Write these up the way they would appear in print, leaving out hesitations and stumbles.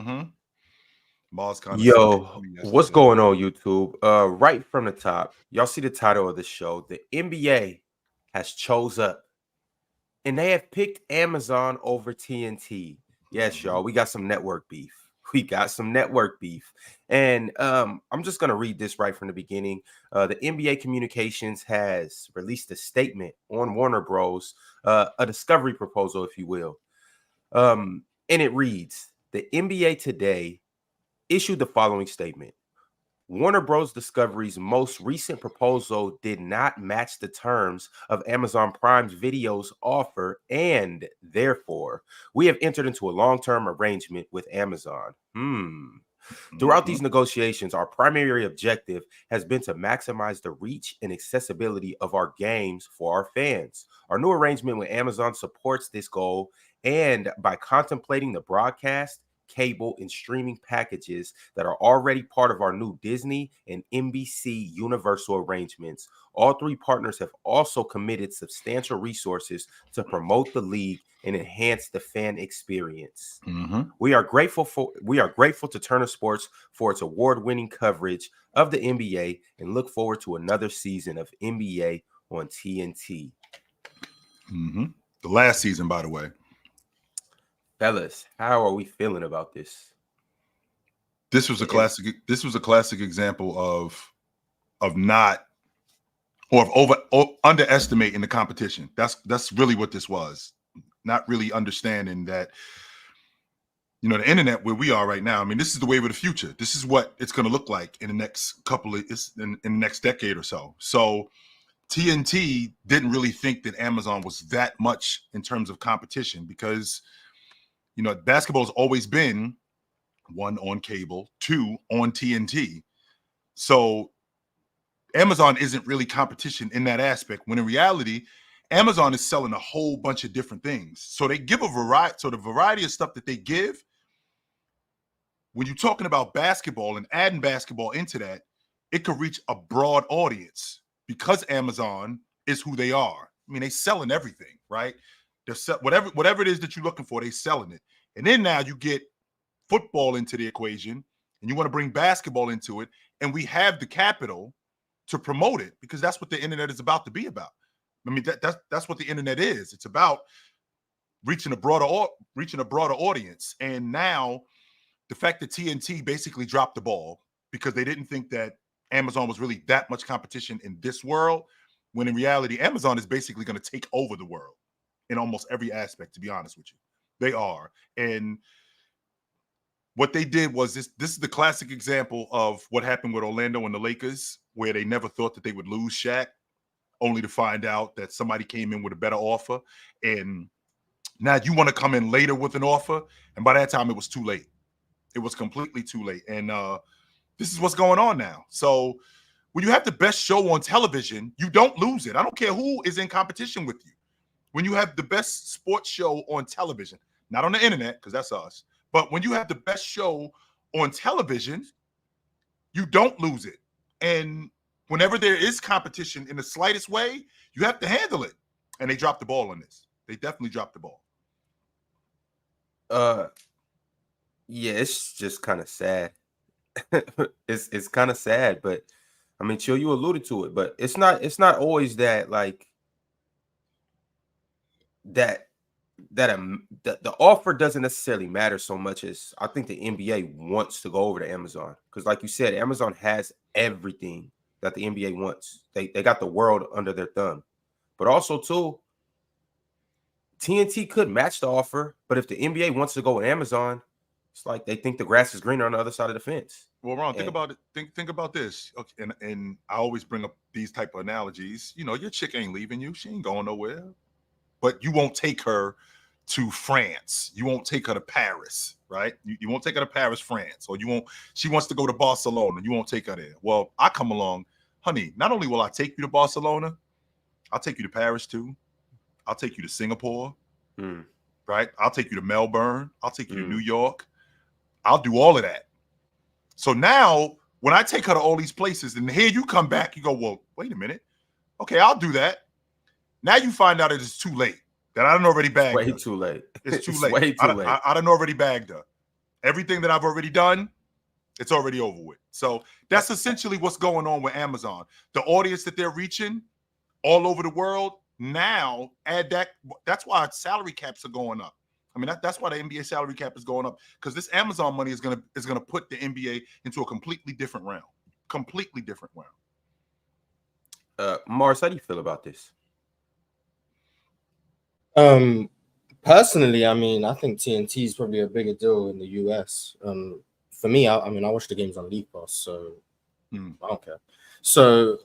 Mm-hmm. Ball's kind of Yo, what's yesterday. going on, YouTube? Right from the top, y'all see the title of the show. The NBA has chose up, and they have picked Amazon over TNT. Yes, y'all, we got some network beef. We got some network beef. And I'm just going to read this right from the beginning. The NBA Communications has released a statement on Warner Bros., a discovery proposal, if you will. And it reads, the NBA today issued the following statement. Warner Bros. Discovery's most recent proposal did not match the terms of Amazon Prime's videos offer, and therefore, we have entered into a long-term arrangement with Amazon. Throughout these negotiations, our primary objective has been to maximize the reach and accessibility of our games for our fans. Our new arrangement with Amazon supports this goal, and by contemplating the broadcast, cable, and streaming packages that are already part of our new Disney and NBC Universal arrangements, all three partners have also committed substantial resources to promote the league and enhance the fan experience. We are grateful to Turner Sports for its award-winning coverage of the NBA and look forward to another season of NBA on TNT. The last season, by the way. Fellas, how are we feeling about this? This was a classic. This was a classic example of not or of underestimating the competition. That's really what this was. Not really understanding that, you know, the internet where we are right now. I mean, this is the wave of the future. This is what it's going to look like in the next in the next decade or so. So TNT didn't really think that Amazon was that much in terms of competition because, you know, basketball has always been one on cable, two on TNT. So Amazon isn't really competition in that aspect, when in reality, Amazon is selling a whole bunch of different things. So they give a variety. So the variety of stuff that they give, when you're talking about basketball and adding basketball into that, it could reach a broad audience because Amazon is who they are. I mean, they selling everything, right? They're whatever it is that you're looking for, they selling it. And then now you get football into the equation and you want to bring basketball into it. And we have the capital to promote it because that's what the internet is about to be about. I mean, that's what the internet is. It's about reaching a broader audience. And now the fact that TNT basically dropped the ball because they didn't think that Amazon was really that much competition in this world, when in reality, Amazon is basically going to take over the world in almost every aspect, to be honest with you. They are. And what they did was this is the classic example of what happened with Orlando and the Lakers, where they never thought that they would lose Shaq, only to find out that somebody came in with a better offer. And now you want to come in later with an offer. And by that time, it was too late. It was completely too late. And this is what's going on now. So when you have the best show on television, you don't lose it. I don't care who is in competition with you. When you have the best sports show on television, not on the internet, because that's us, but when you have the best show on television, you don't lose it. And whenever there is competition in the slightest way, you have to handle it. And they dropped the ball on this. They definitely dropped the ball. Yeah, it's just kind of sad. It's kind of sad, but I mean, Chill, you alluded to it, but it's not always that like that the offer doesn't necessarily matter so much as I think the NBA wants to go over to Amazon because, like you said, Amazon has everything that the NBA wants. They got the world under their thumb, but also too, TNT could match the offer, but if the NBA wants to go with Amazon, it's like they think the grass is greener on the other side of the fence. Well, Ron, think about it. Think about this. Okay, and I always bring up these type of analogies. You know, your chick ain't leaving you; she ain't going nowhere. But you won't take her to France. You won't take her to Paris, right? You won't take her to Paris, France, or you won't. She wants to go to Barcelona. You won't take her there. Well, I come along, honey. Not only will I take you to Barcelona, I'll take you to Paris too. I'll take you to Singapore, right? I'll take you to Melbourne. I'll take you to New York. I'll do all of that. So now, when I take her to all these places, and here you come back, you go, well, wait a minute. Okay, I'll do that. Now you find out that it's too late. That I done already bagged her. Way too late. It's too late. Way too late. I done already bagged her. Everything that I've already done, it's already over with. So that's essentially what's going on with Amazon. The audience that they're reaching all over the world now, add that. That's why salary caps are going up. I mean, that's why the NBA salary cap is going up, because this Amazon money is gonna put the NBA into a completely different realm. Completely different realm. Mars, how do you feel about this? Personally, I mean, I think TNT is probably a bigger deal in the US. For me, I mean, I watch the games on League Pass, so I don't care. So,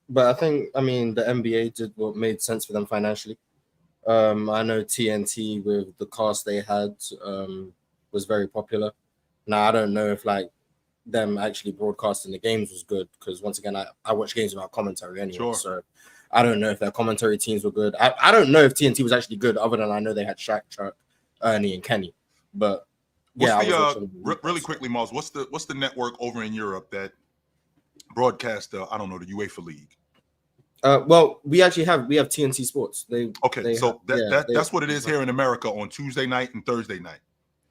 but I think, I mean, the NBA did what made sense for them financially. I know TNT with the cast they had was very popular. Now, I don't know if like them actually broadcasting the games was good, because once again, I watch games without commentary anyway. Sure. So I don't know if their commentary teams were good. I don't know if TNT was actually good, other than I know they had Shaq, Chuck, Ernie, and Kenny. But really quickly, Mars, what's the network over in Europe that broadcast I don't know, the UEFA League? Well, we have TNT Sports. That's what it is here in America on Tuesday night and Thursday night,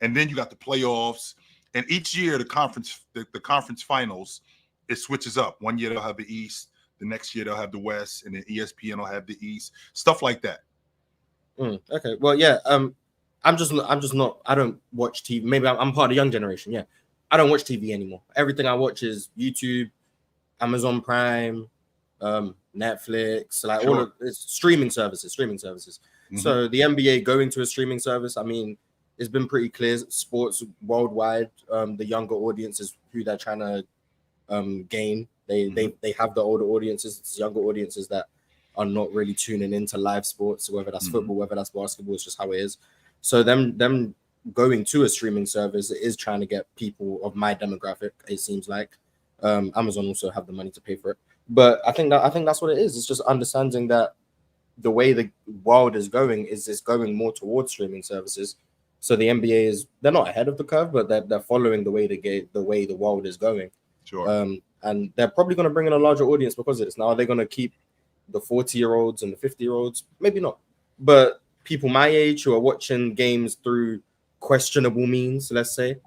and then you got the playoffs. And each year, the conference finals, it switches up. One year they'll have the East, the next year they'll have the West, and then ESPN will have the East. Stuff like that. Okay. Well, yeah. I'm just not. I don't watch TV. Maybe I'm part of the young generation. Yeah. I don't watch TV anymore. Everything I watch is YouTube, Amazon Prime, Netflix, like all of it's streaming services. Mm-hmm. So the NBA going to a streaming service, I mean, it's been pretty clear. Sports worldwide, the younger audience is who they're trying to gain. They have the older audiences, it's younger audiences that are not really tuning into live sports, whether that's football, whether that's basketball. It's just how it is. So them going to a streaming service is trying to get people of my demographic. It seems like Amazon also have the money to pay for it. But I think that's what it is. It's just understanding that the way the world is going is it's going more towards streaming services. So the NBA they're not ahead of the curve, but they're following the way the world is going. Sure. And they're probably going to bring in a larger audience because of this. Now, are they going to keep the 40-year-olds and the 50-year-olds? Maybe not. But people my age who are watching games through questionable means, let's say,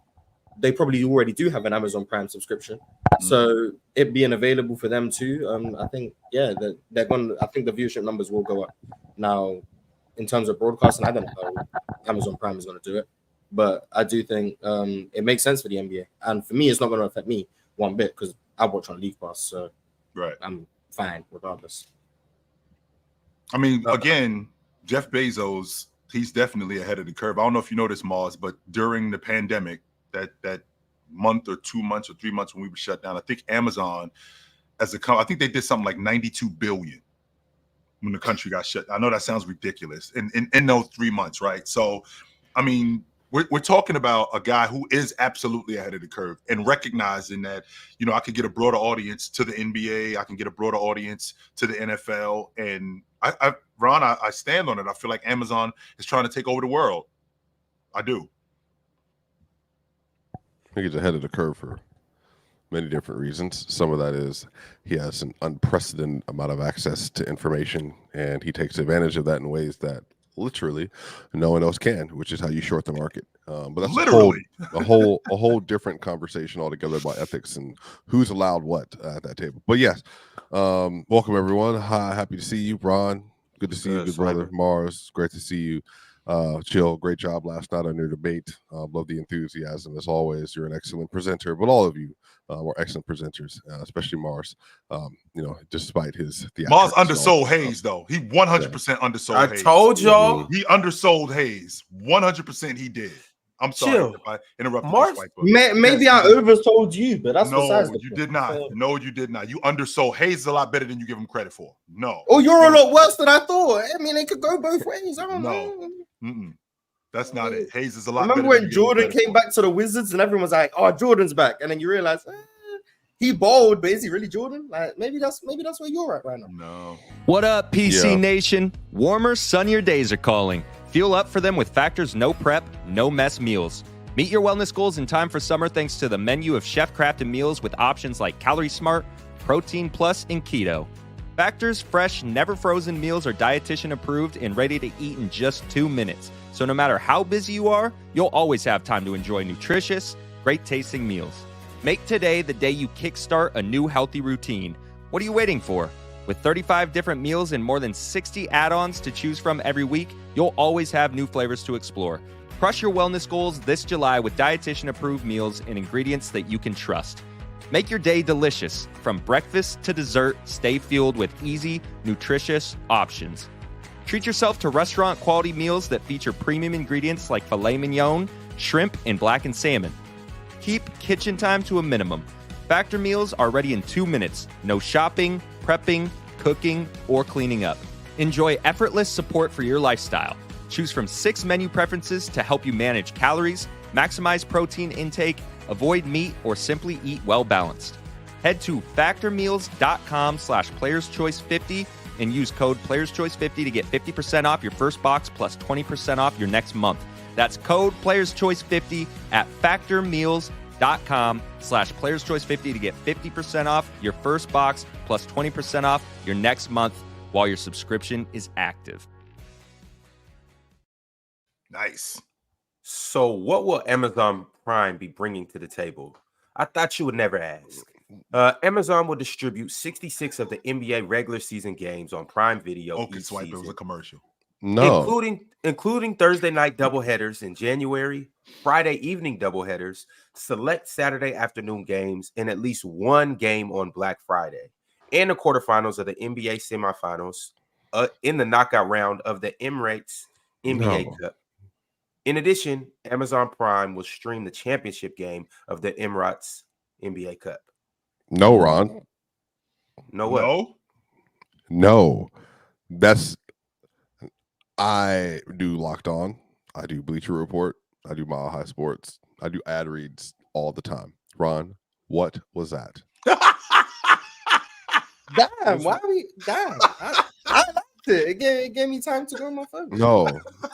they probably already do have an Amazon Prime subscription. So it being available for them too, I think, they're going to, I think the viewership numbers will go up. Now, in terms of broadcasting, I don't know how Amazon Prime is going to do it, but I do think it makes sense for the NBA. And for me, it's not going to affect me one bit because I watch on League Pass, so I'm fine regardless. I mean, again, Jeff Bezos, he's definitely ahead of the curve. I don't know if you know this, Mars, but during the pandemic, that month or 2 months or 3 months when we were shut down, I think Amazon, I think they did something like $92 billion when the country got shut. I know that sounds ridiculous in those 3 months, right? So, I mean, we're talking about a guy who is absolutely ahead of the curve and recognizing that, you know, I could get a broader audience to the NBA, I can get a broader audience to the NFL, and Ron, I stand on it. I feel like Amazon is trying to take over the world. I do. I think he's ahead of the curve for many different reasons. Some of that is he has an unprecedented amount of access to information, and he takes advantage of that in ways that literally no one else can, which is how you short the market. But that's literally a whole different conversation altogether about ethics and who's allowed what at that table. But yes, welcome everyone. Hi, happy to see you, Ron. Good to see you, good brother. Mars, great to see you. Chill, great job last night on your debate. Love the enthusiasm as always. You're an excellent presenter, but all of you were excellent presenters, especially Mars. You know, despite his Mars undersold Hayes, though. He 100% undersold Hayes. I told y'all he undersold Hayes. 100% he did. I'm sorry if I interrupted. Mars, maybe I oversold you, but that's besides the point. You did not. No, you did not. You undersold Hayes is a lot better than you give him credit for. No. Oh, you're a lot worse than I thought. I mean, it could go both ways. I don't know. That's not it. Hayes is a lot better. Remember when Jordan came back to the Wizards and everyone was like, "Oh, Jordan's back," and then you realize he bowled, but is he really Jordan? Like maybe that's where you're at right now. No. What up, PC Nation? Warmer, sunnier days are calling. Fuel up for them with Factor's no prep, no mess meals. Meet your wellness goals in time for summer thanks to the menu of chef-crafted meals with options like Calorie Smart, Protein Plus, and Keto. Factor's fresh, never frozen meals are dietitian approved and ready to eat in just 2 minutes. So no matter how busy you are, you'll always have time to enjoy nutritious, great tasting meals. Make today the day you kickstart a new healthy routine. What are you waiting for? With 35 different meals and more than 60 add-ons to choose from every week, you'll always have new flavors to explore. Crush your wellness goals this July with dietitian-approved meals and ingredients that you can trust. Make your day delicious. From breakfast to dessert, stay fueled with easy, nutritious options. Treat yourself to restaurant-quality meals that feature premium ingredients like filet mignon, shrimp, and blackened salmon. Keep kitchen time to a minimum. Factor meals are ready in 2 minutes. No shopping, prepping, cooking, or cleaning up. Enjoy effortless support for your lifestyle. Choose from 6 menu preferences to help you manage calories, maximize protein intake, avoid meat, or simply eat well-balanced. Head to factormeals.com/playerschoice50 and use code playerschoice50 to get 50% off your first box plus 20% off your next month. That's code playerschoice50 at factormeals.com/playerschoice50 to get 50% off your first box plus 20% off your next month while your subscription is active. Nice. So, what will Amazon Prime be bringing to the table? I thought you would never ask. Amazon will distribute 66 of the NBA regular season games on Prime Video Okay, each swipe. It was season, a commercial. No. including Thursday night doubleheaders in January, Friday evening doubleheaders, select Saturday afternoon games, and at least one game on Black Friday, and the quarterfinals of the NBA semifinals in the knockout round of the Emirates NBA Cup. In addition, Amazon Prime will stream the championship game of the Emirates NBA Cup. No, Ron. No what? No. No. I do Locked On. I do Bleacher Report. I do Mile High Sports. I do ad reads all the time. Ron, what was that? Damn, why are we? Damn, I liked it. It gave me time to go on my phone. No,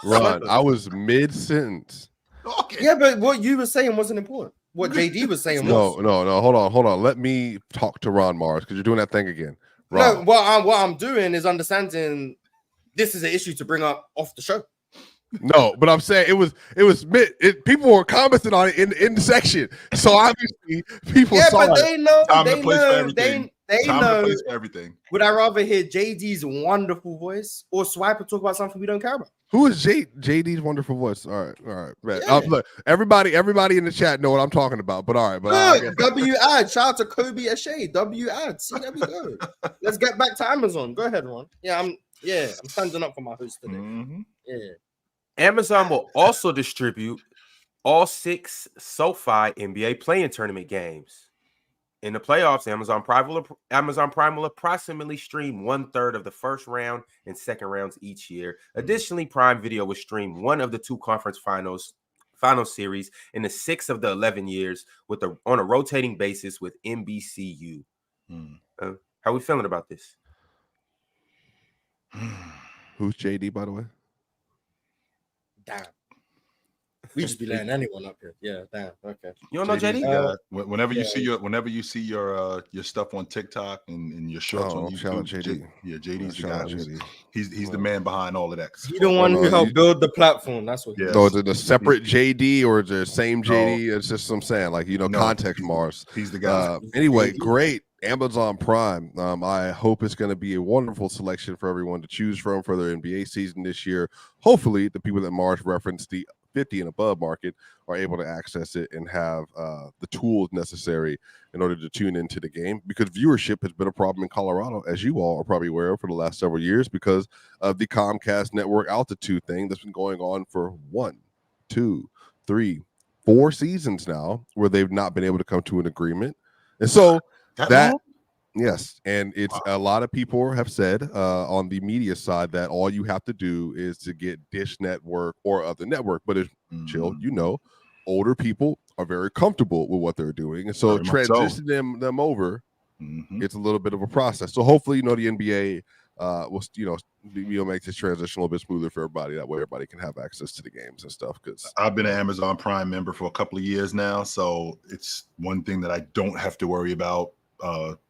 Ron, I was mid-sentence. Okay. Yeah, but what you were saying wasn't important. What JD was saying was. No. Hold on. Let me talk to Ron Mars because you're doing that thing again. Ron. No, what I'm doing is understanding this is an issue to bring up off the show. No, but I'm saying it was people were commenting on it in the section. So obviously people saw but it. they know Time to place for everything. they Time know to place for everything. would I rather hear JD's wonderful voice or Swipe and talk about something we don't care about? Who is JD's wonderful voice? All right. Man. Yeah. Look, everybody in the chat know what I'm talking about. But all right, Look, W ad. Shout out to Kobe Ashay. W ad. See, there we go. Let's get back to Amazon. Go ahead, Ron. I'm standing up for my host today. Mm-hmm. Yeah. Amazon will also distribute all 6 SoFi NBA play-in tournament games. In the playoffs, Amazon Prime will approximately stream 1/3 of the first round and second rounds each year. Additionally, Prime Video will stream one of the 2 conference final series in the 6 of the 11 years on a rotating basis with NBCU. How we feeling about this? Who's JD, by the way? Damn. We just be letting anyone up here. Yeah, damn. Okay. You don't know JD? Whenever you see your stuff on TikTok and your shorts on shout out YouTube, JD. JD's the Shout out guy. JD. He's the man behind all of that. You the one who helped build the platform. That's what. Yes. So is it a separate JD or is it the same JD? No. It's just what I'm saying, like No, context, Mars. He's the guy. Anyway, great. Amazon Prime. I hope it's going to be a wonderful selection for everyone to choose from for their NBA season this year. Hopefully, the people that Mars referenced, the 50 and above market, are able to access it and have the tools necessary in order to tune into the game, because viewership has been a problem in Colorado, as you all are probably aware of, for the last several years because of the Comcast network altitude thing that's been going on for 1, 2, 3, 4 seasons now, where they've not been able to come to an agreement. And so yes, and it's a lot of people have said on the media side that all you have to do is to get Dish Network or other network, but it's chill, older people are very comfortable with what they're doing, and so transitioning them over, it's a little bit of a process. So hopefully, the NBA will make this transition a little bit smoother for everybody. That way, everybody can have access to the games and stuff. Because I've been an Amazon Prime member for a couple of years now, so it's one thing that I don't have to worry about.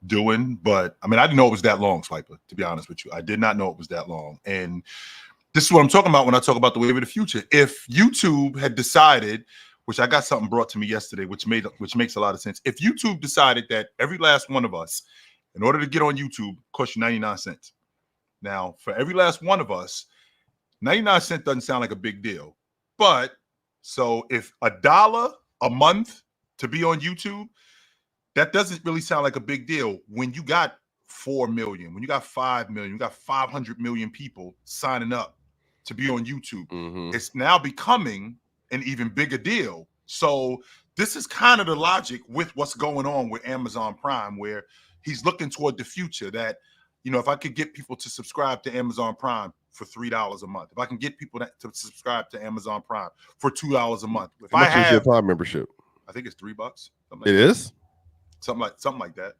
doing. But I mean, I didn't know it was that long, Swiper, to be honest with you. I did not know it was that long. And this is what I'm talking about when I talk about the wave of the future. If YouTube had decided, which I got something brought to me yesterday, which makes a lot of sense. If YouTube decided that every last one of us, in order to get on YouTube, costs you 99 cents. Now, for every last one of us, 99 cents doesn't sound like a big deal. But so if $1 a month to be on YouTube, that doesn't really sound like a big deal when you got 4 million, when you got 5 million, you got 500 million people signing up to be on YouTube. Mm-hmm. It's now becoming an even bigger deal. So this is kind of the logic with what's going on with Amazon Prime, where he's looking toward the future that, you know, if I could get people to subscribe to Amazon Prime for $3 a month, if I can get people to subscribe to Amazon Prime for $2 a month, if How much is your Prime membership? I think it's $3. It is something like that.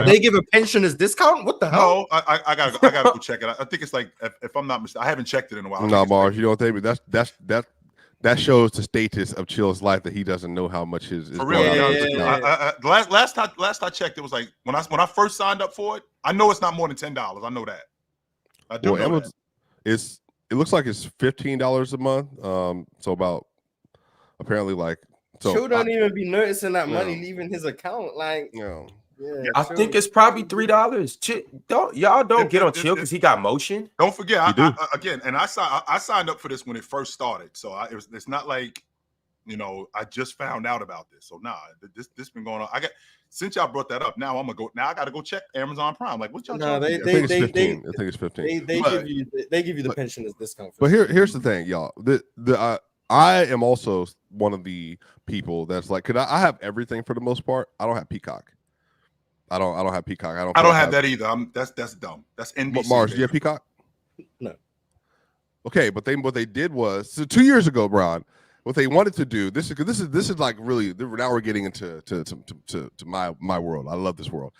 They give a pensioners discount. What the hell? No, I gotta go check it. I think it's like, if I'm not mistaken, I haven't checked it in a while. No, Mars, you don't think that shows the status of Chill's life, that he doesn't know how much his for real. Last I checked, it was like when I first signed up for it. I know it's not more than $10. I know that. I do know that. It looks like it's $15 a month. So about apparently like. So Chill don't even be noticing that money leaving his account. Like, yeah. I think it's probably $3. Don't get on Chill because he got motion. Don't forget, I signed up for this when it first started, so it's not like, you know, I just found out about this. So this been going on. Since y'all brought that up, now I'm gonna go. Now I gotta go check Amazon Prime. Like, what y'all? No, I think it's 15. They give you the pensioners discount. But here's the thing, y'all. I am also one of the people that's like, I have everything for the most part. I don't have Peacock. I don't have Peacock. I don't have that either. That's dumb. That's NBC. But Mars, do you have Peacock? No. Okay, but what they did was, so 2 years ago, Bron, what they wanted to do, this is like really, now we're getting into my world. I love this world.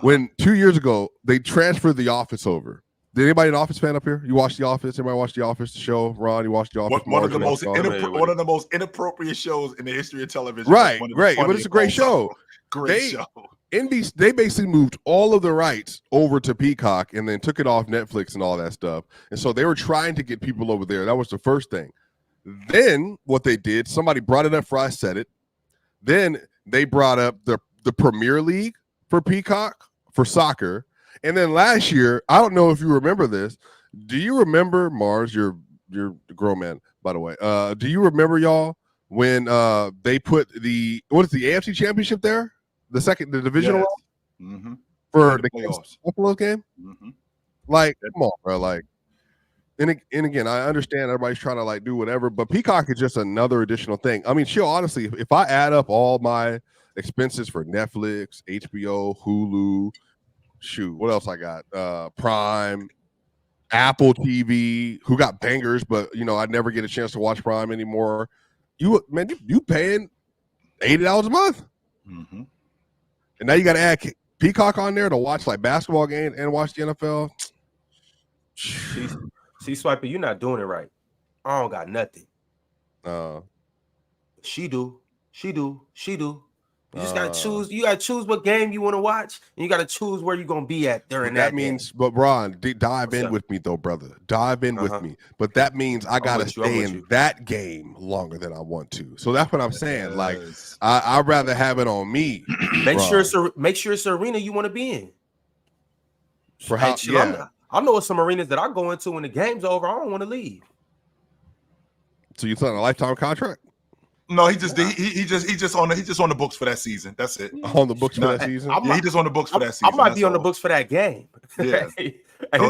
When 2 years ago they transferred The Office over. Did anybody an Office fan up here? You watch The Office? Everybody watch The Office? The show? Ron, you watch The Office? One of the most inappropriate shows in the history of television. Right. But it's a great show. Great show. NBC, they basically moved all of the rights over to Peacock and then took it off Netflix and all that stuff. And so they were trying to get people over there. That was the first thing. Then what they did, somebody brought it up before I said it. Then they brought up the Premier League for Peacock for soccer. And then last year, I don't know if you remember this. Do you remember, Mars? You're a grown man, by the way. Do you remember, y'all, when they put the AFC Championship there? The divisional for the Buffalo game? Mm-hmm. Like, come on, bro. Like, and again, I understand everybody's trying to like do whatever, but Peacock is just another additional thing. I mean, honestly, if I add up all my expenses for Netflix, HBO, Hulu, what else I got? Prime, Apple TV, who got bangers, but you know, I never get a chance to watch Prime anymore. You paying $80 a month. Mm-hmm. And now you got to add Peacock on there to watch like basketball games and watch the NFL. See, Swiper, you're not doing it right. I don't got nothing. She do. You just gotta choose. You gotta choose what game you want to watch, and you gotta choose where you're gonna be at during that. That means, but Ron, dive in with me though, brother. Dive in with me. But that means I gotta stay in that game longer than I want to. So that's what I'm saying. Like, I'd rather have it on me. Make sure it's an arena you want to be in. For how? Yeah. I know some arenas that I go into when the game's over. I don't want to leave. So you signed a lifetime contract? No, he just on the books for that season. That's it. On the books for that season. He just on the books for that season. I might be on the books for that game. Yeah.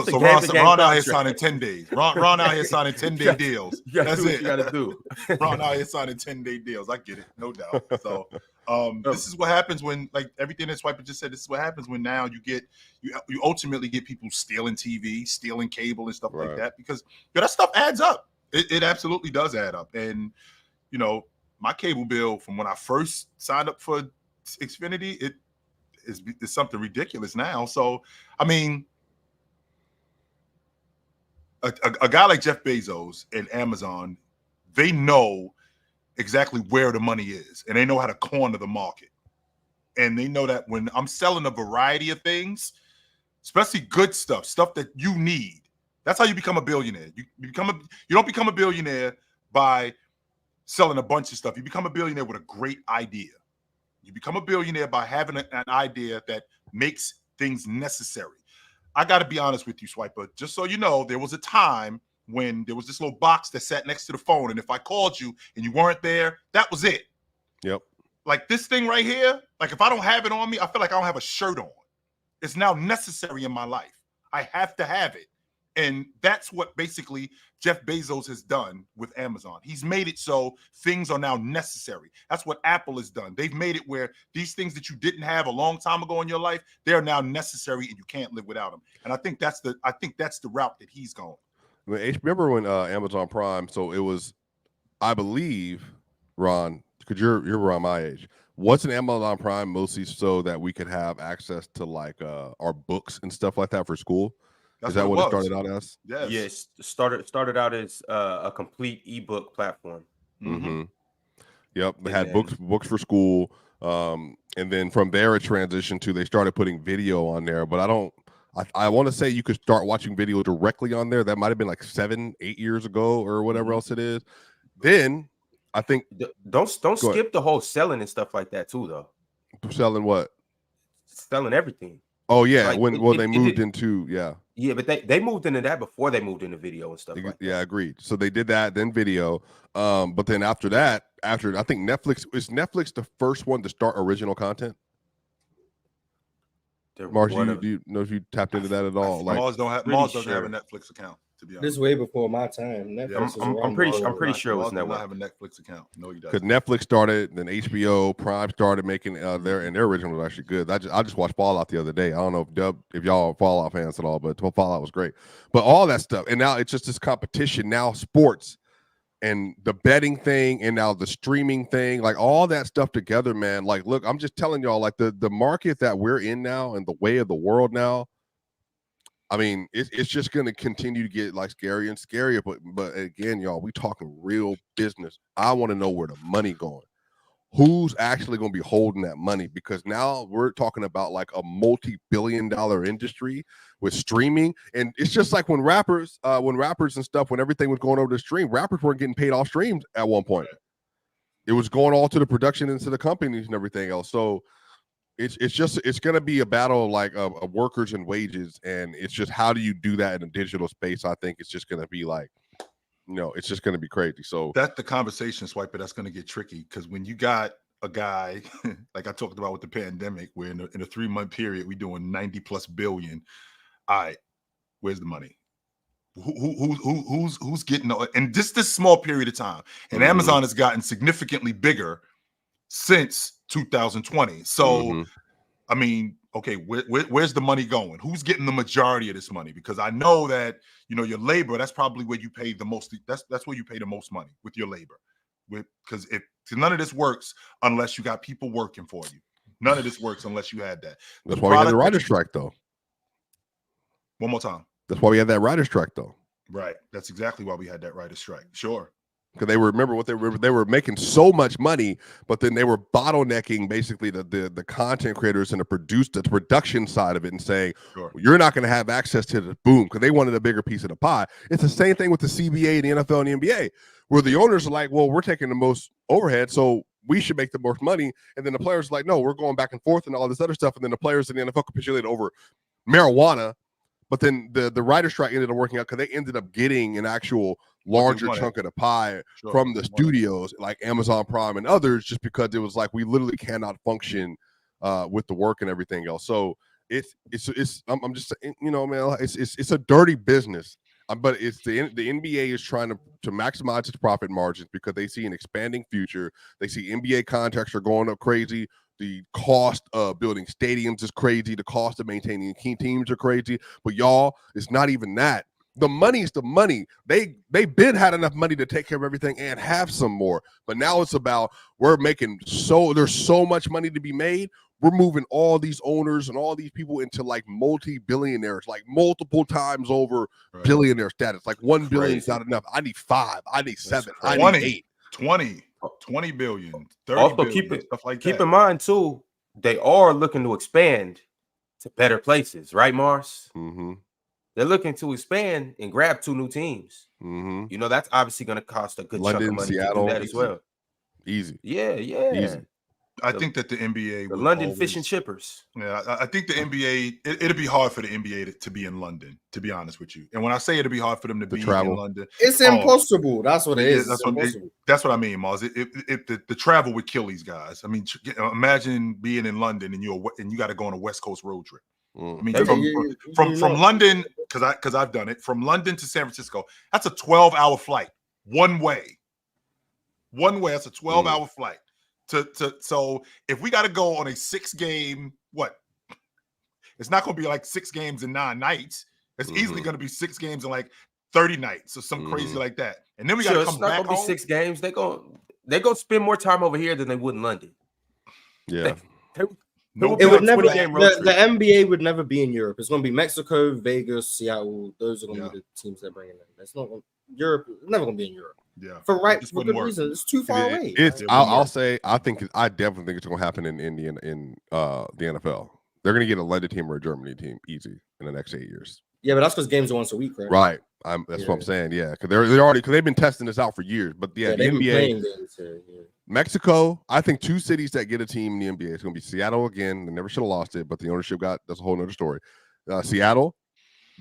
So Ron out here signing 10 days. Ron out here signing 10-day deals. That's it. You gotta do. Ron out here signing 10-day deals. I get it, no doubt. So this is what happens when, like everything that Swiper just said. This is what happens when now you ultimately get people stealing TV, stealing cable, and stuff like that, because that stuff adds up. It absolutely does add up, and you know. My cable bill from when I first signed up for Xfinity, it is something ridiculous now. So, I mean, a guy like Jeff Bezos and Amazon, they know exactly where the money is, and they know how to corner the market. and they know that when I'm selling a variety of things, especially good stuff that you need, that's how you become a billionaire. You don't become a billionaire by selling a bunch of stuff. You become a billionaire with a great idea. You become a billionaire by having an idea that makes things necessary. I got to be honest with you, Swiper. Just so you know, there was a time when there was this little box that sat next to the phone, and if I called you and you weren't there, that was it. Yep. Like this thing right here, like if I don't have it on me, I feel like I don't have a shirt on. It's now necessary in my life. I have to have it. And that's what basically Jeff Bezos has done with Amazon. He's made it so things are now necessary. That's what Apple has done. They've made it where these things that you didn't have a long time ago in your life, they're now necessary and you can't live without them. And I think that's the route that he's going. Remember when Amazon Prime? So it was, I believe, Ron, because you're around my age. Wasn't Amazon Prime mostly so that we could have access to like our books and stuff like that for school? Is that what it started out as? Yes. Yes, started out as a complete ebook platform. Mm-hmm. Yep, they had books for school, and then from there it transitioned to they started putting video on there. But I want to say you could start watching video directly on there. That might have been like 7-8 years ago or whatever else it is. Then I think don't skip the whole selling and stuff like that too, though. Selling what? Selling everything. Oh yeah, like, when they moved into Yeah, but they moved into that before they moved into video and stuff like that. Yeah, agreed. So they did that, then video. But then after that, I think Netflix the first one to start original content? Mars, do you know if you tapped into that at all? Like Mars doesn't have a Netflix account, to be honest. This is way before my time. Netflix I'm pretty sure it was Mars does Netflix. not have a Netflix account. No, he doesn't. because Netflix started, then HBO, Prime started making their original was actually good. I just watched Fallout the other day. I don't know if y'all are Fallout fans at all, but Fallout was great. But all that stuff, and now it's just this competition. Now sports and the betting thing, and now the streaming thing, like all that stuff together, man. Like, look, I'm just telling y'all, like the market that we're in now and the way of the world now. I mean, it's just going to continue to get like scarier and scarier. But again, y'all, we talking real business. I want to know where the money going. Who's actually going to be holding that money? Because now we're talking about like a multi-billion-dollar industry with streaming. And it's just like when rappers and stuff, when everything was going over the stream, rappers weren't getting paid off streams at one point. It was going all to the production and to the companies and everything else. So it's going to be a battle like of workers and wages. And it's just, how do you do that in a digital space? I think it's just going to be like, it's just going to be crazy. So that's the conversation, Swiper. That's going to get tricky because when you got a guy like I talked about with the pandemic, where in a 3-month period we're doing 90+ billion. All right, where's the money? Who's getting and this small period of time? And Amazon has gotten significantly bigger since 2020. So I mean, okay, where's the money going? Who's getting the majority of this money? Because I know that your labor, that's probably where you pay the most. That's where you pay the most money with your labor. Because none of this works unless you got people working for you. None of this works unless you had that. That's why we had the writer's strike, though. One more time. That's why we had that writer's strike, though. Right. That's exactly why we had that writer's strike. Sure. Because they were making so much money, but then they were bottlenecking basically the content creators and the production side of it and saying, sure, you're not going to have access to the boom, because they wanted a bigger piece of the pie. It's the same thing with the CBA, the NFL, and the NBA, where the owners are like, well, we're taking the most overhead, so we should make the most money. And then the players are like, no, we're going back and forth and all this other stuff. And then the players in the NFL capitulated over marijuana. But then the writer's strike ended up working out because they ended up getting an actual larger chunk of the pie from the studios like Amazon Prime and others, just because it was like we literally cannot function with the work and everything else. So I'm just saying, man, it's a dirty business. But it's the NBA is trying to maximize its profit margins because they see an expanding future. They see NBA contracts are going up crazy. The cost of building stadiums is crazy. The cost of maintaining key teams are crazy. But y'all, it's not even that. The money's the money. They've been had enough money to take care of everything and have some more. But now it's about there's so much money to be made. We're moving all these owners and all these people into like multi-billionaires, like multiple times over billionaire status. Like 1 billion is not enough. I need 5. I need 7. I need 8. 20 billion, 30 also billion, stuff like that. Keep in mind too, they are looking to expand to better places, right, Mars? Mm-hmm. They're looking to expand and grab 2 new teams. Mm-hmm. You know, that's obviously going to cost a good chunk London, of money to Seattle, do that as well. Easy. Yeah, yeah. Easy. I think that the NBA The would London always, fish and chippers. Yeah, I think the NBA, it'd be hard for the NBA to be in London, to be honest with you. And when I say it'd be hard for them to be travel. in London, It's impossible. That's what it is. That's what I mean, Mars. The travel would kill these guys. I mean, imagine being in London and you got to go on a West Coast road trip. I mean, from London, because I've done it, from London to San Francisco, that's a 12-hour flight one way. One way, that's a 12-hour flight. So if we got to go on a 6-game, it's not going to be like 6 games in 9 nights. It's easily going to be 6 games in like 30 nights or some crazy like that. And then we got to come back home. It's not going to be 6 games. They're going to spend more time over here than they would in London. Yeah. It would never. The NBA would never be in Europe. It's going to be Mexico, Vegas, Seattle. Those are going to be the teams they're bringing in. It's not Europe. It's never going to be in Europe. Yeah, for good reason. It's too far away. I'll say I definitely think it's going to happen in the NFL. They're going to get a London team or a Germany team easy in the next 8 years. Yeah, but that's because games are once a week, right? Right. That's what I'm saying. Yeah, because they've been testing this out for years. But the NBA, Mexico, I think 2 cities that get a team in the NBA. It's going to be Seattle again. That's the ownership that's a whole nother story. Seattle,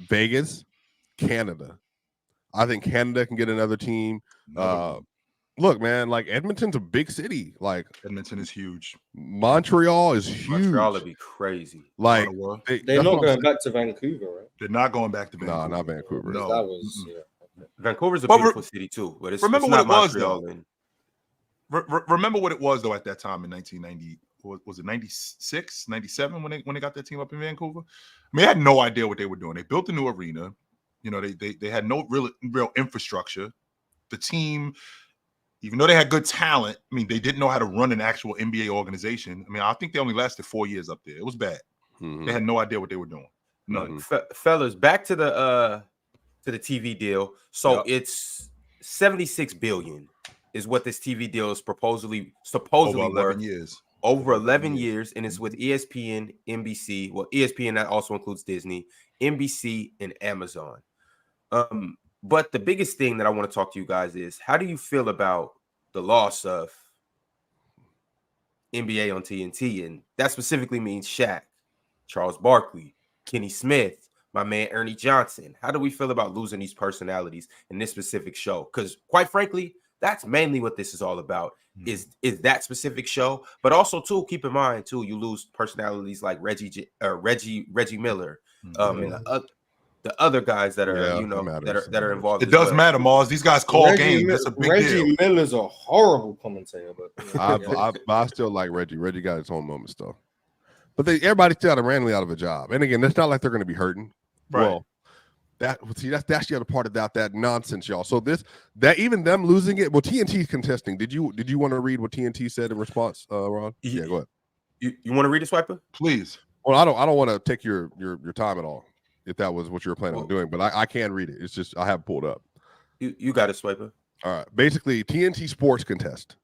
Vegas, Canada. I think Canada can get another team. Look, man, like Edmonton's a big city. Like Edmonton is huge. Montreal is huge. Montreal would be crazy. Like they're not going back to Vancouver, right? They're not going back to Vancouver. No, not Vancouver. No, that was Vancouver's a beautiful city too. But remember what it was though. Remember what it was though at that time in 1990. Was it 96, 97 when they got that team up in Vancouver? I mean, I had no idea what they were doing. They built a new arena. You know, they had no real infrastructure. The team, even though they had good talent, I mean, they didn't know how to run an actual NBA organization. I mean, I think they only lasted 4 years up there. It was bad. They had no idea what they were doing. None. Fellas, back to the TV deal. So it's 76 billion is what this TV deal is supposedly over 11 worth. years. Over 11 years, and it's with ESPN, NBC. Well, ESPN, that also includes Disney, NBC, and Amazon. But the biggest thing that I want to talk to you guys is, how do you feel about the loss of NBA on TNT? And that specifically means Shaq, Charles Barkley, Kenny Smith, my man Ernie Johnson. How do we feel about losing these personalities in this specific show? Because quite frankly, that's mainly what this is all about, is that specific show. But also, too, keep in mind, too, you lose personalities like Reggie Miller, and the other guys that are that are involved. It does matter, Mars. These guys call games. That's a big deal. Reggie Miller's a horrible commentator, but I still like Reggie. Reggie got his own moments though. But everybody still randomly out of a job. And again, it's not like they're going to be hurting. Right. Well, that's the other part of that nonsense, y'all. So that even them losing it. Well, TNT's contesting. Did you want to read what TNT said in response, Ron? Yeah, go ahead. You want to read it, Swiper? Please. Well, I don't want to take your time at all, if that was what you were planning on doing, but I can read it. It's just I have it pulled up. You got it, Swiper. All right. Basically, TNT Sports contest.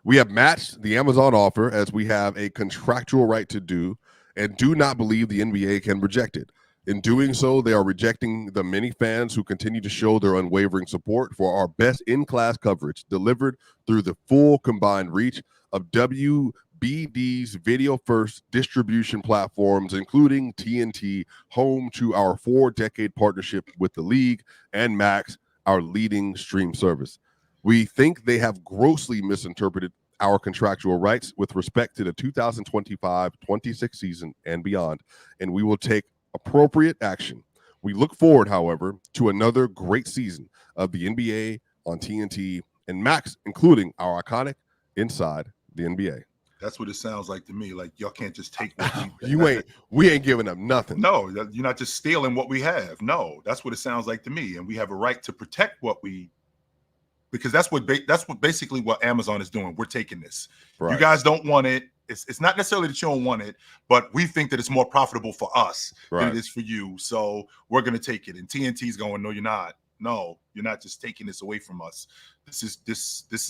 We have matched the Amazon offer as we have a contractual right to do, and do not believe the NBA can reject it. In doing so, they are rejecting the many fans who continue to show their unwavering support for our best in-class coverage delivered through the full combined reach of WBD's video-first distribution platforms, including TNT, home to our 4-decade partnership with the league, and Max, our leading stream service. We think they have grossly misinterpreted our contractual rights with respect to the 2025-26 season and beyond, and we will take appropriate action. We look forward, however, to another great season of the NBA on TNT and Max, including our iconic Inside the NBA. That's what it sounds like to me. Like, y'all can't just take what we ain't giving up nothing. No, you're not just stealing what we have. No, that's what it sounds like to me. And we have a right to protect what we, because that's what basically what Amazon is doing. We're taking this. Right. You guys don't want it. It's not necessarily that you don't want it, but we think that it's more profitable for us than it is for you. So we're going to take it. And TNT's going, no, you're not. No, you're not just taking this away from us. This is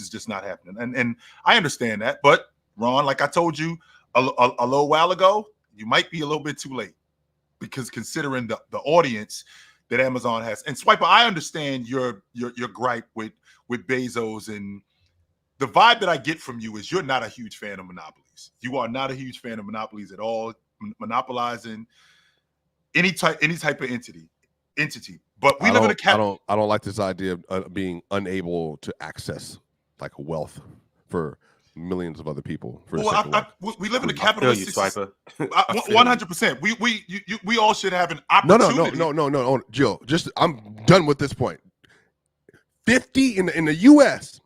just not happening. And I understand that. But Ron, like I told you a little while ago, you might be a little bit too late, because considering the audience that Amazon has. And Swiper, I understand your gripe with Bezos, and the vibe that I get from you is you're not a huge fan of monopolies. You are not a huge fan of monopolies at all, monopolizing any type of entity. But we live in a I don't like this idea of being unable to access like wealth for millions of other people. We live in a capitalistic Swiper. 100%. We all should have an opportunity. No, Jill. I'm done with this point. 50 in the U.S.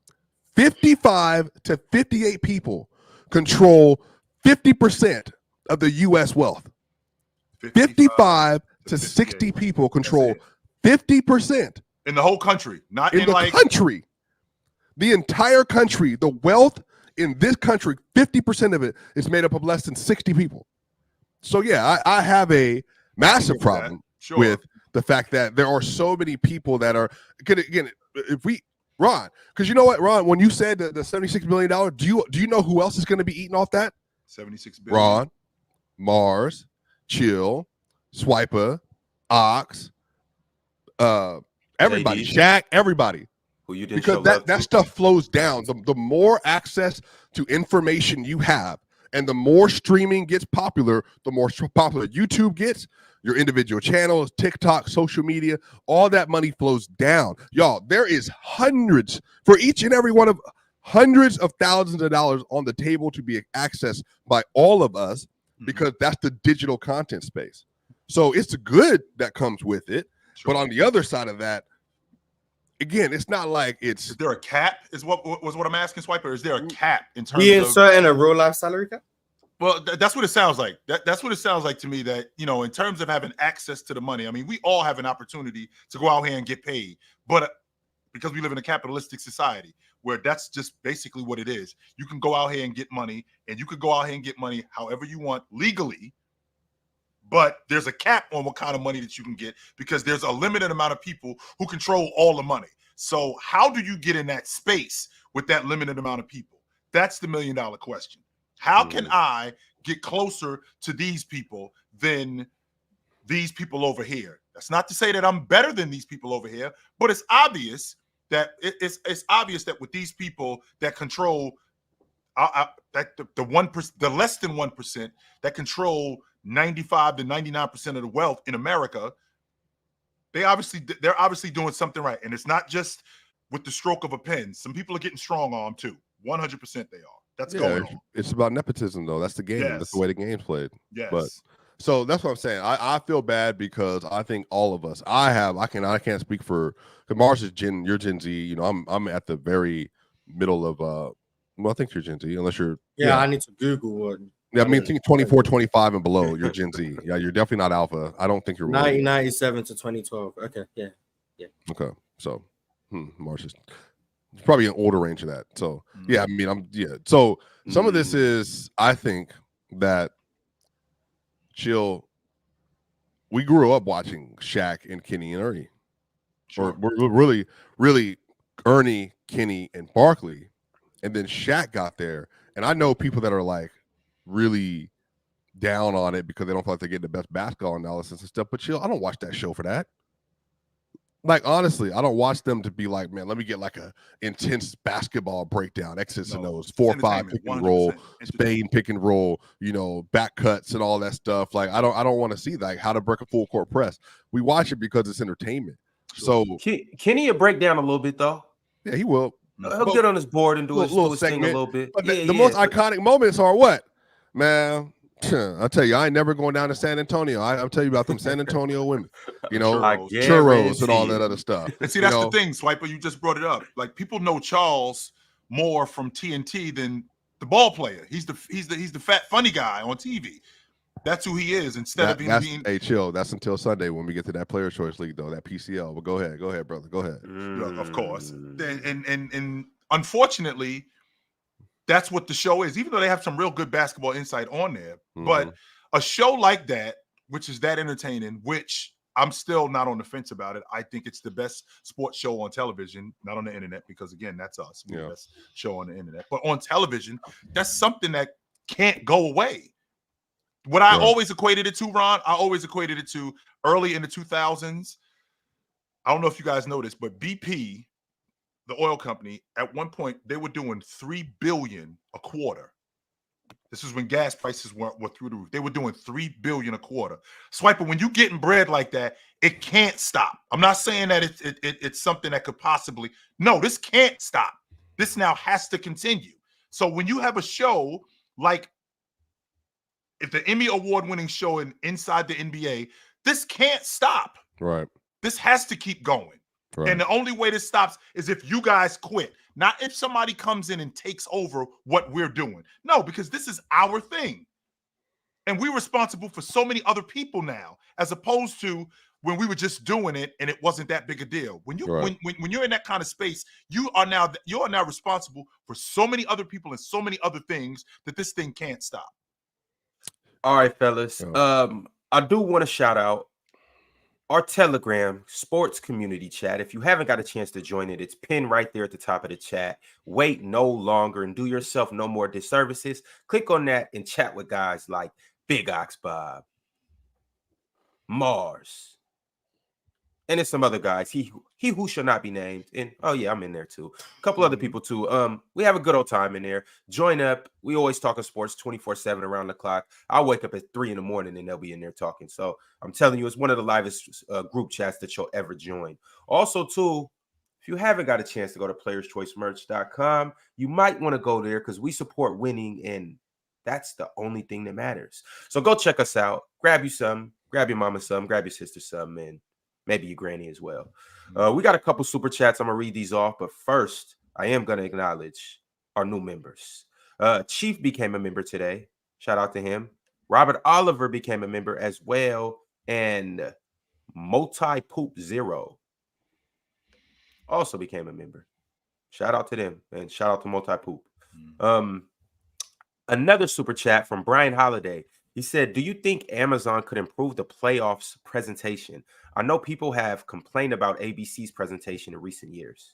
55 to 58 people control 50% of the U.S. wealth. 55 to 60 people control 50% in the whole country, not in the country. The entire country, the wealth in this country, 50% of it is made up of less than 60 people. So yeah, I have a massive problem with the fact that there are so many people that are again. If we Ron, because you know what, Ron, when you said the $76 billion, do you know who else is going to be eating off that? 76 billion. Ron, Mars, Chill, Swiper, Ox, everybody, JD. Shaq, everybody. Who you didn't Because that stuff flows down. The more access to information you have, and the more streaming gets popular, the more popular YouTube gets. Your individual channels, TikTok, social media, all that money flows down. Y'all, there is hundreds for each and every one of hundreds of thousands of dollars on the table to be accessed by all of us, because that's the digital content space. So it's good that comes with it. But on the other side of that, again, it's not like it's. Is there a cap? Is what I'm asking, Swiper? Is there a cap in terms We of inserting a real life salary cap? Well, that's what it sounds like. That's what it sounds like to me, that, you know, in terms of having access to the money, I mean, we all have an opportunity to go out here and get paid, but because we live in a capitalistic society where that's just basically what it is. You can go out here and get money, and you could go out here and get money however you want legally, but there's a cap on what kind of money that you can get, because there's a limited amount of people who control all the money. So how do you get in that space with that limited amount of people? That's the $1 million question. How can I get closer to these people than these people over here? That's not to say that I'm better than these people over here, but it's obvious that it's obvious that with these people that control that the 1%, the less than 1% that control 95 to 99% of the wealth in America, they're obviously doing something right, and it's not just with the stroke of a pen. Some people are getting strong arm too. 100% they are. That's going on. It's about nepotism, though. That's the game. Yes. That's the way the game's played. Yes. But so that's what I'm saying. I feel bad because I think all of us. I can't speak for. Because Mars is you're Gen Z. You know, I'm at the very middle of. Well, I think you're Gen Z, unless you're. Yeah, I need to Google what. Yeah, I mean, think 24, 25 and below. You're Gen Z. Yeah, you're definitely not Alpha. I don't think you're 1997 to 2012. Okay, yeah. Okay, so Mars is. It's probably an older range of that. So yeah, I mean, So some of this is, I think that we grew up watching Shaq and Kenny and Ernie. Or we're really, really Ernie, Kenny, and Barkley. And then Shaq got there. And I know people that are like really down on it because they don't feel like they're getting the best basketball analysis and stuff. But Chill, I don't watch that show for that. Like, honestly, I don't watch them to be like, man, let me get like a intense basketball breakdown, X's and O's, 4-5 pick and roll, Spain pick and roll, you know, back cuts and all that stuff. Like, I don't want to see like how to break a full court press. We watch it because it's entertainment. So Kenny will break down a little bit though. Yeah, he will. He'll get on his board and do his thing a little bit. But the most iconic moments are what, man? I'll tell you, I ain't never going down to San Antonio. I'll tell you about them San Antonio women, you know, churros and all that other stuff. And see, that's the thing, Swiper. You just brought it up. Like, people know Charles more from TNT than the ball player. He's the fat funny guy on TV. That's who he is. Instead of being hey, Chill. That's until Sunday when we get to that Player Choice League, though. That PCL. But go ahead, brother. Go ahead. Of course. And unfortunately, that's what the show is, even though they have some real good basketball insight on there. But a show like that, which is that entertaining, which I'm still not on the fence about it. I think it's the best sports show on television, not on the internet, because, again, that's us. We're the best show on the internet. But on television, that's something that can't go away. What I Right. always equated it to, Ron, I always equated it to early in the 2000s. I don't know if you guys know this, but BP, the oil company, at one point they were doing $3 billion a quarter. This is when gas prices were through the roof. They were doing $3 billion a quarter. Swiper, when you getting bread like that, it can't stop. I'm not saying that it's something that could possibly. No, this can't stop. This now has to continue. So when you have a show like if the Emmy award-winning show inside the NBA, this can't stop. Right. This has to keep going. Right. And the only way this stops is if you guys quit. Not if somebody comes in and takes over what we're doing. No, because this is our thing. And we're responsible for so many other people now, as opposed to when we were just doing it and it wasn't that big a deal. When you Right. when you're in that kind of space, you are now responsible for so many other people and so many other things that this thing can't stop. All right, fellas. Yeah. I do want to shout out our Telegram sports community chat. If you haven't got a chance to join it, it's pinned right there at the top of the chat. Wait no longer and do yourself no more disservices. Click on that and chat with guys like Big Ox Bob, Mars, and there's some other guys. He who shall not be named. And oh yeah, I'm in there too. A couple other people too. We have a good old time in there. Join up. We always talking sports 24/7 around the clock. I'll wake up at 3 in the morning and they'll be in there talking. So I'm telling you, it's one of the livest group chats that you'll ever join. Also, too, if you haven't got a chance to go to playerschoicemerch.com, you might want to go there because we support winning, and that's the only thing that matters. So go check us out. Grab you some, grab your mama some, grab your sister some, and maybe your granny as well. We got a couple super chats. I'm going to read these off. But first, I am going to acknowledge our new members. Chief became a member today. Shout out to him. Robert Oliver became a member as well. And Multi-Poop Zero also became a member. Shout out to them. And shout out to Multi-Poop. Another super chat from Brian Holiday. He said, do you think Amazon could improve the playoffs presentation? I know people have complained about ABC's presentation in recent years.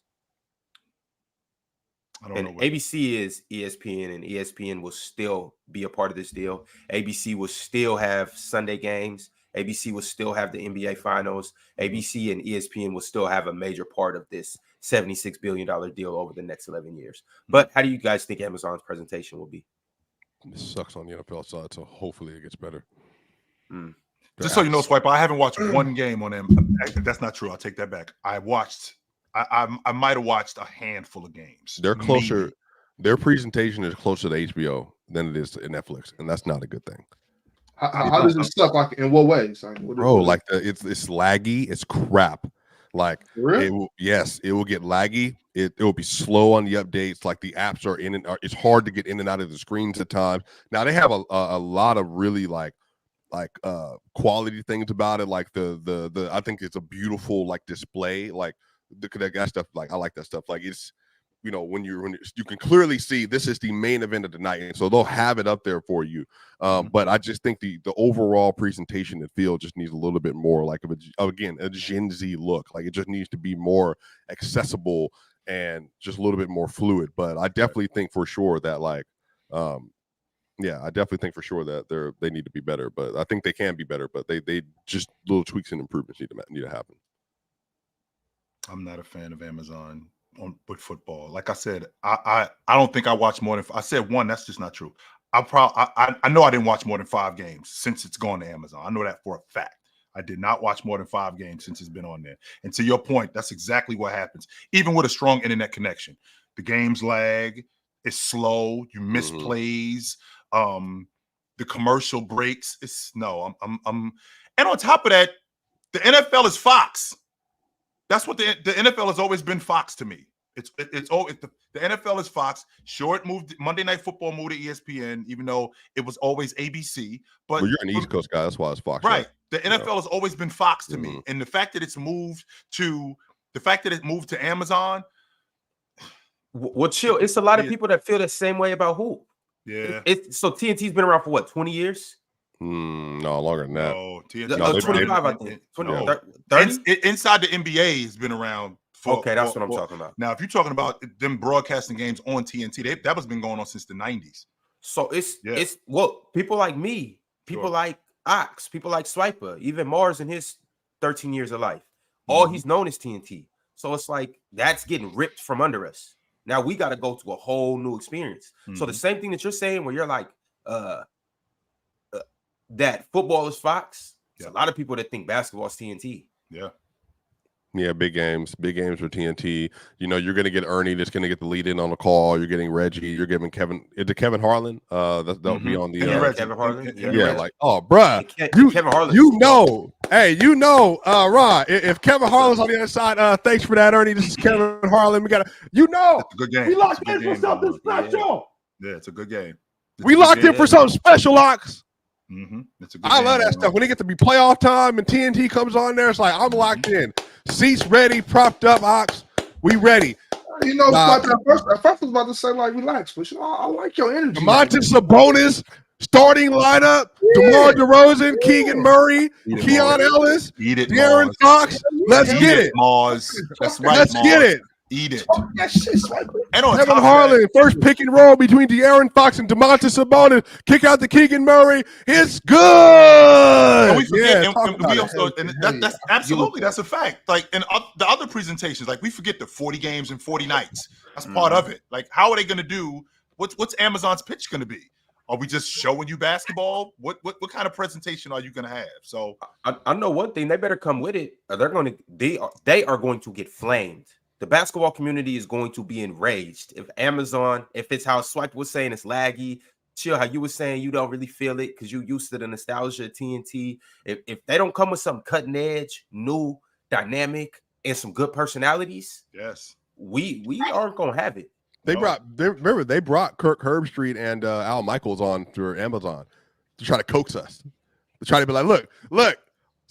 I don't And know what ABC is ESPN, and ESPN will still be a part of this deal. ABC will still have Sunday games. ABC will still have the NBA finals. ABC and ESPN will still have a major part of this $76 billion deal over the next 11 years. But how do you guys think Amazon's presentation will be? This sucks on the NFL side, so hopefully it gets better. Just so you know, Swiper, I haven't watched one game on them. That's not true. I'll take that back. I might have watched a handful of games. They're closer. Maybe. Their presentation is closer to HBO than it is to Netflix, and that's not a good thing. How does it suck? Like in what ways? Like, Bro, like it's laggy. It's crap. Like really? it will get laggy. It will be slow on the updates. Like the apps are it's hard to get in and out of the screens at times. Now they have a lot of really like quality things about it. Like the I think it's a beautiful like display. Like that stuff. Like I like that stuff. Like it's, you know, when you can clearly see this is the main event of the night, and so they'll have it up there for you. But I just think the overall presentation and feel just needs a little bit more like a Gen Z look. Like it just needs to be more accessible and just a little bit more fluid. But I definitely think for sure that I definitely think for sure that they need to be better. But I think they can be better. But they just little tweaks and improvements need to happen. I'm not a fan of Amazon with football. Like I said, I don't think I watched more than. I said one. That's just not true. I know I didn't watch more than 5 games since it's gone to Amazon. I know that for a fact. I did not watch more than 5 games since it's been on there. And to your point, that's exactly what happens. Even with a strong internet connection, the games lag. It's slow. You miss plays. The commercial breaks. I'm. And on top of that, the NFL is Fox. That's what the NFL has always been Fox to me. It's always the NFL is Fox. Sure, it moved. Monday Night Football moved to ESPN, even though it was always ABC. But you're an East Coast guy, that's why it's Fox, right? The NFL has always been Fox to me, and the fact that it moved to Amazon. Well, chill. It's a lot of people that feel the same way about hoop. Yeah. So TNT's been around for what, 20 years? No, longer than that. No, TNT, 25, I think. 20, 30? Inside the NBA has been around. Okay, that's what I'm talking about. Now, if you're talking about them broadcasting games on TNT, that was been going on since the 90s. So it's Yeah. people like me, people Sure. like Ox, people like Swiper, even Mars in his 13 years of life. All Mhm. he's known is TNT. So it's like that's getting ripped from under us. Now we got to go to a whole new experience. So the Mhm. same thing that you're saying, where you're like, that football is Fox. There's Yeah. a lot of people that think basketball is TNT. Yeah. Yeah, big games for TNT. You know, you're going to get Ernie that's going to get the lead in on the call. You're getting Reggie. You're getting Kevin. Is it Kevin Harlan? That'll be on the. Him and Reggie. Kevin Harlan. Him Yeah. and Yeah, Reggie. like, oh, bruh, And Kevin Harlan. you know, hey, you know, Ron, if Kevin Harlan's on the other side, thanks for that, Ernie. This is Kevin Harlan. We got to, you know, It's a good game. we locked It's a in good for game, something man. special. Yeah, it's a good game. It's We a good locked in game. for something special, Locks. It's a good I game, love that man. stuff. When they get to be playoff time and TNT comes on there, it's like, I'm locked in. Seats ready, propped up, Ox. We ready. You know, at first I was about to say, like, relax, but you know, I like your energy. Domantas Sabonis, starting lineup. DeMar DeRozan, Keegan Murray, Eat it, Keon Mars. Ellis, Eat it, De'Aaron Mars. Fox. Let's Eat get it. Mars. That's right, Let's Mars. get it. Eat it. That shit's like, And on Kevin top Harlan, of that, first pick and roll between De'Aaron Fox and Domantas Sabonis. Kick out to Keegan Murray. It's good. and we forget, Yeah, talk and about we it. also, and that's absolutely, that's a fact. Like in the other presentations, like we forget the 40 games and 40 nights. That's part of it. Like, how are they going to do? What's Amazon's pitch going to be? Are we just showing you basketball? What kind of presentation are you going to have? So I know one thing. They better come with it. Or they are going to get flamed. The basketball community is going to be enraged if Amazon, if it's how Swipe was saying it's laggy, chill, how you were saying you don't really feel it because you used to the nostalgia of TNT. If they don't come with some cutting edge, new, dynamic, and some good personalities, yes, we aren't gonna have it. They brought Kirk Herbstreit and Al Michaels on through Amazon to try to coax us, to try to be like, look,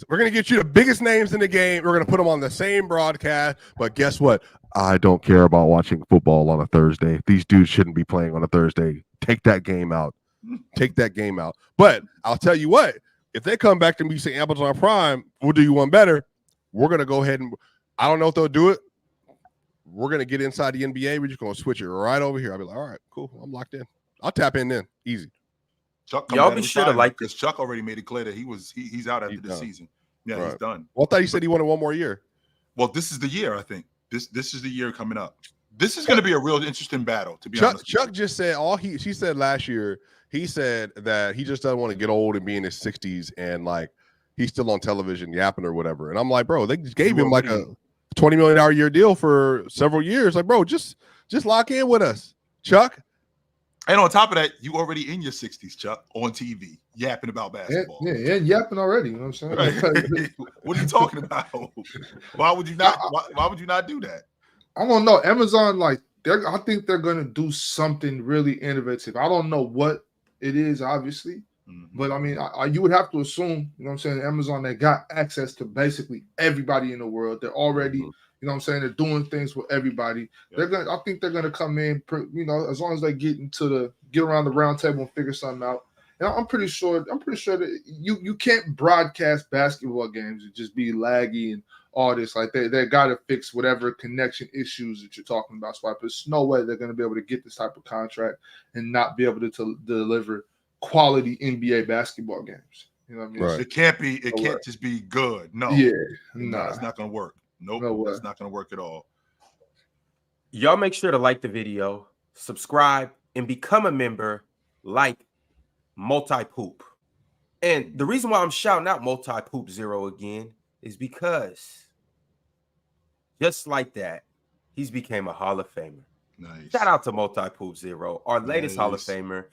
we're going to get you the biggest names in the game. We're going to put them on the same broadcast. But guess what? I don't care about watching football on a Thursday. These dudes shouldn't be playing on a Thursday. Take that game out. Take that game out. But I'll tell you what, if they come back and we say Amazon Prime, we'll do you one better. We're going to go ahead and I don't know if they'll do it. We're going to get inside the NBA. We're just going to switch it right over here. I'll be like, all right, cool. I'm locked in. I'll tap in then. Easy. Chuck, y'all be sure to like because Chuck already made it clear that he's out after this season. Yeah, he's done. Well, I thought you said he wanted one more year. Well, this is the year. I think this is the year coming up. This is going to be a real interesting battle. To be honest, Chuck just said she said last year. He said that he just doesn't want to get old and be in his 60s and like he's still on television yapping or whatever. And I'm like, bro, they just gave him like a $20 million a year deal for several years. Like, bro, just lock in with us, Chuck. And on top of that, you already in your 60s, Chuck, on TV, yapping about basketball. Yeah, yapping already. You know what I'm saying? Right. What are you talking about? Why would you not? Why would you not do that? I don't know. Amazon, like, I think they're going to do something really innovative. I don't know what it is, obviously, but I mean, you would have to assume, you know what I'm saying, Amazon, they got access to basically everybody in the world. They're already, you know what I'm saying, they're doing things with everybody. Yeah. I think they're gonna come in, you know, as long as they get around the round table and figure something out. And I'm pretty sure that you can't broadcast basketball games and just be laggy and all this. Like they gotta fix whatever connection issues that you're talking about. So there's no way they're gonna be able to get this type of contract and not be able to deliver quality NBA basketball games. You know what I mean? Right. It can't just be good. No. Yeah. No, it's not gonna work. Nope. No way. It's not gonna work at all. Y'all make sure to like the video, subscribe, and become a member like Multi-Poop. And the reason why I'm shouting out Multi-Poop 0 again is because just like that, he's became a Hall of Famer. Nice. Shout out to Multi-Poop 0, our latest Hall of Famer.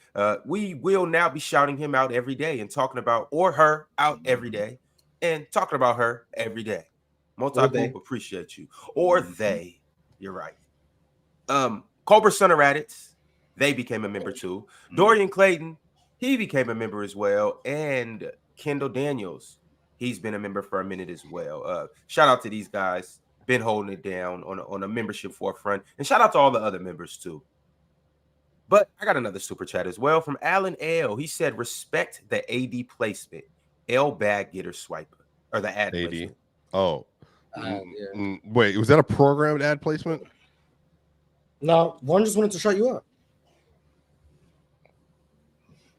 We will now be shouting him out every day and talking about, or her out every day and talking about her every day. Multi-Poop, appreciate you. Or they, you're right. Cobra Center Raditz, they became a member too. Dorian Clayton, he became a member as well. And Kendall Daniels, he's been a member for a minute as well. Shout out to these guys. Been holding it down on a membership forefront. And shout out to all the other members too. But I got another super chat as well from Alan L. He said, respect the AD placement. L bag getter swiper. Or the ad AD. placement. Oh. Yeah. Wait, was that a programmed ad placement? No, one just wanted to shut you up.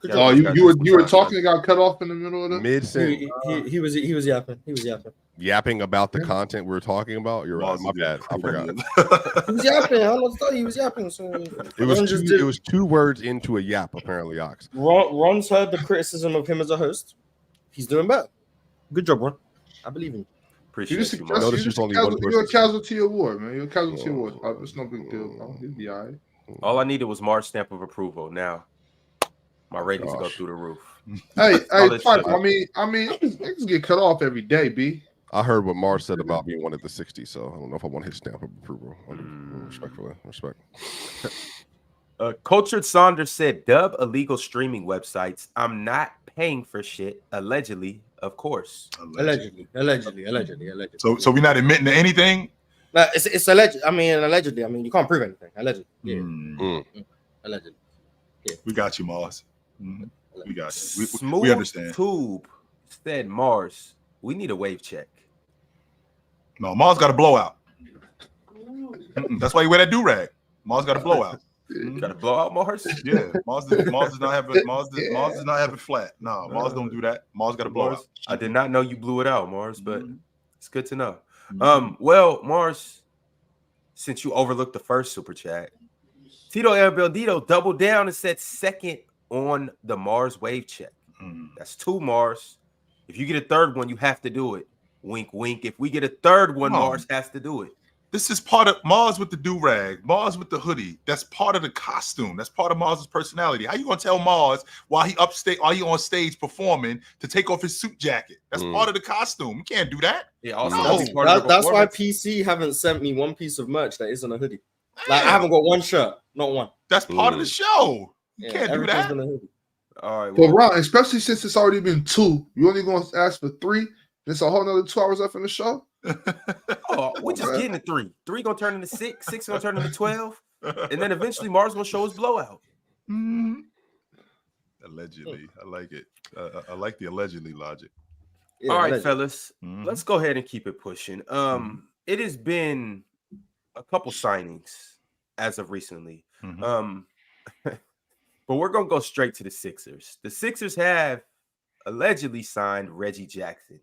Good Yeah, job. Oh, let's got you this were one. talking and got cut off in the middle of the. Mid sentence, He was yapping. He was yapping. yapping about the content we were talking about. You're right. Mars My is bad. I forgot. He was yapping. I don't know what to tell you. He was yapping. So It was Ron two, just did. it was 2 words into a yap, apparently, Ox. Ron's heard the criticism of him as a host. He's doing better. Good job, Ron. I believe in you. Appreciate You're you, Mars. Notice there's only one you're a person. casualty award, man. You're a casualty award. It's no big deal. Bro. You'll be all right. All I needed was Mars' stamp of approval. Now, my ratings go Gosh. through the roof. Hey, Solid fine. show. I mean, niggas get cut off every day, B. I heard what Mars said about being one at the 60, so I don't know if I want his stamp of approval. Respectfully, respect. Cultured Saunders said, "Dub illegal streaming websites. I'm not paying for shit. Allegedly, of course. Allegedly. So we're not admitting to anything. But it's alleged. I mean, allegedly. I mean, you can't prove anything. Allegedly. Yeah. Allegedly. We got you, Mars. Mhm. We got you. Smooth We understand. Tube said, Mars, we need a wave check. No, Mars got a blowout. That's why you wear that do rag. Mars got a blowout. You got to blow out Mars. Yeah, Mars does not have it. Mars does not have it flat. No, Mars don't do that. Mars got a blowout. Mars, I did not know you blew it out, Mars, but it's good to know. Mhm. Well, Mars, since you overlooked the first super chat, Tito El Baldito doubled down and said second on the Mars wave check. That's 2 Mars. If you get a third one, you have to do it. Wink, wink. If we get a third one, Come on. Mars has to do it. This is part of Mars with the do-rag, Mars with the hoodie. That's part of the costume. That's part of Mars's personality. How you gonna tell Mars while he on stage performing to take off his suit jacket? That's part of the costume. You can't do that. Yeah, also No. that's part of the That's why performance. PC haven't sent me one piece of merch that isn't a hoodie. Like I haven't got one shirt, not one. That's part of the show. You Yeah, can't do everything's that. been a hoodie. All right. But Ron, especially since it's already been 2, you only gonna ask for 3. It's a whole nother 2 hours left in the show. Oh, we're just getting to 3. 3 gonna turn into 6. 6 gonna turn into 12, and then eventually Mars gonna show his blowout. Allegedly, I like it. I like the allegedly logic. Yeah, All right, allegedly. fellas, let's go ahead and keep it pushing. It has been a couple signings as of recently. But we're gonna go straight to the Sixers. The Sixers have allegedly signed Reggie Jackson.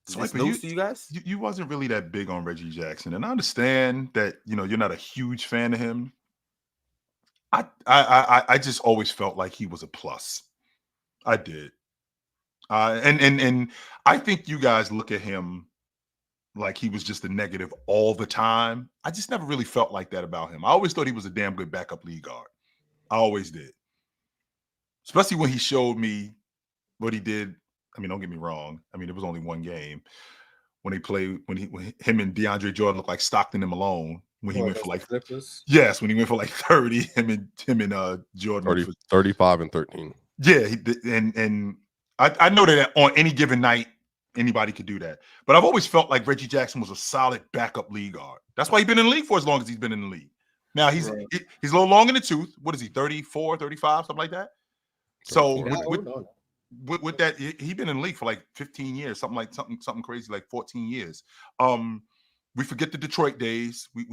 Is this Swiper, news to you guys? You wasn't really that big on Reggie Jackson, and I understand that you're not a huge fan of him. I just always felt like he was a plus. I did, and I think you guys look at him like he was just a negative all the time. I just never really felt like that about him. I always thought he was a damn good backup lead guard. I always did, especially when he showed me what he did. I mean, don't get me wrong. I mean, it was only one game when they played when him and DeAndre Jordan looked like Stockton and Malone when he went for like Clippers. yes, when he went for like 30. Him and Jordan 30, 35 and 13. yeah, and I know that on any given night anybody could do that, but I've always felt like Reggie Jackson was a solid backup league guard. That's why he's been in the league for as long as he's been in the league. Now he's a little long in the tooth. What is he? 34, 35, something like that. So with that, he's been in the league for like 15 years, something crazy, like 14 years. We forget the Detroit days. We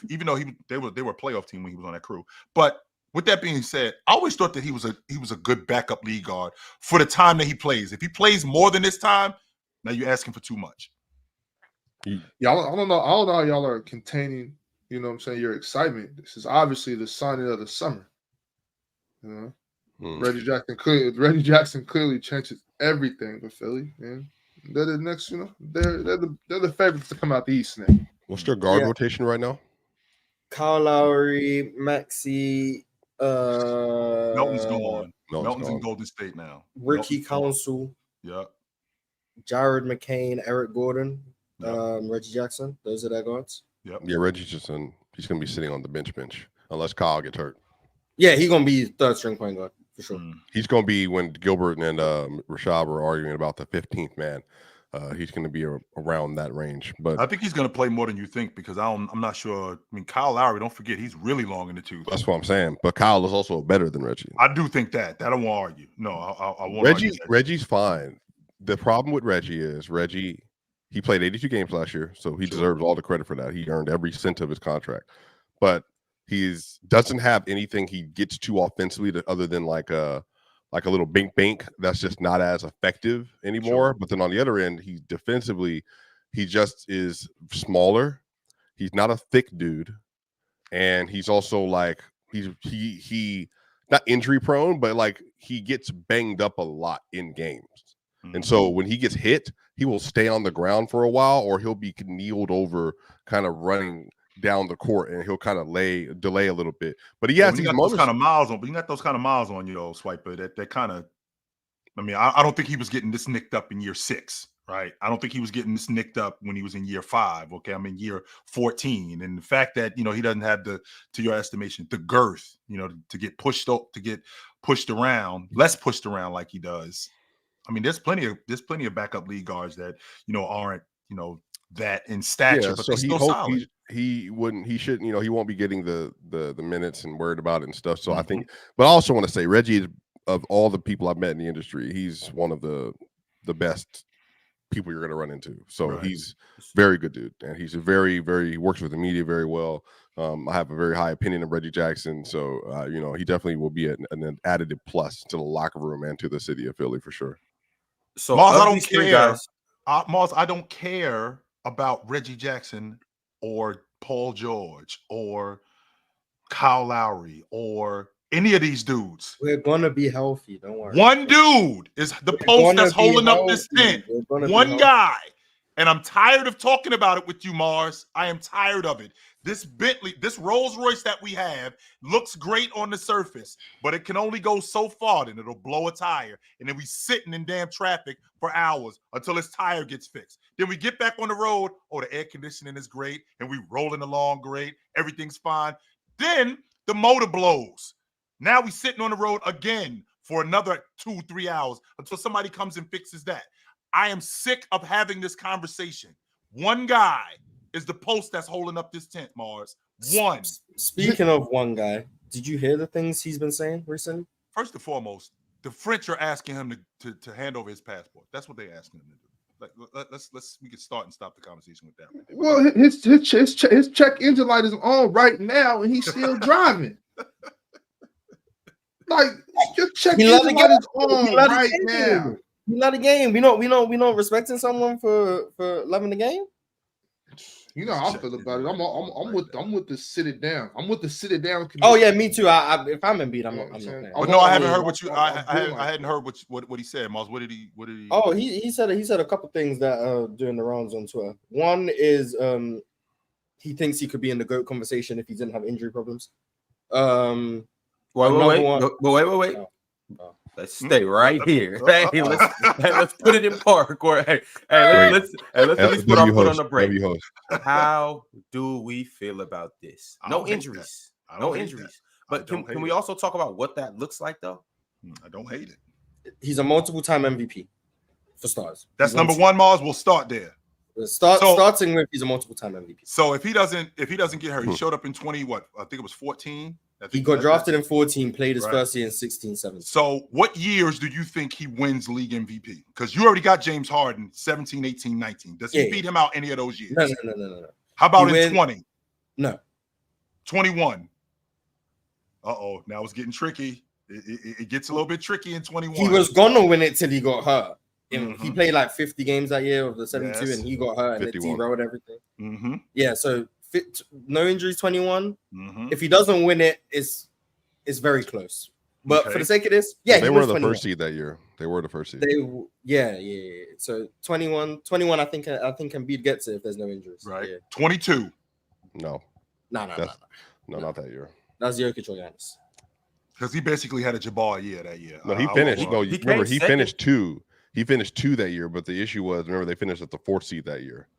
even though they were a playoff team when he was on that crew. But with that being said, I always thought that he was a good backup league guard for the time that he plays. If he plays more than this time, now you're asking for too much. Yeah, I don't know how y'all are containing, your excitement. This is obviously the signing of the summer. Reggie Jackson clearly changes everything for Philly, man. They're the next, they're the favorites to come out the East now. What's their guard rotation right now? Kyle Lowry, Maxey, Melton's gone. Melton's in gone. Golden State now. Ricky Council, Yep. Jared McCain, Eric Gordon, Reggie Jackson. Those are their guards. Yep. Yeah, Reggie's he's going to be sitting on the bench unless Kyle gets hurt. Yeah, he's gonna be third string point guard for sure. He's going to be when Gilbert and Rashad were arguing about the 15th man. He's going to be around that range. But I think he's going to play more than you think because I'm not sure. I mean, Kyle Lowry, don't forget, he's really long in the tooth. that's what I'm saying. But Kyle is also better than Reggie. I do think that. That I won't argue. No, I won't argue that. Reggie's fine. The problem with Reggie is he played 82 games last year, so he deserves all the credit for that. He earned every cent of his contract. But doesn't have anything he gets to offensively other than like a little bink that's just not as effective anymore. But then on the other end, he defensively, he just is smaller. He's not a thick dude, and he's also like he not injury prone, but like he gets banged up a lot in games. And so when he gets hit, he will stay on the ground for a while, or he'll be kneeled over, kind of running down the court, and he'll kind of delay a little bit. But he has these those kind of miles on. But you got those kind of miles on you, Swiper. That kind of. I mean, I don't think he was getting this nicked up in year 6, right? I don't think he was getting this nicked up when he was in year 5. Okay, I'm in year 14, and the fact that he doesn't have to your estimation, the girth, to get pushed up, to get pushed around, less pushed around like he does. I mean, there's plenty of backup league guards that aren't that in stature, but so they're still solid. He shouldn't, he won't be getting the minutes and worried about it and stuff. So I think, but I also want to say Reggie, of all the people I've met in the industry, he's one of the best people you're going to run into. So he's very good dude, and he's he works with the media very well. I have a very high opinion of Reggie Jackson, so he definitely will be an additive plus to the locker room and to the city of Philly for sure. So Mars, I don't care. Mars, I don't care about Reggie Jackson or Paul George or Kyle Lowry or any of these dudes. We're gonna be healthy. Don't worry. One dude is the post that's holding up this tent. One guy. And I'm tired of talking about it with you, Mars. I am tired of it. This Bentley, this Rolls Royce that we have looks great on the surface, but it can only go so far, then it'll blow a tire. And then we sitting in damn traffic for hours until his tire gets fixed. Then we get back on the road. Oh, the air conditioning is great. And we rolling along great. Everything's fine. Then the motor blows. Now we sitting on the road again for another 2-3 hours until somebody comes and fixes that. I am sick of having this conversation. One guy is the post that's holding up this tent, Mars. One. Speaking of one guy, did you hear the things he's been saying recently? First and foremost, the French are asking him to hand over his passport. That's what they're asking him to do. We can start and stop the conversation with that. Well, his check engine light is on right now, and he's still driving. Like your check engine light is on right now. We love the game. We not respecting someone for loving the game. You know how I feel about it. I'm with the sit it down. I'm with the sit it down. Oh yeah, me too. If I'm Embiid, I'm not playing. But no, I haven't heard what you. I hadn't heard what he said, Miles. What did he? Oh, he said a couple things that during the rounds on Twitter. One is he thinks he could be in the GOAT conversation if he didn't have injury problems. Wait. Oh. Let's stay right here. Hey, let's put it in park. Or let's at least put our foot on the brake. How do we feel about this? No injuries. No injuries. But can we also talk about what that looks like, though? I don't hate it. He's a multiple-time MVP for starters. That's number one, Mars. We'll start there. Starting with he's a multiple-time MVP. So if he doesn't get hurt, he showed up in 20. What I think it was 14. He got drafted in 14, played his first year in 16, 17. So what years do you think he wins league MVP? Because you already got James Harden, 17, 18, 19. Does he beat him out any of those years? No. How about in 20? No. 21. Uh-oh. Now it's getting tricky. It gets a little bit tricky in 21. He was going to win it till he got hurt. He played like 50 games that year of the 72, and he got hurt and the team wrote everything. Yeah, so no injuries, 21. If he doesn't win it, it's very close. But for the sake of this, they were the first seed that year. They were the first seed. Yeah. So 21. I think Embiid gets it if there's no injuries. Right. Yeah. 22. No, not that year. That's Jokic or Giannis. Because he basically had a Jabbar year that year. No, he finished. He finished 2. He finished 2 that year, but the issue was, remember, they finished at the 4th seed that year.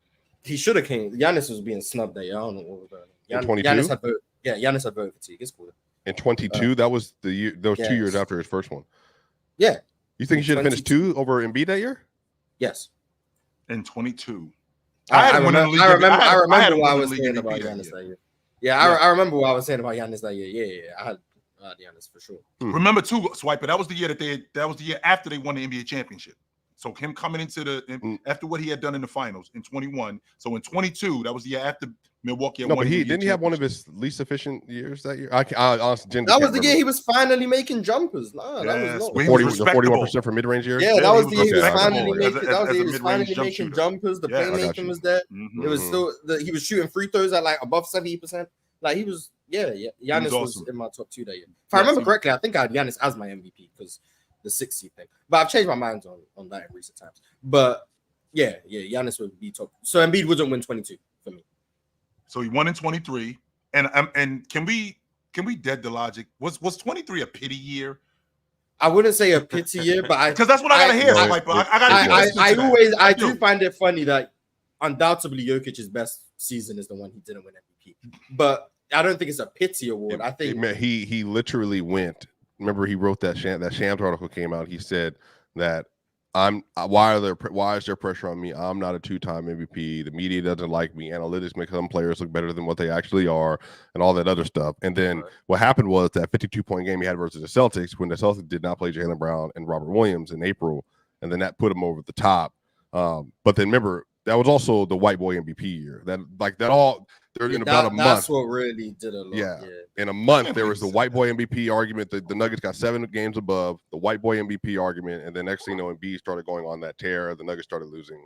He should have came. Giannis was being snubbed that year. I don't know what was going on. 22? Giannis had vote fatigue. It's cool. In 22, that was the year. Those 2 years after his first one. Yeah. You think he should have finished 2 over Embiid that year? Yes. In 22. I remember what I was saying about Giannis that year. Yeah, I remember what I was saying about Giannis that year. Yeah. I had Giannis for sure. Remember too, Swiper. That was the year that was the year after they won the NBA championship. So him coming into after what he had done in the finals in 21. So in 22, that was the year after Milwaukee had No, won but the didn't he have one of championship. his least efficient years that year? I honestly That can't was the year remember. he was finally making jumpers. Nah, that was Yes, not. where he was The respectable. 41% for mid-range year. Yeah, that was the year he was respectable finally as making. a That was the year he was mid-range finally jump making shooter. jumpers. The Yes. I got playmaking you. was there. Mhm. It was still he was shooting free throws at like above 70%. Like he was, Giannis was awesome. in my top 2 that year. If I Yes, remember he- correctly, I think I had Giannis as my MVP because the 60 thing. But I've changed my mind on that in recent times. But yeah, Giannis would be top. So Embiid wouldn't win 22 for me. So he won in 23. And can we dead the logic? Was 23 a pity year? I wouldn't say a pity year, but Because that's what I gotta hear, No, Swiper. I gotta be listening I to that. always I do find it funny that undoubtedly Jokic's best season is the one he didn't win MVP. But I don't think it's a pity award. I think he literally went. Remember, he wrote that Shams article came out. He said that why is there pressure on me? I'm not a 2-time MVP. The media doesn't like me. Analytics make some players look better than what they actually are, and all that other stuff. And then what happened was that 52-point game he had versus the Celtics, when the Celtics did not play Jaylen Brown and Robert Williams in April, and then that put him over the top. But then remember, that was also the white boy MVP year. In about a month. That's what really did a lot. Yeah. In a month, there was the white boy MVP argument. The Nuggets got 7 games above the white boy MVP argument, and then next thing you know, Embiid started going on that tear. The Nuggets started losing.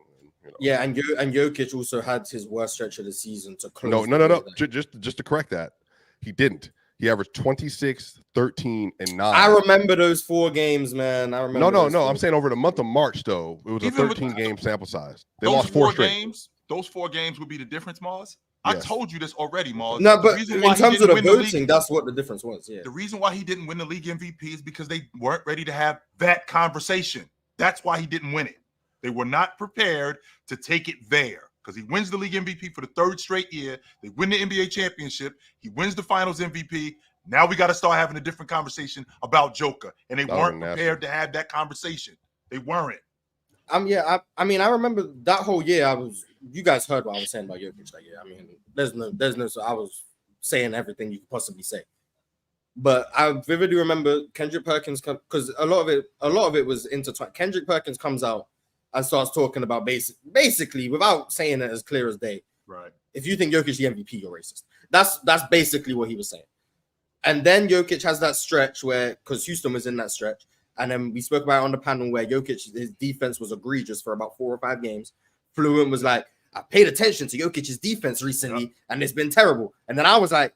Yeah, and Jokic also had his worst stretch of the season to close. No. Just to correct that, he didn't. He averaged 26, 13, and 9. I remember those 4 games, man. I remember. No. I'm saying over the month of March, though, it was Even a with 13-game sample size. They those lost 4 straight games. Those 4 games would be the difference, Mars. Yes. I told you this already, Mars. No, The but reason in why he terms of didn't the win voting, league- that's what the difference was. Yeah. The reason why he didn't win the league MVP is because they weren't ready to have that conversation. That's why he didn't win it. They were not prepared to take it there because he wins the league MVP for the 3rd straight year. They win the NBA championship. He wins the finals MVP. Now we got to start having a different conversation about Joker. And they weren't prepared to have that conversation. They weren't. I mean, I remember that whole year. You guys heard what I was saying about Jokic that year. I mean, there's no. So I was saying everything you could possibly say. But I vividly remember Kendrick Perkins because a lot of it was intertwined. Kendrick Perkins comes out and starts talking about basically without saying it as clear as day. Right. If you think Jokic is the MVP, you're racist. That's basically what he was saying. And then Jokic has that stretch where, because Houston was in that stretch, and then we spoke about it on the panel where Jokic, his defense was egregious for about 4 or 5 games. Fluent was like, I paid attention to Jokic's defense recently, and it's been terrible. And then I was like,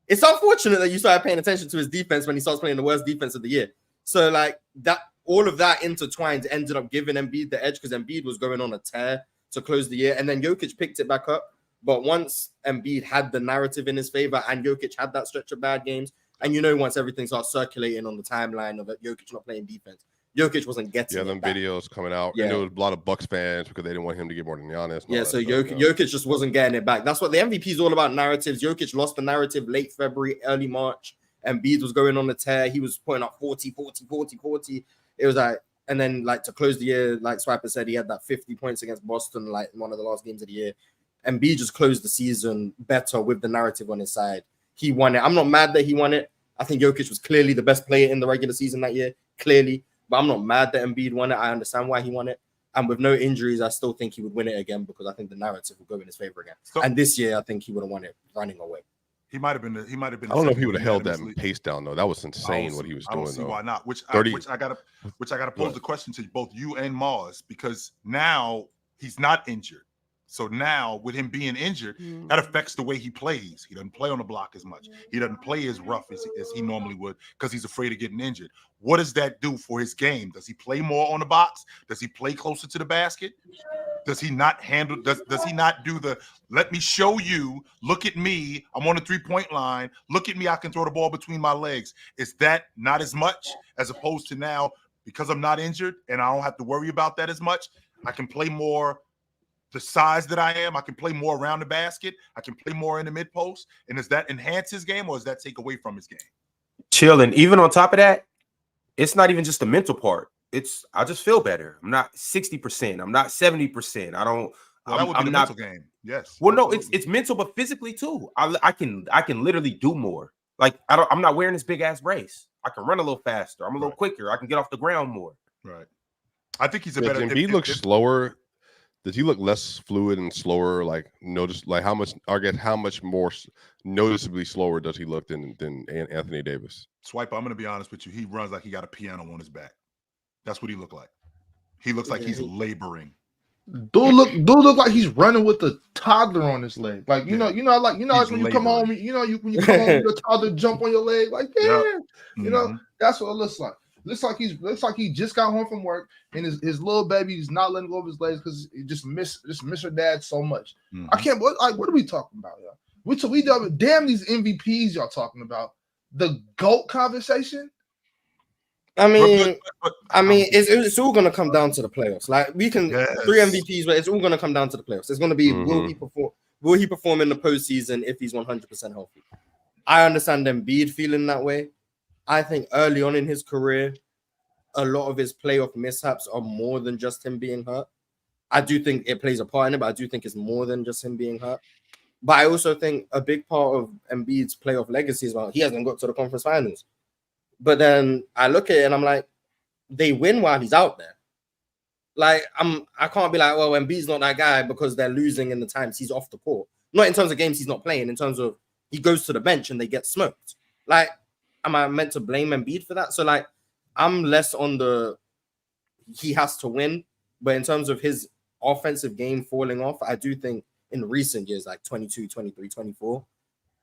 it's unfortunate that you started paying attention to his defense when he starts playing the worst defense of the year. So like that, all of that intertwined ended up giving Embiid the edge because Embiid was going on a tear to close the year, and then Jokic picked it back up. But once Embiid had the narrative in his favor and Jokic had that stretch of bad games, and once everything starts circulating on the timeline of Jokic not playing defense, Jokic wasn't getting it them back. videos coming out. Yeah. And there was a lot of Bucks fans because they didn't want him to get more than Giannis. Yeah, so Jokic just wasn't getting it back. That's what the MVP is all about, narratives. Jokic lost the narrative late February, early March. Embiid was going on the tear. He was putting up 40. It was like, and then like to close the year, like Swiper said, he had that 50 points against Boston, like one of the last games of the year. Embiid just closed the season better with the narrative on his side. He won it. I'm not mad that he won it. I think Jokic was clearly the best player in the regular season that year, clearly. But I'm not mad that Embiid won it. I understand why he won it. And with no injuries, I still think he would win it again because I think the narrative will go in his favor again. So, and this year, I think he would have won it running away. He might have been. I don't know if he would have held that pace down though. That was insane what he was doing. I don't see why not. Which I gotta pose the question to both you and Mars because now he's not injured. So now with him being injured, that affects the way he plays. He doesn't play on the block as much. He doesn't play as rough as he normally would because he's afraid of getting injured. What does that do for his game? Does he play more on the box? Does he play closer to the basket? Does he not handle? Does he not do the let me show you? Look at me. I'm on the 3-point line. Look at me. I can throw the ball between my legs. Is that not as much as opposed to now because I'm not injured and I don't have to worry about that as much? I can play more. The size that I am, I can play more around the basket. I can play more in the mid post. And does that enhance his game or does that take away from his game? Chill. And even on top of that, it's not even just the mental part. I just feel better. I'm not 60%. I'm not 70%. I don't. Well, that would be the mental game. Yes. Well, no, it's mental, but physically too. I can literally do more. Like I'm not wearing this big ass brace. I can run a little faster. I'm a little quicker. I can get off the ground more. Right. I think he's a Does better. Embiid look slower? Does he look less fluid and slower? Like notice, like how much more noticeably slower does he look than Anthony Davis? Swiper, I'm going to be honest with you. He runs like he got a piano on his back. That's what he looked like. He looks like he's laboring. Dude look like he's running with a toddler on his leg. Like you know, like when you come home, when you come home, your toddler jump on your leg, like you know, that's what it looks like. Looks like he just got home from work and his little baby is not letting go of his legs because he just miss her dad so much. I can't. What are we talking about, y'all? We damn these MVPs y'all talking about. The GOAT conversation. I mean, it's all gonna come down to the playoffs. Like we can 3 MVPs, but it's all gonna come down to the playoffs. It's gonna be will he perform in the postseason if he's 100% healthy. I understand Embiid feeling that way. I think early on in his career, a lot of his playoff mishaps are more than just him being hurt. I do think it plays a part in it, but I do think it's more than just him being hurt. But I also think a big part of Embiid's playoff legacy is he hasn't got to the conference finals. But then I look at it and I'm like, they win while he's out there. Like I can't be like, well, Embiid's not that guy because they're losing in the times he's off the court. Not in terms of games he's not playing, in terms of he goes to the bench and they get smoked. Like, am I meant to blame Embiid for that? So like, I'm less on the he has to win, but in terms of his offensive game falling off, I do think in recent years, like 22, 23, 24,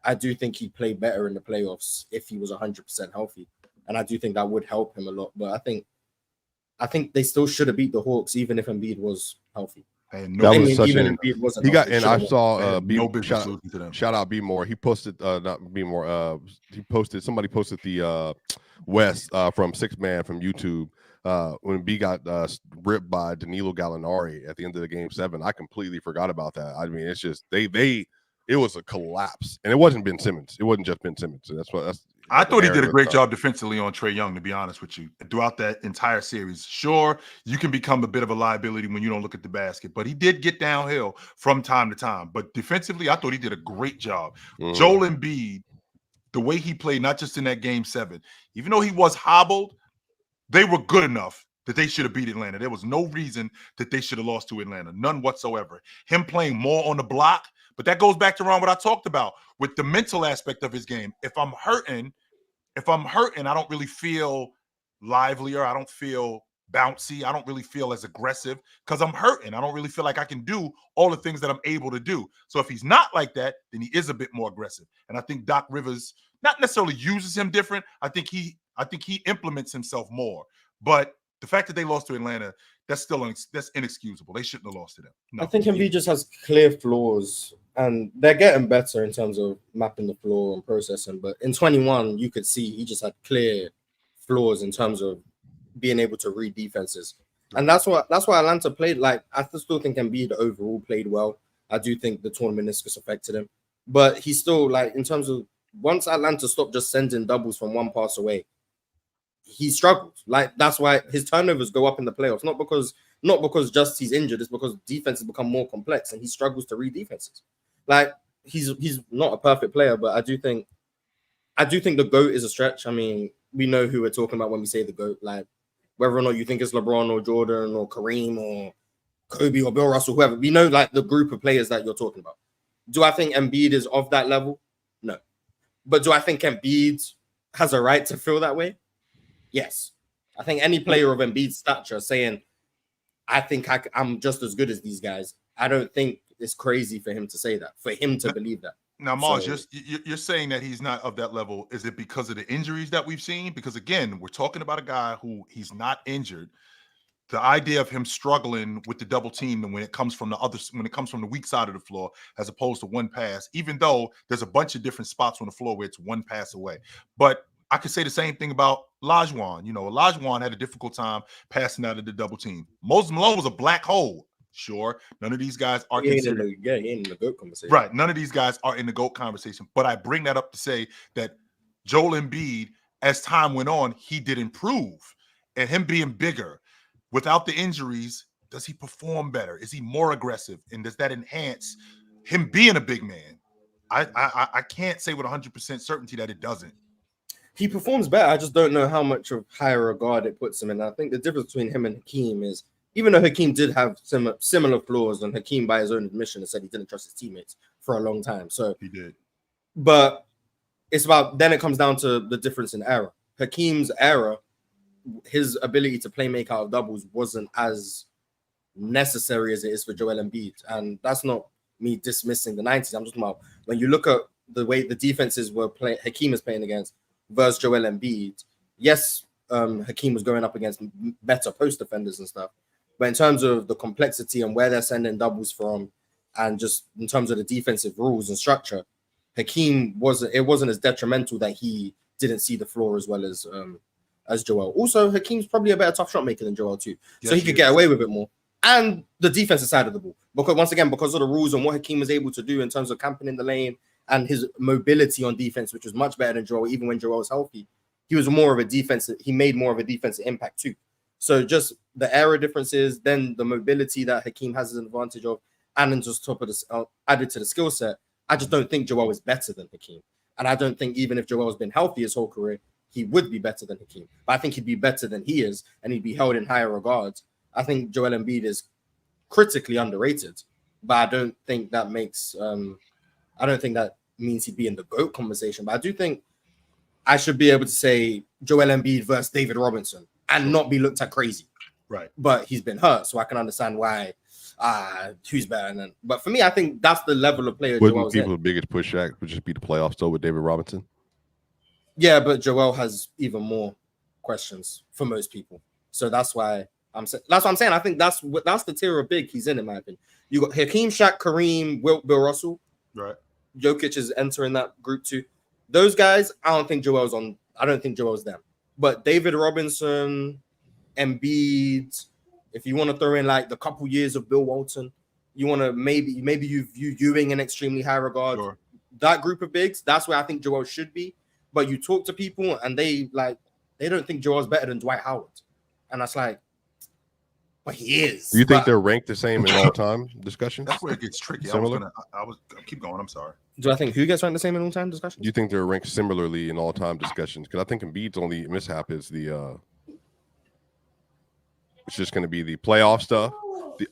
I do think he'd play better in the playoffs if he was 100% healthy. And I do think that would help him a lot. But I think they still should have beat the Hawks even if Embiid was healty. And that was such even an Embiid wasn't he got healthy, and I saw shout out B More. He posted not B More. Somebody posted the West from Six Man from YouTube when B got ripped by Danilo Gallinari at the end of the game 7. I completely forgot about that. I mean, it's just it was a collapse, and it wasn't Ben Simmons. It wasn't just Ben Simmons. So I thought he did a great job defensively on Trae Young, to be honest with you, throughout that entire series. Sure, you can become a bit of a liability when you don't look at the basket, but he did get downhill from time to time. But defensively, I thought he did a great job. Joel Embiid, the way he played, not just in that game 7, even though he was hobbled, they were good enough that they should have beat Atlanta. There was no reason that they should have lost to Atlanta, none whatsoever. Him playing more on the block, but that goes back to around what I talked about with the mental aspect of his game. If I'm hurting, I don't really feel livelier. I don't feel bouncy. I don't really feel as aggressive because I'm hurting. I don't really feel like I can do all the things that I'm able to do. So if he's not like that, then he is a bit more aggressive. And I think Doc Rivers not necessarily uses him different. I think he implements himself more. But the fact that they lost to Atlanta, that's inexcusable. They shouldn't have lost to them. No. I think Embiid just has clear flaws, and they're getting better in terms of mapping the floor and processing. But in 21, you could see he just had clear flaws in terms of being able to read defenses, and that's why Atlanta played. Like, I still think Embiid overall played well. I do think the torn meniscus affected him, but he still, like, in terms of once Atlanta stopped just sending doubles from one pass away, he struggled. Like, that's why his turnovers go up in the playoffs. Not because just he's injured, it's because defenses become more complex and he struggles to read defenses. Like, he's not a perfect player, but I do think the GOAT is a stretch. I mean, we know who we're talking about when we say the GOAT. Like, whether or not you think it's LeBron or Jordan or Kareem or Kobe or Bill Russell, whoever, we know, like, the group of players that you're talking about. Do I think Embiid is of that level? No. But do I think Embiid has a right to feel that way? Yes. I think any player of Embiid's stature saying, I think I'm just as good as these guys, I don't think it's crazy for him to say that, for him to believe that. Now, Mars, you're saying that he's not of that level. Is it because of the injuries that we've seen? Because, again, we're talking about a guy who he's not injured. The idea of him struggling with the double team and when it comes from the weak side of the floor as opposed to one pass, even though there's a bunch of different spots on the floor where it's one pass away. But I could say the same thing about Olajuwon. You know, Olajuwon had a difficult time passing out of the double team. Moses Malone was a black hole. Sure, none of these guys are considered. He ain't in the GOAT conversation. Right, none of these guys are in the GOAT conversation. But I bring that up to say that Joel Embiid, as time went on, he did improve. And him being bigger, without the injuries, does he perform better? Is he more aggressive? And does that enhance him being a big man? I can't say with 100% certainty that it doesn't. he performs better. I just don't know how much of higher regard it puts him in. I think the difference between him and Hakeem is, even though Hakeem did have similar flaws, and Hakeem, by his own admission, has said he didn't trust his teammates for a long time. So He did. but it's about, then it comes down to the difference in era. Hakeem's era, his ability to play make out of doubles wasn't as necessary as it is for Joel Embiid. And that's not me dismissing the 90s. I'm talking about when you look at the way the defenses were playing, Hakeem is playing against versus Joel Embiid. Yes, Hakeem was going up against better post defenders and stuff. But in terms of the complexity and where they're sending doubles from, and just in terms of the defensive rules and structure, Hakeem wasn't as detrimental that he didn't see the floor as well as Joel. Also, Hakeem's probably a better tough shot maker than Joel too, so he could get away with it more. And the defensive side of the ball, because once again, because of the rules and what Hakeem was able to do in terms of camping in the lane and his mobility on defense, which was much better than Joel, even when Joel was healthy, he was more of a defensive. He made more of a defensive impact too. So just the era differences, then the mobility that Hakeem has an advantage of, and then just top of the added to the skill set. I just don't think Joel is better than Hakeem. And I don't think even if Joel's been healthy his whole career, he would be better than Hakeem. But I think he'd be better than he is, and he'd be held in higher regards. I think Joel Embiid is critically underrated, but I don't think that makes I don't think that means he'd be in the GOAT conversation. But I do think I should be able to say Joel Embiid versus David Robinson and not be looked at crazy. Right. But he's been hurt, so I can understand why who's better than. But for me, I think that's the level of player Wouldn't Joel's people in. the biggest pushback would just be the playoffs though with David Robinson? Yeah, but Joel has even more questions for most people. So that's why that's what I'm saying. I think that's the tier of big he's in my opinion. You got Hakeem, Shaq, Kareem, Bill Russell. Right. Jokic is entering that group too. Those guys, I don't think Joel's them. But David Robinson, Embiid, if you want to throw in like the couple years of Bill Walton, you want to maybe you view Ewing in extremely high regard. Sure. That group of bigs, that's where I think Joel should be. But you talk to people and they don't think Joel's better than Dwight Howard. And that's like, but he is. Do you think they're ranked the same in all time discussions? That's where it gets tricky. Similar? I'll keep going. I'm sorry. Do I think who gets ranked the same in all time discussions? Do you think they're ranked similarly in all time discussions? Because I think Embiid's only mishap is the it's just going to be the playoff stuff.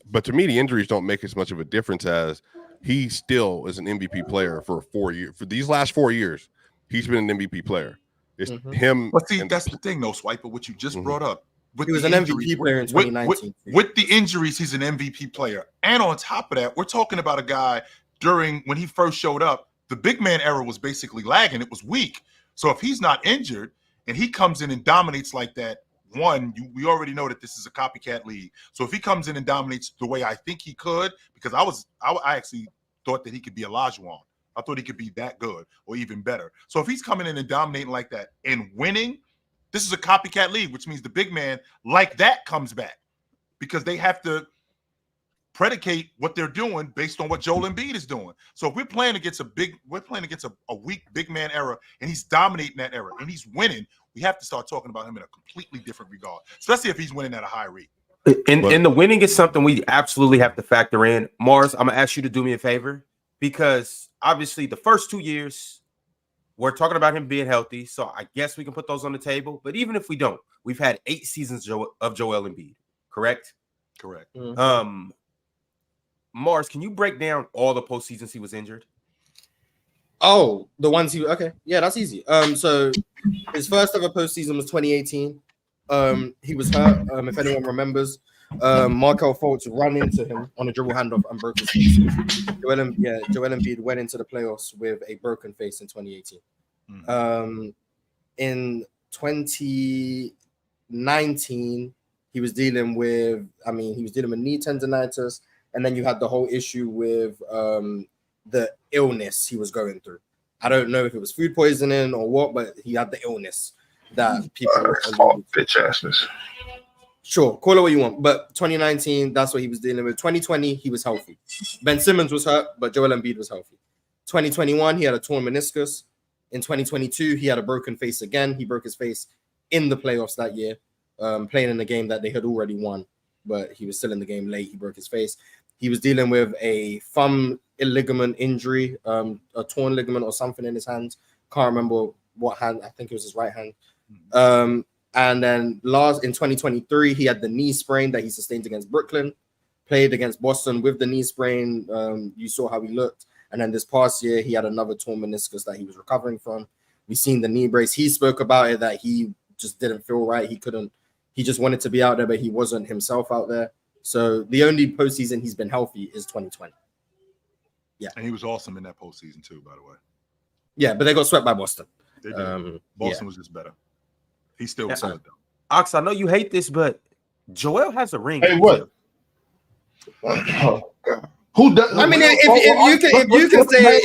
But to me, the injuries don't make as much of a difference as he still is an MVP player for 4 years. For these last 4 years, he's been an MVP player. It's him. But see, that's the thing, though, Swiper. What you just brought up. He was an MVP player in 2019. With the injuries, he's an MVP player. And on top of that, we're talking about a guy when he first showed up, the big man era was basically lagging. It was weak. So if he's not injured and he comes in and dominates like that, we already know that this is a copycat league. So if he comes in and dominates the way I think he could, because I actually thought that he could be Olajuwon. I thought he could be that good or even better. So if he's coming in and dominating like that and winning, this is a copycat league, which means the big man like that comes back because they have to predicate what they're doing based on what Joel Embiid is doing. So if we're playing against a weak big man era and he's dominating that era and he's winning, we have to start talking about him in a completely different regard, especially if he's winning at a high rate. And the winning is something we absolutely have to factor in. Mars, I'm gonna ask you to do me a favor because obviously the first 2 years we're talking about him being healthy, so I guess we can put those on the table. But even if we don't, we've had 8 seasons of Joel Embiid, correct? Correct. Mm-hmm. Mars, can you break down all the postseasons he was injured? Oh, the ones okay. Yeah, that's easy. So his first ever postseason was 2018. He was hurt. If anyone remembers, Markel Fultz ran into him on a dribble handoff and broke his face. Joel Embiid went into the playoffs with a broken face in 2018. In 2019, he was dealing with knee tendonitis, and then you had the whole issue with the illness he was going through. I don't know if it was food poisoning or what, but he had the illness that people bitch assness. Sure, call it what you want. But 2019, that's what he was dealing with. 2020, he was healthy. Ben Simmons was hurt, but Joel Embiid was healthy. 2021, he had a torn meniscus. In 2022, he had a broken face again. He broke his face in the playoffs that year, playing in a game that they had already won, but he was still in the game late. He broke his face. He was dealing with a thumb ligament injury, a torn ligament or something in his hand. Can't remember what hand. I think it was his right hand. And then in 2023, he had the knee sprain that he sustained against Brooklyn. Played against Boston with the knee sprain. You saw how he looked. And then this past year, he had another torn meniscus that he was recovering from. We seen the knee brace. He spoke about it that he just didn't feel right. He just wanted to be out there, but he wasn't himself out there. So the only postseason he's been healthy is 2020. Yeah. And he was awesome in that postseason too, by the way. Yeah, but they got swept by Boston. They did. Boston was just better. He still was solid though. Ox, I know you hate this, but Joel has a ring. Hey, what? Oh, God. Who does? I mean, if you can say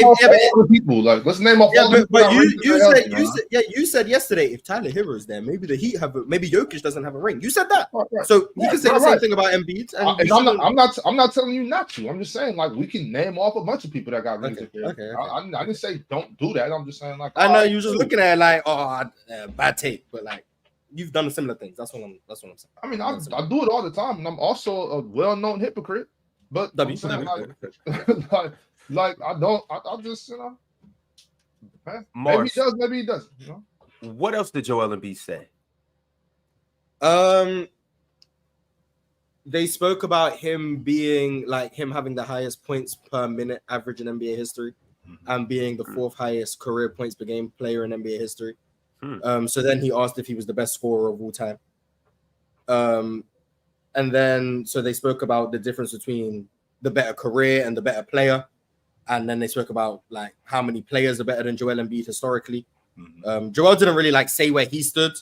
people, like, let's name off. But you said yesterday if Tyler Hero is there, maybe the Heat maybe Jokic doesn't have a ring. You said that, right. So you can say the same thing about Embiid. I'm not telling you not to. I'm just saying like we can name off a bunch of people that got rings. Okay. I didn't say don't do that. I'm just saying like I know you're just looking at it like bad tape, but like you've done similar things. That's what I'm saying. I mean, I do it all the time, and I'm also a well-known hypocrite. But I'm saying, like I just maybe he does, maybe he doesn't. You know? What else did Joel Embiid say? They spoke about him having the highest points per minute average in NBA history, and being the fourth highest career points per game player in NBA history. So then he asked if he was the best scorer of all time. And then, so they spoke about the difference between the better career and the better player. And then they spoke about like how many players are better than Joel Embiid historically. Joel didn't really like say where he stood,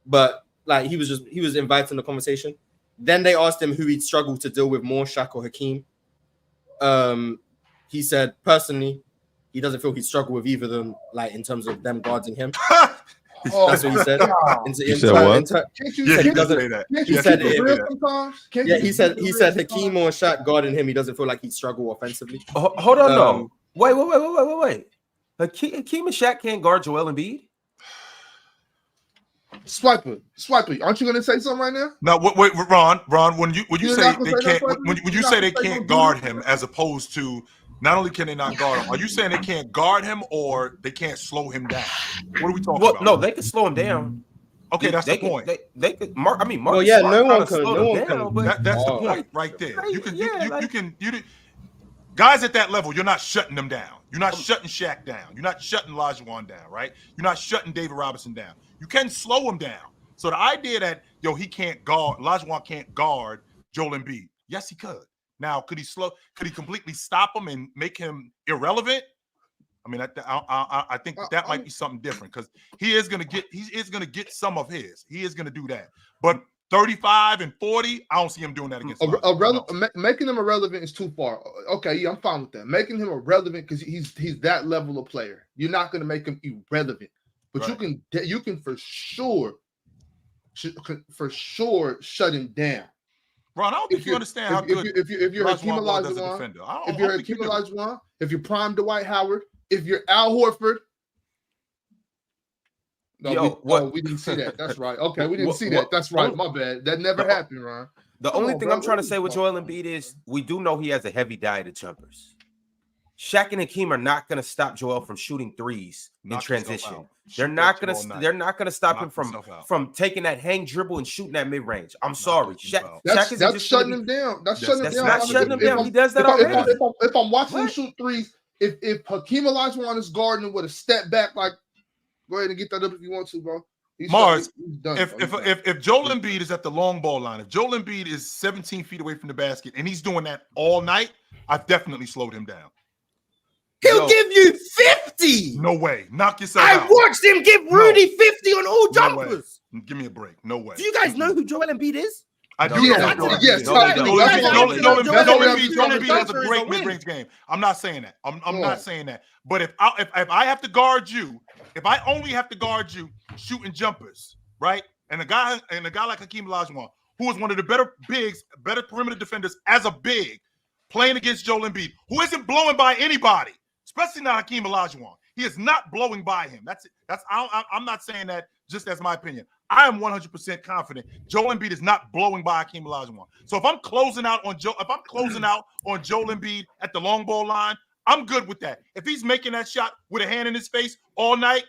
but like he was invited in the conversation. Then they asked him who he'd struggle to deal with more, Shaq or Hakeem. He said personally, he doesn't feel he'd struggle with either of them, like in terms of them guarding him. That's what he said. He said what? He said Hakeem or Shaq guarding him, he doesn't feel like he'd struggle offensively. Hold on, no. Wait. Hakeem and Shaq can't guard Joel Embiid? Swiper. Aren't you going to say something right now? No, wait, Ron. When you say they can't, when you say they can't guard him, as opposed to not only can they not guard him, are you saying they can't guard him or they can't slow him down? What are we talking about? No, they can slow him down. Okay, that's the point. They could. Mark. Well, yeah, no one can. That's the point right there. You can. Guys at that level, you're not shutting them down. You're not shutting Shaq down. You're not shutting Olajuwon down, right? You're not shutting David Robinson down. You can slow him down. So the idea that he can't guard, Olajuwon can't guard Joel Embiid. Yes, he could. Now, could he completely stop him and make him irrelevant? I mean, I think that might be something different because he is going to get some of his. He is going to do that. But 35 and 40, I don't see him doing that against making him irrelevant is too far. Okay, yeah, I'm fine with that. Making him irrelevant because he's that level of player. You're not going to make him irrelevant, but right. you can for sure shut him down. Ron, I don't think you understand how good if you're Hakeem Olajuwon, if you're Hakeem Olajuwon, if you're prime Dwight Howard, if you're Al Horford. No, we didn't see that. That's right. Okay, we didn't see that. That's right. My bad. That never happened, Ron. The only thing I'm trying to say with Joel Embiid is we do know he has a heavy diet of jumpers. Shaq and Hakeem are not going to stop Joel from shooting threes in transition. They're not going to stop him from taking that hang dribble and shooting that mid range. I'm sorry, that's shutting him down. That's shutting him down. Not shutting him down. He does that already. If I'm watching him shoot threes, if Hakeem Olajuwon is guarding with a step back, like go ahead and get that up if you want to, bro. Mars, if Joel Embiid is at the long ball line, if Joel Embiid is 17 feet away from the basket and he's doing that all night, I've definitely slowed him down. He'll give you 50. No way. Knock yourself out. I watched him give Rudy 50 on all jumpers. Give me a break. No way. Do you guys know who Joel Embiid is? I do. Yes. Joel Embiid has a great mid-range game. I'm not saying that. I'm not saying that. But if I have to guard you, if I only have to guard you shooting jumpers, right? And a guy like Hakeem Olajuwon, who is one of the better perimeter defenders as a big, playing against Joel Embiid, who isn't blowing by anybody. Especially not Hakeem Olajuwon. He is not blowing by him. I'm not saying that just as my opinion. I am 100% confident Joel Embiid is not blowing by Hakeem Olajuwon. So if I'm closing out on Joel Embiid at the long ball line, I'm good with that. If he's making that shot with a hand in his face all night,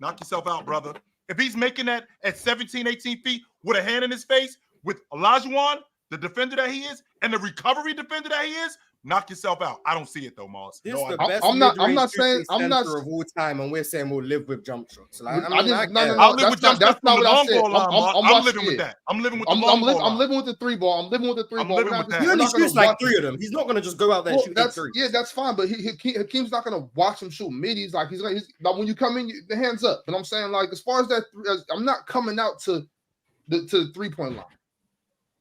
Knock yourself out, brother. If he's making that at 17, 18 feet with a hand in his face, with Olajuwon, the defender that he is, and the recovery defender that he is, knock yourself out. I don't see it though, Mars. This No, the I best I'm not mid-range saying shooting I'm not. center of all time, and we're saying we'll live with jump shots. Like, I didn't. No. I'll live That's with jump not shots from the what I long said. ball line, Mars. I'm watching living with it. that. I'm living with the long ball line. I'm living with the 3 ball. I'm living with the 3 I'm ball. living with that. He only shoots like 3 of them. He's not gonna just go out there and shoot 3. Yeah, that's fine. But Hakeem's not gonna watch him shoot middies. Like he's like when you come in, the hands up. But I'm saying like as far as that, I'm not coming out to the 3-point line.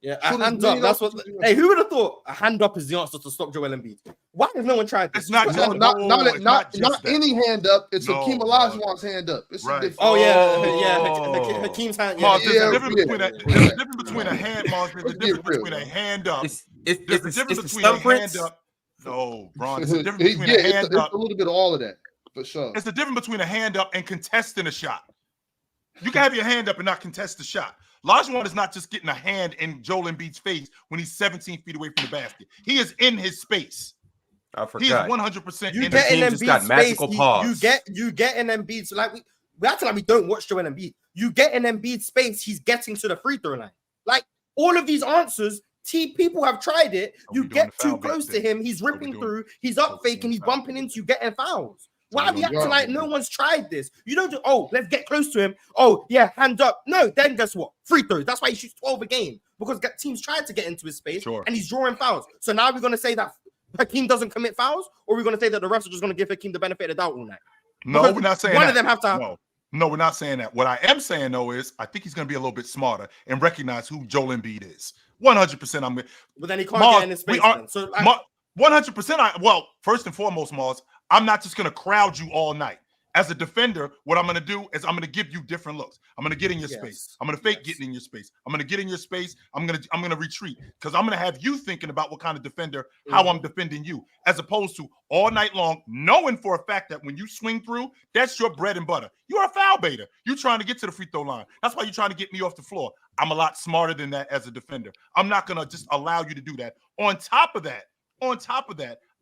Yeah, a hand up. That's what. Hey, who would have thought a hand up is the answer to stop Joel Embiid? Why has no one tried this? It's not just not any hand up. It's No, Hakeem Olajuwon's hand up. It's right. different. Oh yeah, Hakeem's hand. Mars, Yeah, there's a difference between a hand, Mars. There's a difference between a hand up. It's There's a difference between a hand up. No, Bron. There's a difference between a hand it's up. a little bit of all of that, for sure. It's the difference between a hand up and contesting a shot. You can have your hand up and not contest the shot. Olajuwon is not just getting a hand in Joel Embiid's face when he's 17 feet away from the basket. He is in his space. I forgot. He is 100% You in get his in team just got Embiid's magical space. paws. You get in Embiid's like we acting like we don't watch Joel Embiid. You get in Embiid's space. He's getting to the free throw line. Like all of these answers, people have tried it. You get too close to him. He's ripping through. He's up faking. He's bumping into you, getting fouls. Why are we acting like no one's tried this? You don't just, let's get close to him. Oh, yeah, hand up. No, then guess what? Free throws. That's why he shoots 12 a game, because teams tried to get into his space and he's drawing fouls. So now we're going to say that Hakeem doesn't commit fouls, or we're going to say that the refs are just going to give Hakeem the benefit of the doubt all night? No, we're not saying one that. of them have to. No, we're not saying that. What I am saying, though, is I think he's going to be a little bit smarter and recognize who Joel Embiid is. 100% I'm. But then he can't get in his space. So 100%. Well, first and foremost, Mars, I'm not just going to crowd you all night. As a defender, what I'm going to do is I'm going to give you different looks. I'm going to get in your space. I'm going to fake getting in your space. I'm going to get in your space. I'm going to retreat, because I'm going to have you thinking about what kind of defender, how I'm defending you, as opposed to all night long knowing for a fact that when you swing through, that's your bread and butter. You're a foul baiter. You're trying to get to the free throw line. That's why you're trying to get me off the floor. I'm a lot smarter than that as a defender. I'm not going to just allow you to do that. On top of that,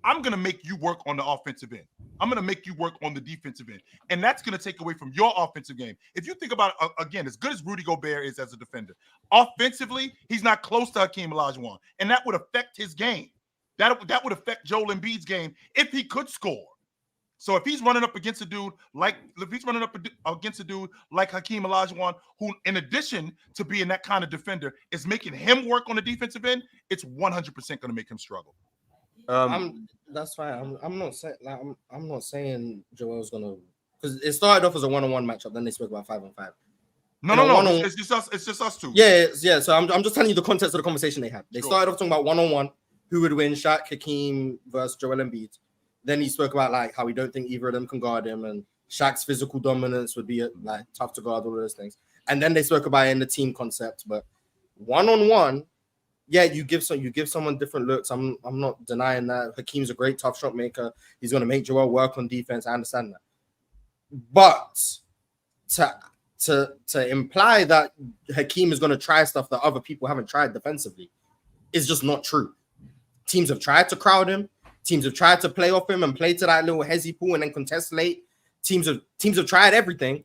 I'm going to make you work on the offensive end. I'm going to make you work on the defensive end. And that's going to take away from your offensive game. If you think about it, again, as good as Rudy Gobert is as a defender, offensively, he's not close to Hakeem Olajuwon. And that would affect his game. That would affect Joel Embiid's game if he could score. So if he's running up against a dude like Hakeem Olajuwon, who in addition to being that kind of defender is making him work on the defensive end, it's 100% going to make him struggle. That's fine. I'm not saying I'm not saying Joel's gonna, because it started off as a 1-on-1 matchup. Then they spoke about 5-on-5. No. It's just us. It's just us two. Yeah. So I'm just telling you the context of the conversation they had. They started off talking about 1-on-1, who would win, Shaq, Hakeem versus Joel Embiid. Then he spoke about like how we don't think either of them can guard him, and Shaq's physical dominance would be like tough to guard, all of those things. And then they spoke about it in the team concept, but 1-on-1. Yeah, you give someone different looks. I'm not denying that. Hakeem's a great tough shot maker. He's going to make Joel work on defense. I understand that. But to imply that Hakeem is going to try stuff that other people haven't tried defensively is just not true. Teams have tried to crowd him. Teams have tried to play off him and play to that little hezzy pool and then contest late. Teams have tried everything.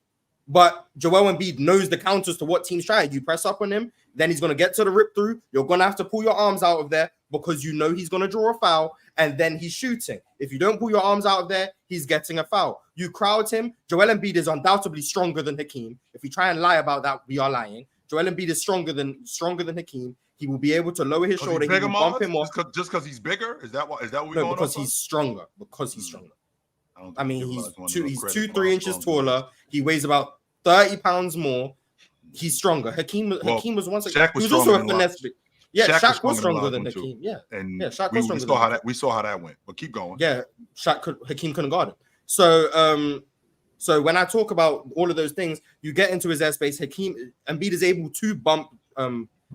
But Joel Embiid knows the counters to what teams try. You press up on him, then he's going to get to the rip through. You're going to have to pull your arms out of there because you know he's going to draw a foul, and then he's shooting. If you don't pull your arms out of there, he's getting a foul. You crowd him. Joel Embiid is undoubtedly stronger than Hakeem. If we try and lie about that, we are lying. Joel Embiid is stronger than Hakeem. He will be able to lower his shoulder. He will bump him off. Just because he's bigger? Is that what we're going on? Because he's stronger. I mean, he's 2-3 inches taller. He weighs about 30 pounds more. He's stronger. Hakeem was once. Shaq was he was also a stronger finesse. Yeah, Shaq was stronger than Hakeem. Yeah, Shaq was stronger. We saw how that went. But keep going. Yeah, Hakeem couldn't guard him. So when I talk about all of those things, you get into his airspace. Embiid is able to bump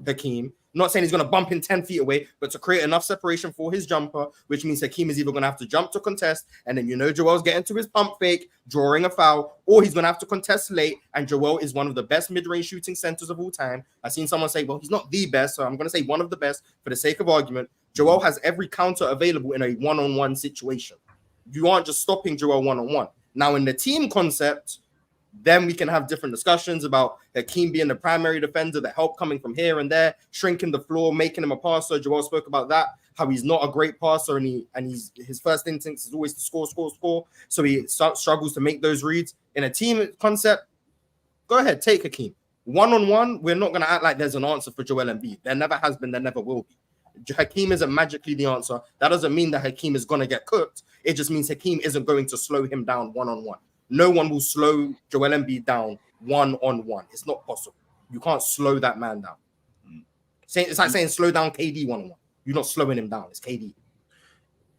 Hakeem. Not saying he's going to bump him 10 feet away, but to create enough separation for his jumper, which means Hakeem is either going to have to jump to contest, and then Joel's getting to his pump fake, drawing a foul, or he's going to have to contest late, and Joel is one of the best mid-range shooting centers of all time. I've seen someone say, well, he's not the best, so I'm going to say one of the best for the sake of argument. Joel has every counter available in a one-on-one situation. You aren't just stopping Joel one-on-one. Now, in the team concept, then we can have different discussions about Hakeem being the primary defender, the help coming from here and there, shrinking the floor, making him a passer. Joel spoke about that, how he's not a great passer, and his first instinct is always to score. So he struggles to make those reads. In a team concept, go ahead, take Hakeem. One-on-one, we're not going to act like there's an answer for Joel Embiid. There never has been, there never will be. Hakeem isn't magically the answer. That doesn't mean that Hakeem is going to get cooked. It just means Hakeem isn't going to slow him down one-on-one. No one will slow Joel Embiid down one-on-one. It's not possible. You can't slow that man down. It's like saying slow down KD one-on-one. You're not slowing him down. It's KD.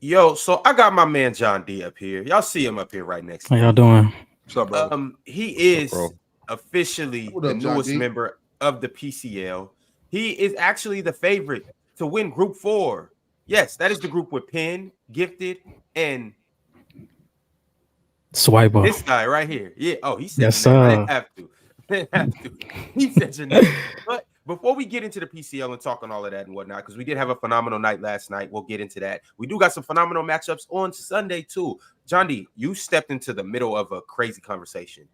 Yo, so I got my man John D up here. Y'all see him up here right next to How me. y'all doing? What's up, bro? He is bro? officially What the up, John newest D? member of the PCL. He is actually the favorite to win Group 4. Yes, that is the group with Penn, Gifted, and Swipe up. this guy right here. Yeah. Oh, he said Yes, your name. I sir. didn't have to. I didn't have to. He said your name. But before we get into the PCL and talk on all of that and whatnot, because we did have a phenomenal night last night, we'll get into that. We do got some phenomenal matchups on Sunday too. John D, you stepped into the middle of a crazy conversation.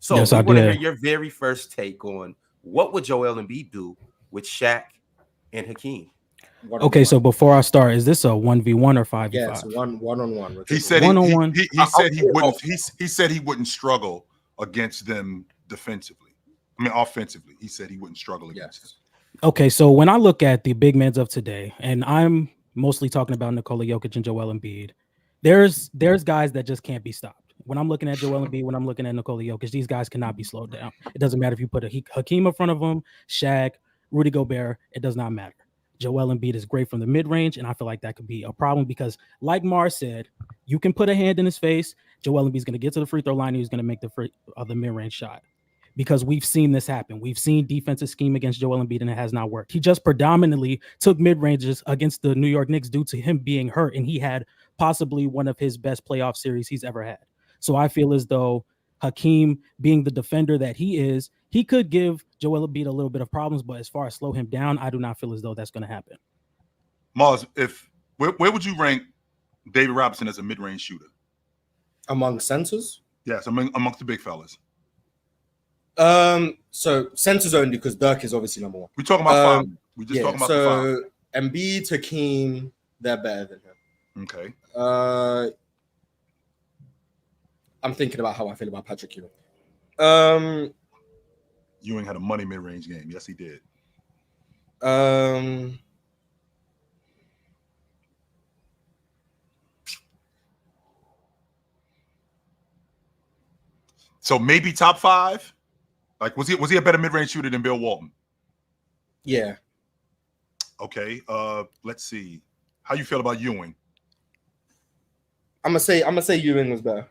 So Yes, we I want to hear did. your very first take on what would Joel Embiid do with Shaq and Hakeem. Okay, so before I start, is this a 1v1 or 5v5? yeah, it's one-on-one. He said One-on-one. he said he wouldn't. He said he wouldn't struggle against them defensively. I mean, offensively, he said he wouldn't struggle against them. Okay, so when I look at the big men of today, and I'm mostly talking about Nikola Jokic and Joel Embiid, there's guys that just can't be stopped. When I'm looking at Joel Embiid, when I'm looking at Nikola Jokic, these guys cannot be slowed down. It doesn't matter if you put a Hakeem in front of him, Shaq, Rudy Gobert, it does not matter. Joel Embiid is great from the mid-range, and I feel like that could be a problem because, like Mars said, you can put a hand in his face. Joel Embiid's going to get to the free throw line, and he's going to make the mid-range shot. Because we've seen this happen. We've seen defensive scheme against Joel Embiid, and it has not worked. He just predominantly took mid-ranges against the New York Knicks due to him being hurt, and he had possibly one of his best playoff series he's ever had. So I feel as though Hakeem, being the defender that he is, he could give Joel Embiid a little bit of problems, but as far as slow him down, I do not feel as though that's going to happen. Mars, where would you rank David Robinson as a mid-range shooter? Among centers? Yes, amongst the big fellas. So centers only because Dirk is obviously number one. We're talking about five. We just talking about the five. Embiid, Hakeem, they're better than him. Okay. I'm thinking about how I feel about Patrick Ewing. Ewing had a money mid-range game. Yes, he did. So maybe top 5. Like, was he a better mid-range shooter than Bill Walton? Yeah. Okay. Let's see. How you feel about Ewing? I'm gonna say Ewing was better.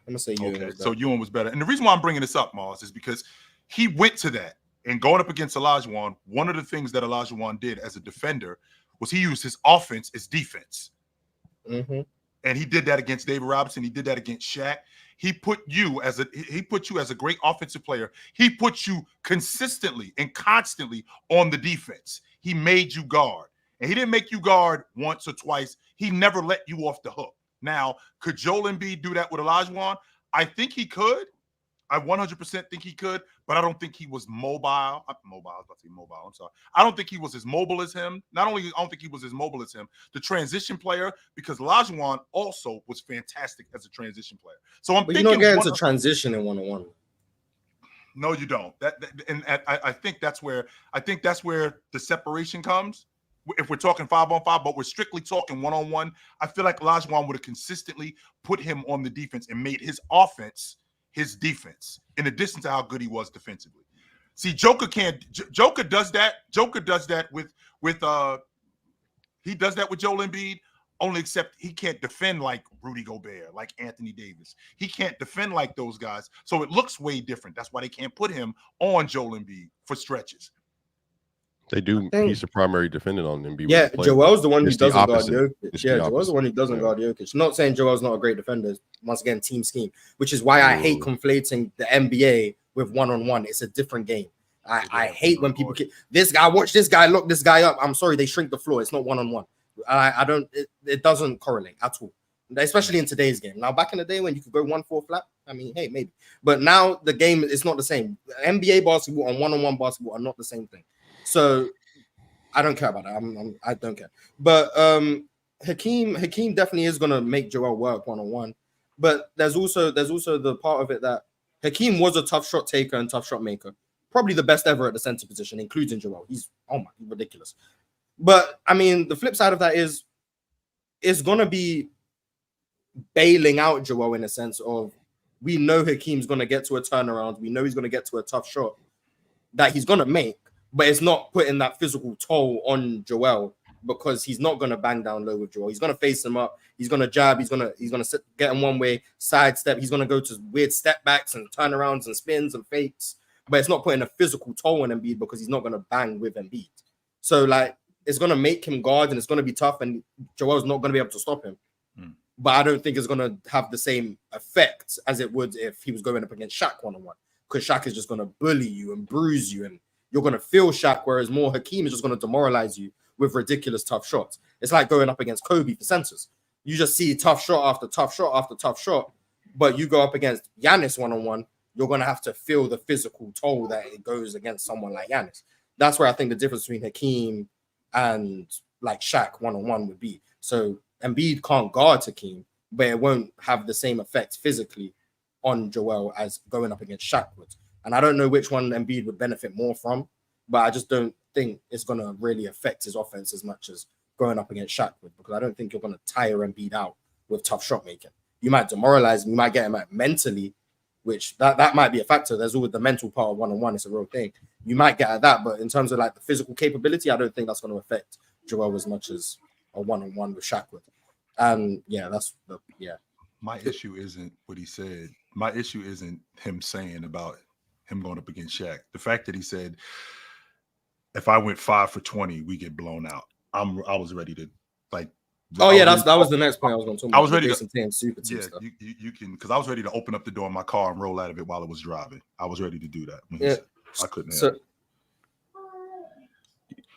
So Ewing was better. And the reason why I'm bringing this up, Mars, is because he went to that. And going up against Olajuwon, one of the things that Olajuwon did as a defender was he used his offense as defense. Mm-hmm. And he did that against David Robinson. He did that against Shaq. He put you as a great offensive player. He put you consistently and constantly on the defense. He made you guard. And he didn't make you guard once or twice. He never let you off the hook. Now, could Joel Embiid do that with Olajuwon? I think he could. I 100% think he could, but I don't think he was mobile. I was about to say mobile. I'm sorry. I don't think he was as mobile as him. Not only I don't think he was as mobile as him, the transition player, because Olajuwon also was fantastic as a transition player. So I'm thinking you don't get into transition in one-on-one. No, you don't. I think that's where the separation comes. If we're talking 5-on-5, but we're strictly talking one-on-one, I feel like Olajuwon would have consistently put him on the defense and made his offense his defense, in addition to how good he was defensively. See, Joker does that. Joker does that with he does that with Joel Embiid, only except he can't defend like Rudy Gobert, like Anthony Davis. He can't defend like those guys. So it looks way different. That's why they can't put him on Joel Embiid for stretches. They do. He's the primary defendant on Embiid. Yeah, Joel's the one who doesn't guard Jokic. Yeah, Joel's the one who doesn't guard Jokic. Not saying Joel's not a great defender. Once again, team scheme, which is why I hate conflating the NBA with one-on-one. It's a different game. I hate when people this guy watch this guy, look this guy up. I'm sorry, they shrink the floor. It's not one-on-one. I don't. It doesn't correlate at all. especially in today's game. Now, back in the day when you could go 1-4 flat, I mean, hey, maybe. But now the game is not the same. NBA basketball and one-on-one basketball are not the same thing. So I don't care about that. I don't care. But Hakeem definitely is gonna make Joel work one-on-one. But there's also the part of it that Hakeem was a tough shot taker and tough shot maker. Probably the best ever at the center position, including Joel. He's ridiculous. But I mean, the flip side of that is it's gonna be bailing out Joel in a sense of we know Hakeem's gonna get to a turnaround, we know he's gonna get to a tough shot that he's gonna make, but it's not putting that physical toll on Joel because he's not gonna bang down low with Joel. He's gonna face him up, he's gonna jab, he's gonna get him one way, sidestep, he's gonna go to weird step backs and turnarounds and spins and fakes, but it's not putting a physical toll on Embiid because he's not gonna bang with Embiid. So like it's gonna make him guard and it's gonna be tough, and Joel's not gonna be able to stop him. But I don't think it's gonna have the same effect as it would if he was going up against Shaq one-on-one, because Shaq is just gonna bully you and bruise you, and you're gonna feel Shaq, whereas more Hakeem is just gonna demoralize you with ridiculous tough shots. It's like going up against Kobe for centers. You just see tough shot after tough shot after tough shot, but you go up against Giannis one-on-one, you're gonna have to feel the physical toll that it goes against someone like Giannis. That's where I think the difference between Hakeem and like Shaq one-on-one would be. So Embiid can't guard Hakeem, but it won't have the same effect physically on Joel as going up against Shaq would. And I don't know which one Embiid would benefit more from, but I just don't think it's going to really affect his offense as much as going up against Shaq would, because I don't think you're going to tire Embiid out with tough shot making. You might demoralize him, you might get him out mentally, which that might be a factor. There's always the mental part of one-on-one. It's a real thing. You might get at that, but in terms of like the physical capability, I don't think that's going to affect Joel as much as a one-on-one with Shaq would. And My issue isn't what he said. My issue isn't him saying about him going up against Shaq. The fact that he said, if I went 5 for 20, we get blown out. I was ready to like. Oh yeah, that was the next point I was going to talk about. I was ready to super team stuff. You can, because I was ready to open up the door in my car and roll out of it while I was driving. I was ready to do that. I couldn't.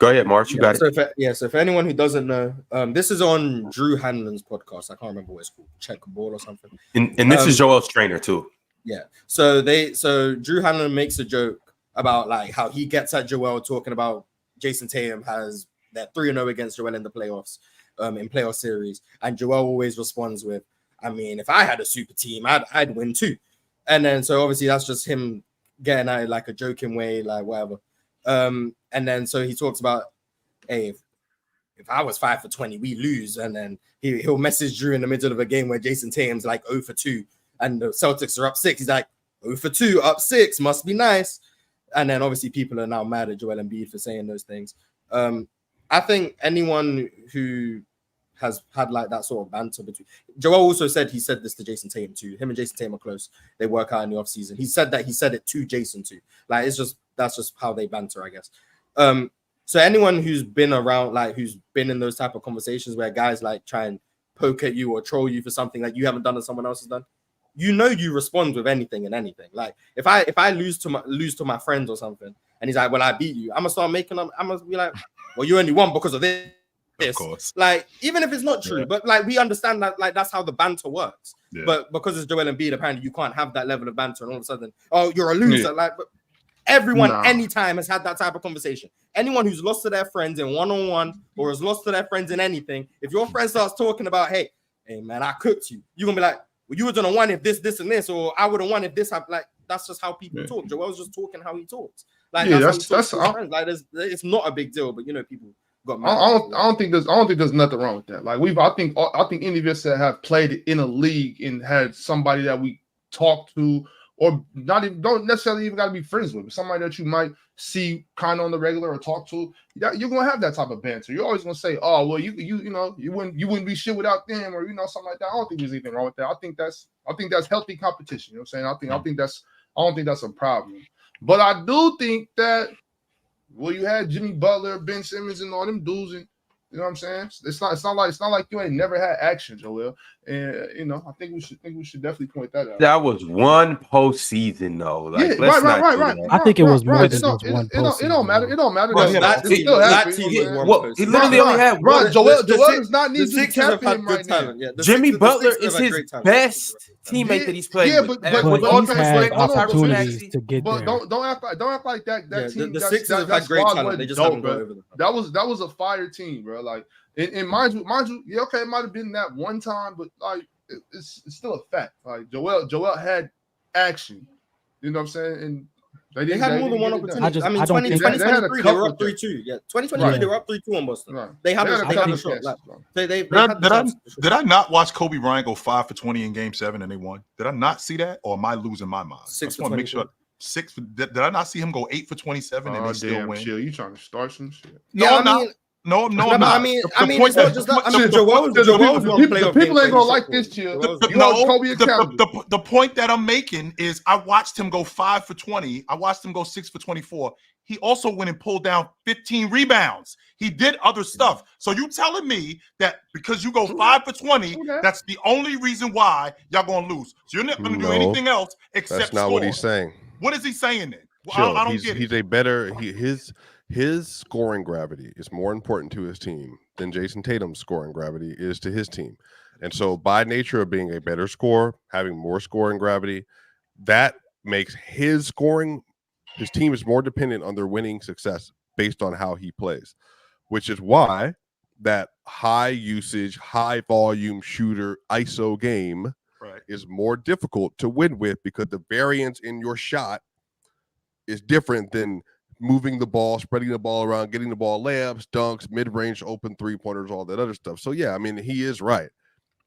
Go ahead, March. You got it. So for anyone who doesn't know, this is on Drew Hanlon's podcast. I can't remember what it's called, Check Ball or something. And this is Joel's trainer too. Yeah. So Drew Hanlon makes a joke about like how he gets at Joel talking about Jason Tatum has that 3-0 against Joel in the playoffs, in playoff series, and Joel always responds with, "I mean, if I had a super team, I'd win too." And then so obviously that's just him getting at it like a joking way, like whatever. And then so he talks about, hey, if I was 5 for 20, we lose. And then he'll message Drew in the middle of a game where Jason Tatum's like 0 for 2 and the Celtics are up 6. He's like 0 for 2, up 6, must be nice. And then obviously people are now mad at Joel Embiid for saying those things. I think anyone who has had like that sort of banter between Joel also said he said this to Jason Tatum too. Him and Jason Tatum are close. They work out in the offseason. He said it to Jason too. Like that's just how they banter, I guess. So anyone who's been around, like who's been in those type of conversations where guys like try and poke at you or troll you for something that you haven't done and someone else has done, you respond with anything and anything. Like if I lose to my friends or something, and he's like, "Well, I beat you," I'm gonna start making them. I'm gonna be like, "Well, you only won because of this." Of course. Like even if it's not true, but like we understand that like that's how the banter works. Yeah. But because it's Joel Embiid, apparently you can't have that level of banter, and all of a sudden, oh, you're a loser. Yeah. Like, but everyone anytime has had that type of conversation. Anyone who's lost to their friends in one-on-one or has lost to their friends in anything, if your friend starts talking about, hey man, I cooked you, you're gonna be like, well, you would have won if this and this, or I would have won if this happened. Like that's just how people talk. Joel's just talking how he talks. Like that's like it's not a big deal, but people got mad. I don't think there's nothing wrong with that. Like I think any of us that have played in a league and had somebody that we talk to, or don't necessarily even got to be friends with, but somebody that you might see kind of on the regular or talk to, you're gonna have that type of banter. You're always gonna say, "Oh, well, you wouldn't be shit without them," or something like that. I don't think there's anything wrong with that. I think that's healthy competition. You know what I'm saying? I don't think that's a problem. But I do think that you had Jimmy Butler, Ben Simmons, and all them dudes, You know what I'm saying? It's not like you ain't never had action, Joel. And you know, I think we should definitely point that out. That was one postseason though. Like, Yeah, let's right. not do that. I think it was more Right. than just one It don't matter. It don't matter. Bro, That's- that it still team- happened. that You know team what I'm was saying? one He literally only had Right. one. Joel The does not need the to be Sixers have capping had him good right now. talent. Yeah, the Jimmy Sixers- Butler the Sixers is have had his great talent. best teammate that he's played Yeah, with. but But all he's due had respect, no, opportunities to get But there. don't act like that Yeah, team. the that- Sixers that- have that had great squad talent. wasn't They just dope, haven't bro. got over them. That was a fire team, bro. Like, and mind you, yeah, okay, it might have been that one time, but like it's still a fact. Like Joel had action. You know what I'm saying? And They had more than one didn't get it opportunity. done. I don't think- 2023, they were up couple 3-2. Yeah, 2023, Right. they were up 3-2 on Boston. Right. They had They a had a shot. couple Like, chances, bro. they Did I, had the did, I, chance, for sure. did I not watch Kobe Bryant go 5 for 20 in Game 7 and they won? Did I not see that, or am I losing my mind? 6 I just for want to make sure. 24. Did I not see him go 8 for 27 and Oh they still damn, win? chill. You trying to start some shit? No, Yeah, I'm not. No, No, I'm but not. I mean, The it's point not that- just that. I the- mean, the- Joel's the- won the playoff people games ain't gonna for like his this, chill. Joel's- You hold No, Kobe accountable. the point that I'm making is I watched him go 5 for 20. I watched him go 6 for 24. He also went and pulled down 15 rebounds. He did other stuff. So you telling me that because you go 5 for 20, Okay. that's the only reason why y'all gonna lose. So you're not gonna do No, anything else except That's not score. what he's saying. What is he saying then? Well, Chill. I don't he's get he's it. a better his scoring gravity is more important to his team than Jason Tatum's scoring gravity is to his team. And so by nature of being a better scorer, having more scoring gravity, that makes his team is more dependent on their winning success based on how he plays, which is why that high usage, high volume shooter ISO game Right. is more difficult to win with because the variance in your shot is different than moving the ball, spreading the ball around, getting the ball layups, dunks, mid-range, open three-pointers, all that other stuff. So, yeah, I mean, he is right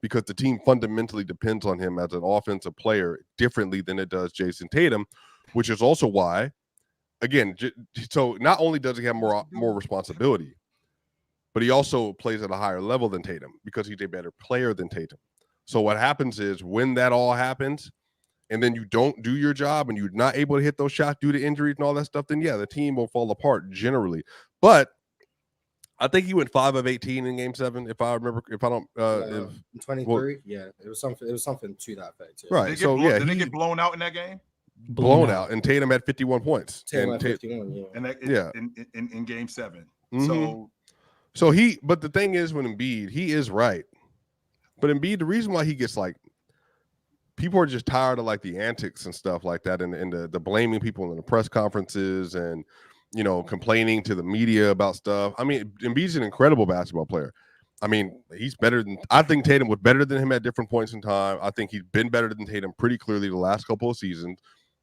because the team fundamentally depends on him as an offensive player differently than it does Jason Tatum, which is also why, again, so not only does he have more responsibility, but he also plays at a higher level than Tatum because he's a better player than Tatum. So what happens is when that all happens and then you don't do your job and you're not able to hit those shots due to injuries and all that stuff, then yeah, the team will fall apart generally. But I think he went 5 of 18 in Game 7, if I remember. If I don't, if 23. Yeah, it was something to that effect. Yeah. right. So yeah, did they he get blown out in that game? blown out, and Tatum had 51 points. Tatum And at 51. Yeah. And that, Yeah. in Game 7. Mhm. So But the thing is, when Embiid, he is right. But Embiid, the reason why he gets like, people are just tired of like the antics and stuff like that, and the blaming people in the press conferences and, you know, complaining to the media about stuff. I mean, Embiid's an incredible basketball player. I mean, I think Tatum was better than him at different points in time. I think he's been better than Tatum pretty clearly the last couple of seasons.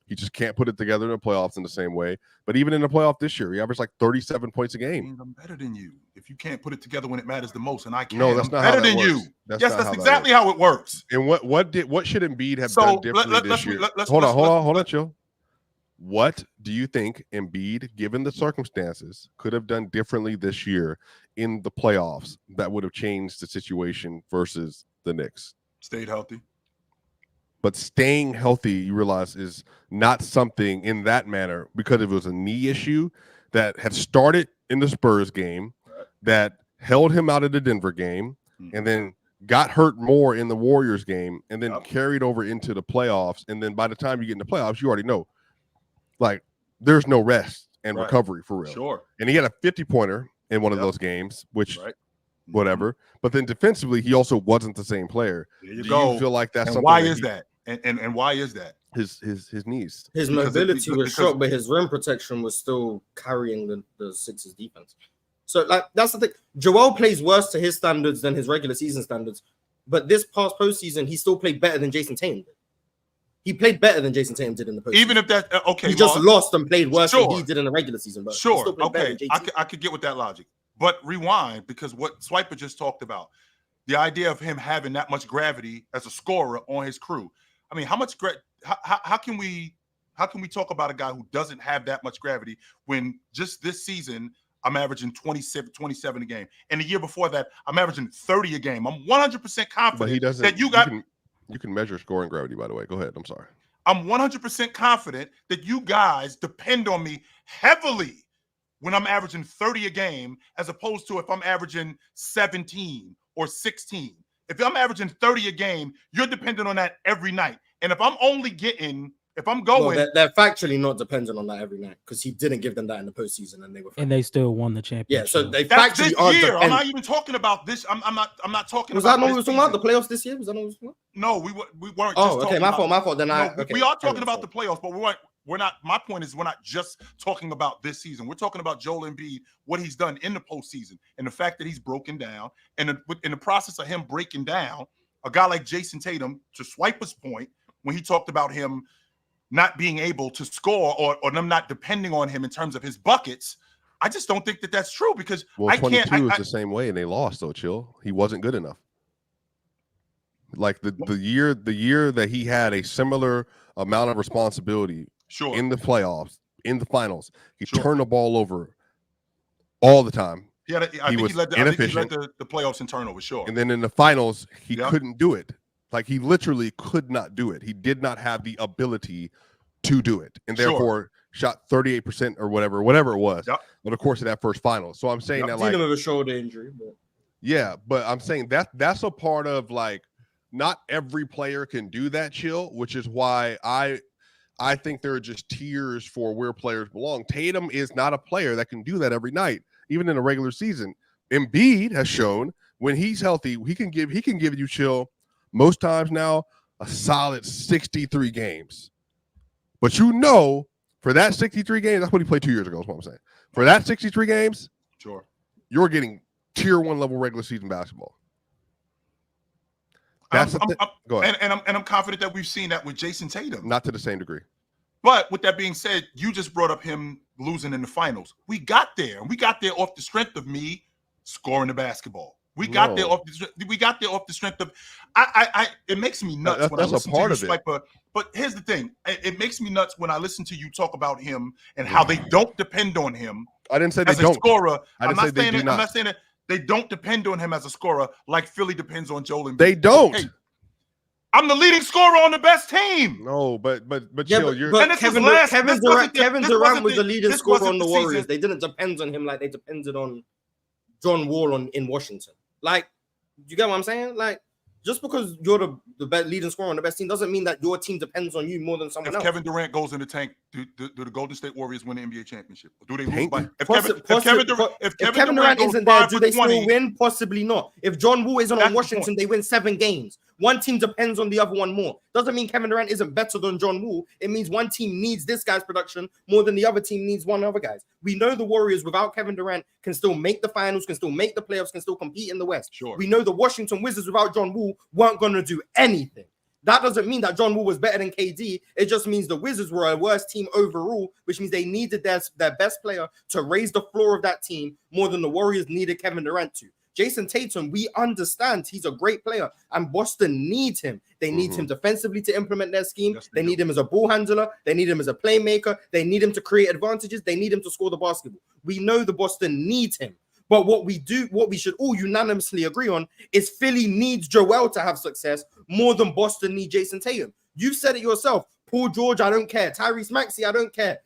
He just can't put it together in the playoffs in the same way. But even in the playoff this year, he averaged like 37 points a game. I'm better than you. If you can't put it together when it matters the most, and I can, No, that's I'm not how better that than works. you. That's Yes, not that's how that exactly how it works. And what should Embiid have So, done differently this let's- year? let's- Hold let's- on, chill. What do you think Embiid, given the circumstances, could have done differently this year in the playoffs that would have changed the situation versus the Knicks? Stayed healthy. But staying healthy, you realize, is not something in that manner because it was a knee issue that had started in the Spurs game, that held him out of the Denver game, and then got hurt more in the Warriors game, and then carried over into the playoffs. And then by the time you get in the playoffs, you already know, like, there's no rest and recovery for real. Sure. And he had a 50-pointer in one of those games, which whatever. But then defensively, he also wasn't the same player. There you Do go. you feel like that's And something? why is that? And why is that? His knees. His mobility was shot, but his rim protection was still carrying the Sixers defense. So, like, that's the thing. Joel plays worse to his standards than his regular season standards, but this past postseason, he still played better than Jason Tatum did. He played better than Jason Tatum did in the postseason. Even if that okay, he just lost and played worse than Sure. he did in the regular season. But he Sure. still played better Okay. than JT. I could get with that logic. But rewind, because what Swiper just talked about, the idea of him having that much gravity as a scorer on his crew. I mean, how can we talk about a guy who doesn't have that much gravity when just this season I'm averaging 27 a game, and the year before that I'm averaging 30 a game. I'm 100% confident But he doesn't. that you can measure scoring gravity. By the way, go ahead. I'm sorry. I'm 100% confident that you guys depend on me heavily when I'm averaging 30 a game, as opposed to if I'm averaging 17 or 16. If I'm averaging 30 a game, you're dependent on that every night. And if I'm only getting, if I'm going, well, they're factually not dependent on that every night because he didn't give them that in the postseason, and they were. And they still won the championship. Yeah, so they that's factually this aren't year. I'm dependent. not even talking about this. I'm not talking Was about. that not what we this was talking about? The season. playoffs this year? Was that not what we was talking about? No, we weren't. Oh, just okay, talking my about, fault. My fault. Then we are talking about the playoffs, but we're not. My point is, we're not just talking about this season. We're talking about Joel Embiid, what he's done in the postseason, and the fact that he's broken down. And in the process of him breaking down, a guy like Jason Tatum, to Swiper's point, when he talked about him not being able to score or them not depending on him in terms of his buckets, I just don't think that that's true because I 22 can't. is the same way, and they lost. So chill. He wasn't good enough. Like the year that he had a similar amount of responsibility in the playoffs, in the finals, he turned the ball over all the time. Yeah, I think he led the playoffs in turnovers, sure. And then in the finals, he couldn't do it. Like he literally could not do it. He did not have the ability to do it, and therefore shot 38% or whatever it was. Over the course of that first final. So I'm saying that, like, dealing with a shoulder injury, but yeah, but I'm saying that's a part of, like, not every player can do that, chill, which is why I think there are just tiers for where players belong. Tatum is not a player that can do that every night, even in a regular season. Embiid has shown when he's healthy, he can give you, chill, most times now, a solid 63 games. But for that 63 games, that's what he played 2 years ago, is what I'm saying. For that 63 games, you're getting tier 1 level regular season basketball. Go ahead. And I'm confident that we've seen that with Jason Tatum. Not to the same degree. But with that being said, you just brought up him losing in the finals. We got there, and we got there off the strength of me scoring the basketball. We got there off the strength of it makes me nuts when I listen to you, Swiper. But here's the thing. It makes me nuts when I listen to you talk about him and how they don't depend on him. I didn't say they as don't. A scorer. I'm not saying that they don't depend on him as a scorer like Philly depends on Joel Embiid. They don't. Hey, I'm the leading scorer on the best team. No, but yeah, chill. But Kevin Durant was the leading scorer on the Warriors. They didn't depend on him like they depended on John Wall in Washington. Like, you get what I'm saying? Like, just because you're the leading scorer on the best team doesn't mean that your team depends on you more than someone else. If Kevin Durant goes in the tank, do the Golden State Warriors win the NBA championship? Or do they lose by? If Kevin Durant isn't there, do they still win? Possibly not. If John Wall isn't on Washington, they win 7 games. One team depends on the other one more. Doesn't mean Kevin Durant isn't better than John Wall. It means one team needs this guy's production more than the other team needs one other guy's. We know the Warriors without Kevin Durant can still make the finals, can still make the playoffs, can still compete in the West. Sure. We know the Washington Wizards without John Wall weren't going to do anything. That doesn't mean that John Wall was better than KD. It just means the Wizards were a worse team overall, which means they needed their best player to raise the floor of that team more than the Warriors needed Kevin Durant to. Jason Tatum, we understand he's a great player, and Boston needs him. They need him defensively to implement their scheme. They need him as a ball handler. They need him as a playmaker. They need him to create advantages. They need him to score the basketball. We know the Boston needs him. But what we should all unanimously agree on is Philly needs Joel to have success more than Boston need Jason Tatum. You've said it yourself. Paul George, I don't care. Tyrese Maxey, I don't care.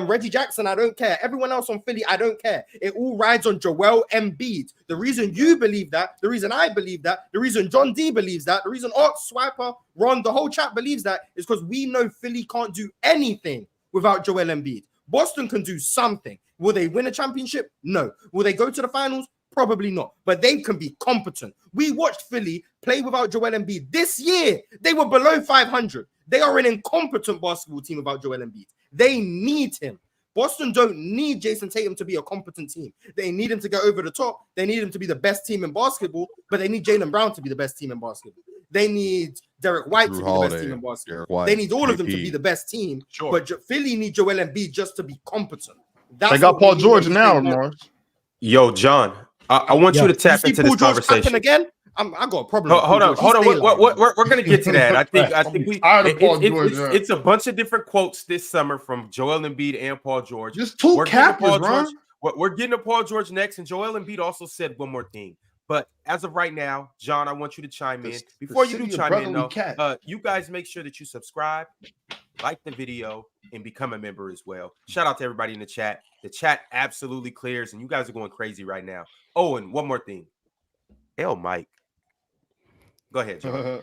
Reggie Jackson, I don't care. Everyone else on Philly, I don't care. It all rides on Joel Embiid. The reason you believe that, the reason I believe that, the reason John D believes that, the reason Ox, Swiper, Ron, the whole chat believes that is because we know Philly can't do anything without Joel Embiid. Boston can do something. Will they win a championship? No. Will they go to the finals? Probably not. But they can be competent. We watched Philly play without Joel Embiid. This year, they were below 500. They are an incompetent basketball team without Joel Embiid. They need him. Boston don't need Jason Tatum to be a competent team. They need him to get over the top. They need him to be the best team in basketball, but they need Jaylen Brown to be the best team in basketball. They need Derek White to be the best team in basketball. They need all of them to be the best team. Sure. But Philly need Joel Embiid just to be competent. They got Paul George now, Morris. Yo, John, I want you to tap into this conversation again. I got a problem. Hold on. We're gonna get to that. I think it's a bunch of different quotes this summer from Joel Embiid and Paul George. Just two cappers, bro. We're getting to Paul George next, and Joel Embiid also said one more thing. But as of right now, John, I want you to chime in. Before you do chime in, though, you guys make sure that you subscribe, like the video, and become a member as well. Shout out to everybody in the chat. The chat absolutely clears, and you guys are going crazy right now. Oh, and one more thing. Mike. Go ahead, Joe.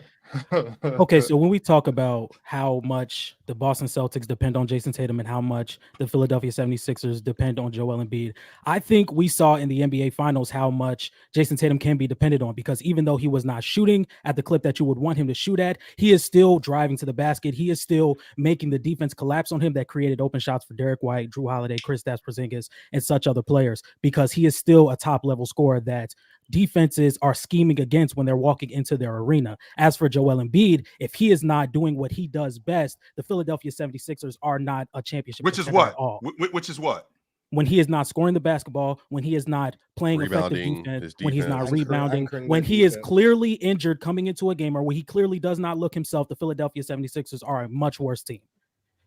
Okay, so when we talk about how much the Boston Celtics depend on Jason Tatum and how much the Philadelphia 76ers depend on Joel Embiid, I think we saw in the NBA Finals how much Jason Tatum can be depended on, because even though he was not shooting at the clip that you would want him to shoot at, he is still driving to the basket. He is still making the defense collapse on him that created open shots for Derek White, Drew Holiday, Kristaps Porzingis, and such other players, because he is still a top-level scorer that defenses are scheming against when they're walking into their arena. As for Joel Embiid, if he is not doing what he does best, the Philadelphia 76ers are not a championship. Which is what? At all. Which is what? When he is not scoring the basketball, when he is not playing effective Rebounding, defense, his when he's not defense. rebounding, Anchoring when the he is defense. clearly injured coming into a game, or when he clearly does not look himself, the Philadelphia 76ers are a much worse team.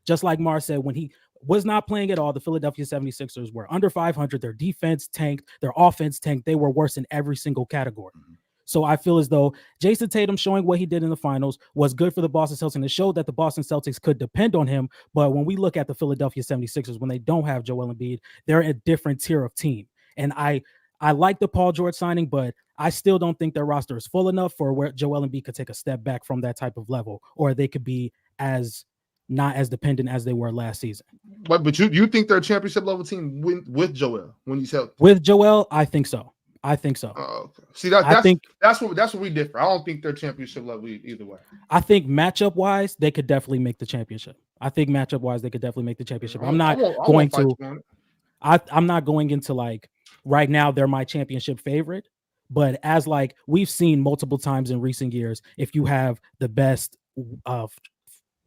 Just like Mar said, when he was not playing at all, the Philadelphia 76ers were under 500. Their defense tanked. Their offense tanked. They were worse in every single category. So I feel as though Jason Tatum showing what he did in the finals was good for the Boston Celtics, and it showed that the Boston Celtics could depend on him. But when we look at the Philadelphia 76ers, when they don't have Joel Embiid, they're a different tier of team. And I like the Paul George signing, but I still don't think their roster is full enough for where Joel Embiid could take a step back from that type of level, or they could be not as dependent as they were last season. But you think they're a championship level team with Joel when he's healthy? With Joel, I think so. Okay. See, that's where we differ. I don't think they're championship level either way. I think matchup wise, they could definitely make the championship. I'm not going into like right now they're my championship favorite, but as like we've seen multiple times in recent years, if you have the best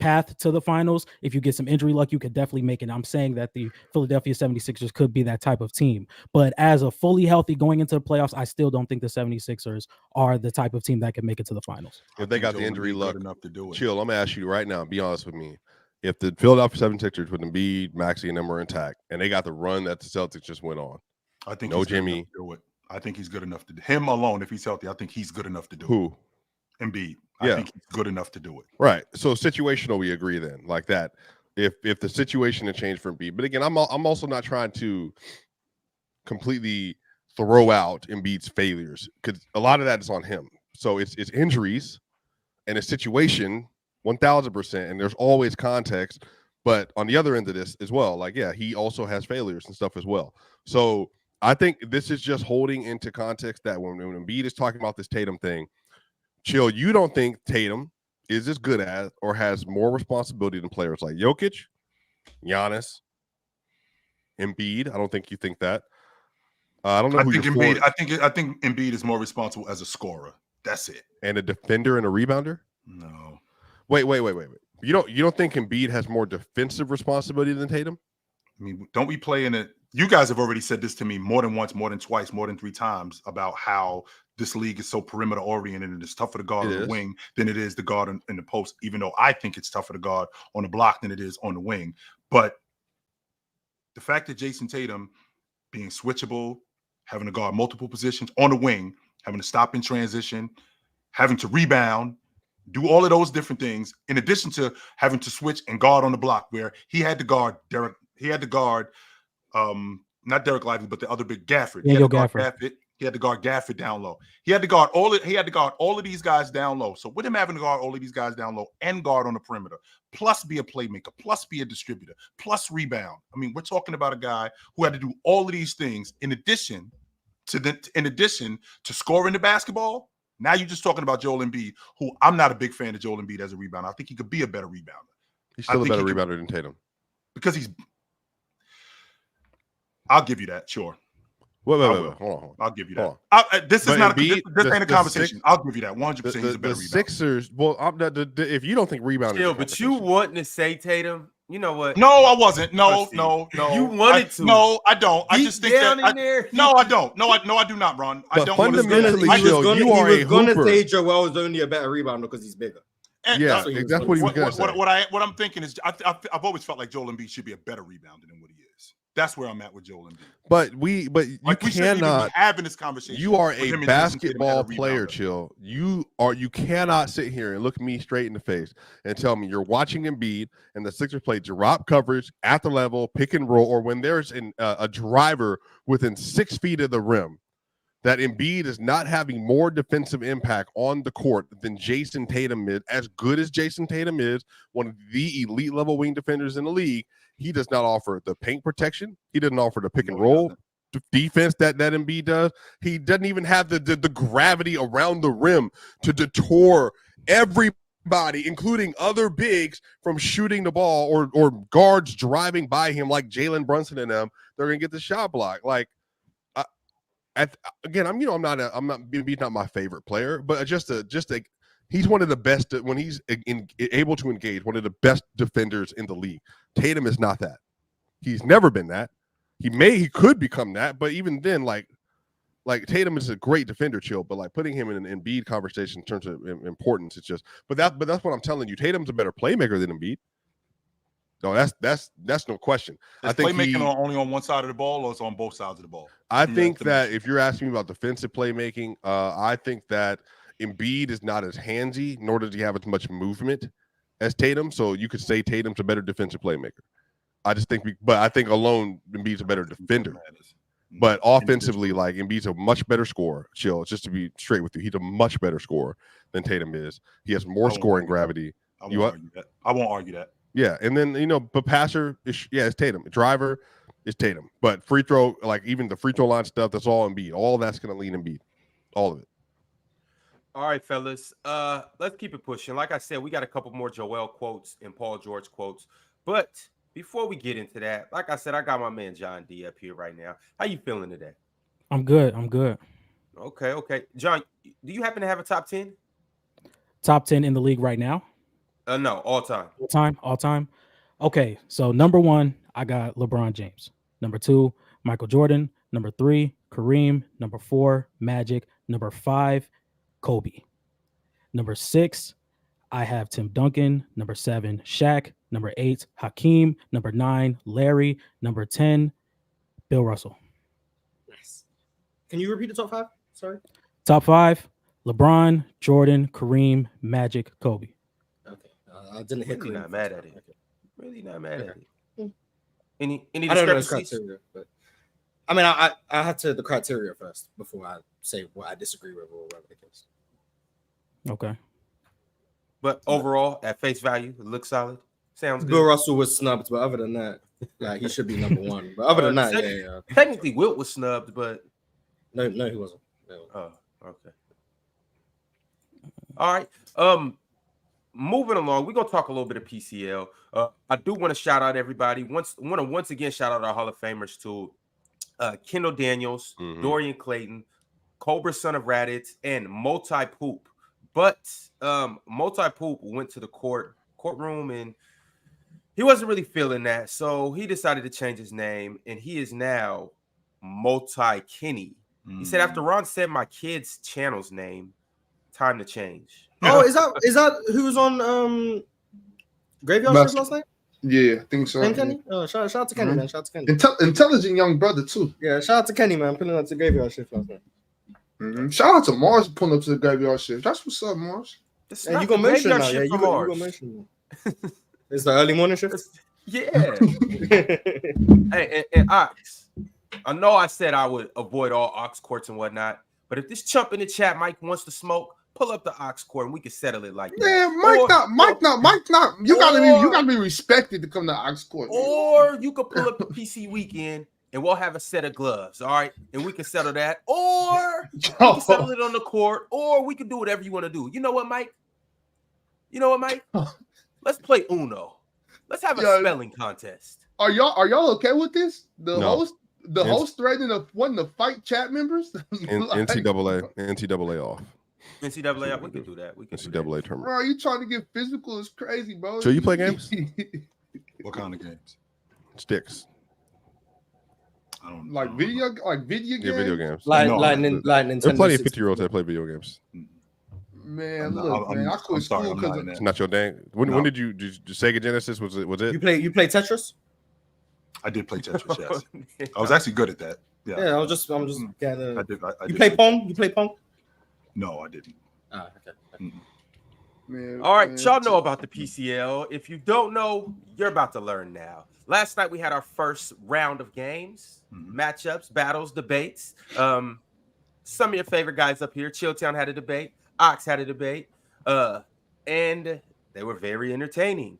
path to the finals, if you get some injury luck, you could definitely make it. I'm saying that the Philadelphia 76ers could be that type of team, but as a fully healthy going into the playoffs, I still don't think the 76ers are the type of team that can make it to the finals. If they got the injury luck enough to do it. Chill, I'm gonna ask you right now, be honest with me. If the Philadelphia 76ers with Embiid, Maxey, and them were intact, and they got the run that the Celtics just went on, I think no he's good Jimmy. enough to do it. I think he's good enough to do him alone. If he's healthy, I think he's good enough to do Who? it. Embiid. Yeah. I think he's good enough to do it. Right. So situational, we agree then, like that. If the situation had changed for Embiid, but again, I'm also not trying to completely throw out Embiid's failures because a lot of that is on him. So it's injuries and a situation, 1000%, and there's always context. But on the other end of this as well, like he also has failures and stuff as well. So I think this is just holding into context that when Embiid is talking about this Tatum thing. Chill, you don't think Tatum is as good as or has more responsibility than players like Jokic, Giannis, Embiid? I don't think you think that. I don't know. I think Embiid is more responsible as a scorer. That's it. And a defender and a rebounder? No. Wait. You don't think Embiid has more defensive responsibility than Tatum? I mean, don't we play in it? You guys have already said this to me more than once, more than twice, more than 3 times about how this league is so perimeter oriented and it's tougher to guard on the wing than it is to guard in the post, even though I think it's tougher to guard on the block than it is on the wing. But the fact that Jason Tatum being switchable, having to guard multiple positions on the wing, having to stop in transition, having to rebound, do all of those different things, in addition to having to switch and guard on the block, where he had to guard not Derek Lively, but the other big Gafford. He had to guard Gafford down low. He had to guard all of these guys down low. So with him having to guard all of these guys down low and guard on the perimeter, plus be a playmaker, plus be a distributor, plus rebound. I mean, we're talking about a guy who had to do all of these things in addition to scoring the basketball. Now you're just talking about Joel Embiid, who I'm not a big fan of Joel Embiid as a rebounder. I think he could be a better rebounder. He's still a better rebounder than Tatum. Because I'll give you that, sure. Wait. Hold on. I'll give you that. This ain't a conversation. I'll give you that. 100%. He's a better rebounder. Sixers. Well, if you don't think rebounding, but you wanting to say Tatum, you know what? No, I wasn't. No. You wanted to. No, I don't. I just think that. No, I don't. No, I do not, Ron. I don't. Fundamentally, he was gonna say Joel is only a better rebounder because he's bigger. Yeah, that's what he was going to say. What I'm thinking is, I've always felt like Joel Embiid should be a better rebounder than what he is. That's where I'm at with Joel Embiid. But you Like we shouldn't even cannot. be having this conversation. You are with him a and Jason Tatum basketball at a player, rebounder. chill. You cannot sit here and look me straight in the face and tell me you're watching Embiid and the Sixers play drop coverage at the level, pick and roll, or when there's a driver within 6 feet of the rim, that Embiid is not having more defensive impact on the court than Jason Tatum is. As good as Jason Tatum is, one of the elite level wing defenders in the league, he does not offer the paint protection. He doesn't offer the pick and roll defense that Embiid does. He doesn't even have the gravity around the rim to deter everybody, including other bigs, from shooting the ball or guards driving by him like Jalen Brunson and them. They're gonna get the shot block. Like, again, Embiid's not my favorite player, but he's one of the best when he's able to engage. One of the best defenders in the league. Tatum is not that. He's never been that. He could become that, but even then, like Tatum is a great defender, chill. But like putting him in an Embiid conversation in terms of importance, it's just. But that's what I'm telling you. Tatum's a better playmaker than Embiid. No, that's no question. Is I think playmaking only on one side of the ball, or it's on both sides of the ball? I think that if you're asking me about defensive playmaking, I think that Embiid is not as handsy, nor does he have as much movement as Tatum. So you could say Tatum's a better defensive playmaker. I think alone Embiid's a better defender. But offensively, like Embiid's a much better scorer. Chill, just to be straight with you, he's a much better scorer than Tatum is. He has more scoring gravity. I won't argue that. Yeah, and then but passer, it's Tatum. Driver is Tatum. But free throw, like even the free throw line stuff, that's all Embiid. All that's gonna lean Embiid. All of it. All right, fellas. Let's keep it pushing. Like I said, we got a couple more Joel quotes and Paul George quotes. But before we get into that, like I said, I got my man John D up here right now. How you feeling today? I'm good. Okay. John, do you happen to have a top 10? Top 10 in the league right now? No, all time. All time. Okay, so number 1, I got LeBron James. Number 2, Michael Jordan. Number 3, Kareem. Number 4, Magic. Number 5, Kobe. Number 6, I have Tim Duncan. Number 7, Shaq. Number 8, Hakeem. Number 9, Larry. Number 10, Bill Russell. Nice. Can you repeat the top 5? Sorry. Top 5, LeBron, Jordan, Kareem, Magic, Kobe. Okay. I didn't hit. Really not mad at it. Okay. Really not mad at it. Hmm. Any I don't know his discrepancies? criteria, but I mean, I had to the criteria first before I say what I disagree with or whatever the case. Okay. But overall, at face value, it looks solid. Sounds good. Bill Russell was snubbed, but other than that, like he should be number 1. But other than that, yeah. Technically, Wilt was snubbed, but No, he wasn't. No. oh, okay. All right. Moving along, we're gonna talk a little bit of PCL. I do want to shout out everybody. Once again shout out our Hall of Famers to Kendall Daniels, Dorian Clayton, Cobra Son of Raditz, and Multi Poop. But Multi Poop went to the courtroom and he wasn't really feeling that, so he decided to change his name, and he is now Multi Kenny. He said, after Ron said my kid's channel's name, time to change. Oh, is that who was on Graveyard Shift last night? Yeah, I think so. And Kenny? Oh, shout out to Kenny, man. Shout out to Kenny. Intelligent young brother too. Yeah, shout out to Kenny, man. Pulling up to Graveyard Shift last night. Shout out to Mars pulling up to the Graveyard Shift. That's what's up, Mars. And you gonna mention it now? Yeah, you gonna mention it. It's the early morning shift. Yeah. Hey, and Ox, I know I said I would avoid all Ox courts and whatnot, but if this chump in the chat, Mike, wants to smoke, pull up the Ox court and we can settle it like that. Yeah, Mike not. You gotta be respected to come to Ox court. Or you could pull up the PC weekend and we'll have a set of gloves, all right? And we can settle that. Or we can settle it on the court, or we can do whatever you want to do. You know what, Mike? Let's play Uno. Let's have a spelling contest. Are y'all okay with this? The No. host threatening to fight chat members? NCAA off. NCAA, we can do that. NCAA tournament. Bro, you trying to get physical is crazy, bro. So you play games? What kind of games? Sticks. I don't like video games. Yeah, video games. Like No, Nintendo. There are plenty of 50-years that play video games. Man, I quit school because It's not your dang. When did you Sega Genesis was it? You play Tetris? I did play Tetris. Yes, I was actually good at that. Yeah, Yeah, I'm just getting. I did. I You did play Pong? You play Pong? No, I didn't. Ah, okay. Man, All right, man, y'all know about the PCL. If you don't know, you're about to learn now. Last night we had our first round of games, matchups, battles, debates. Some of your favorite guys up here. Chilltown had a debate. Ox had a debate. And they were very entertaining.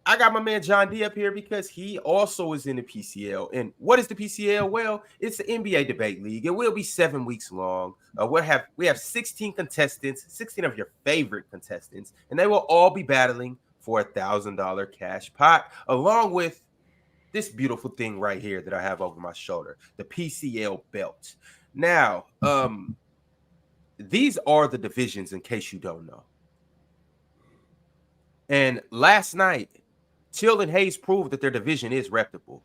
I got my man John D up here because he also is in the PCL. And what is the PCL? Well, it's the NBA debate league. It will be 7 weeks long. We have 16 contestants, 16 of your favorite contestants, and they will all be battling for $1,000 cash pot, along with this beautiful thing right here that I have over my shoulder, the PCL belt. Now, these are the divisions in case you don't know. And last night, Chill and Hayes proved that their division is reputable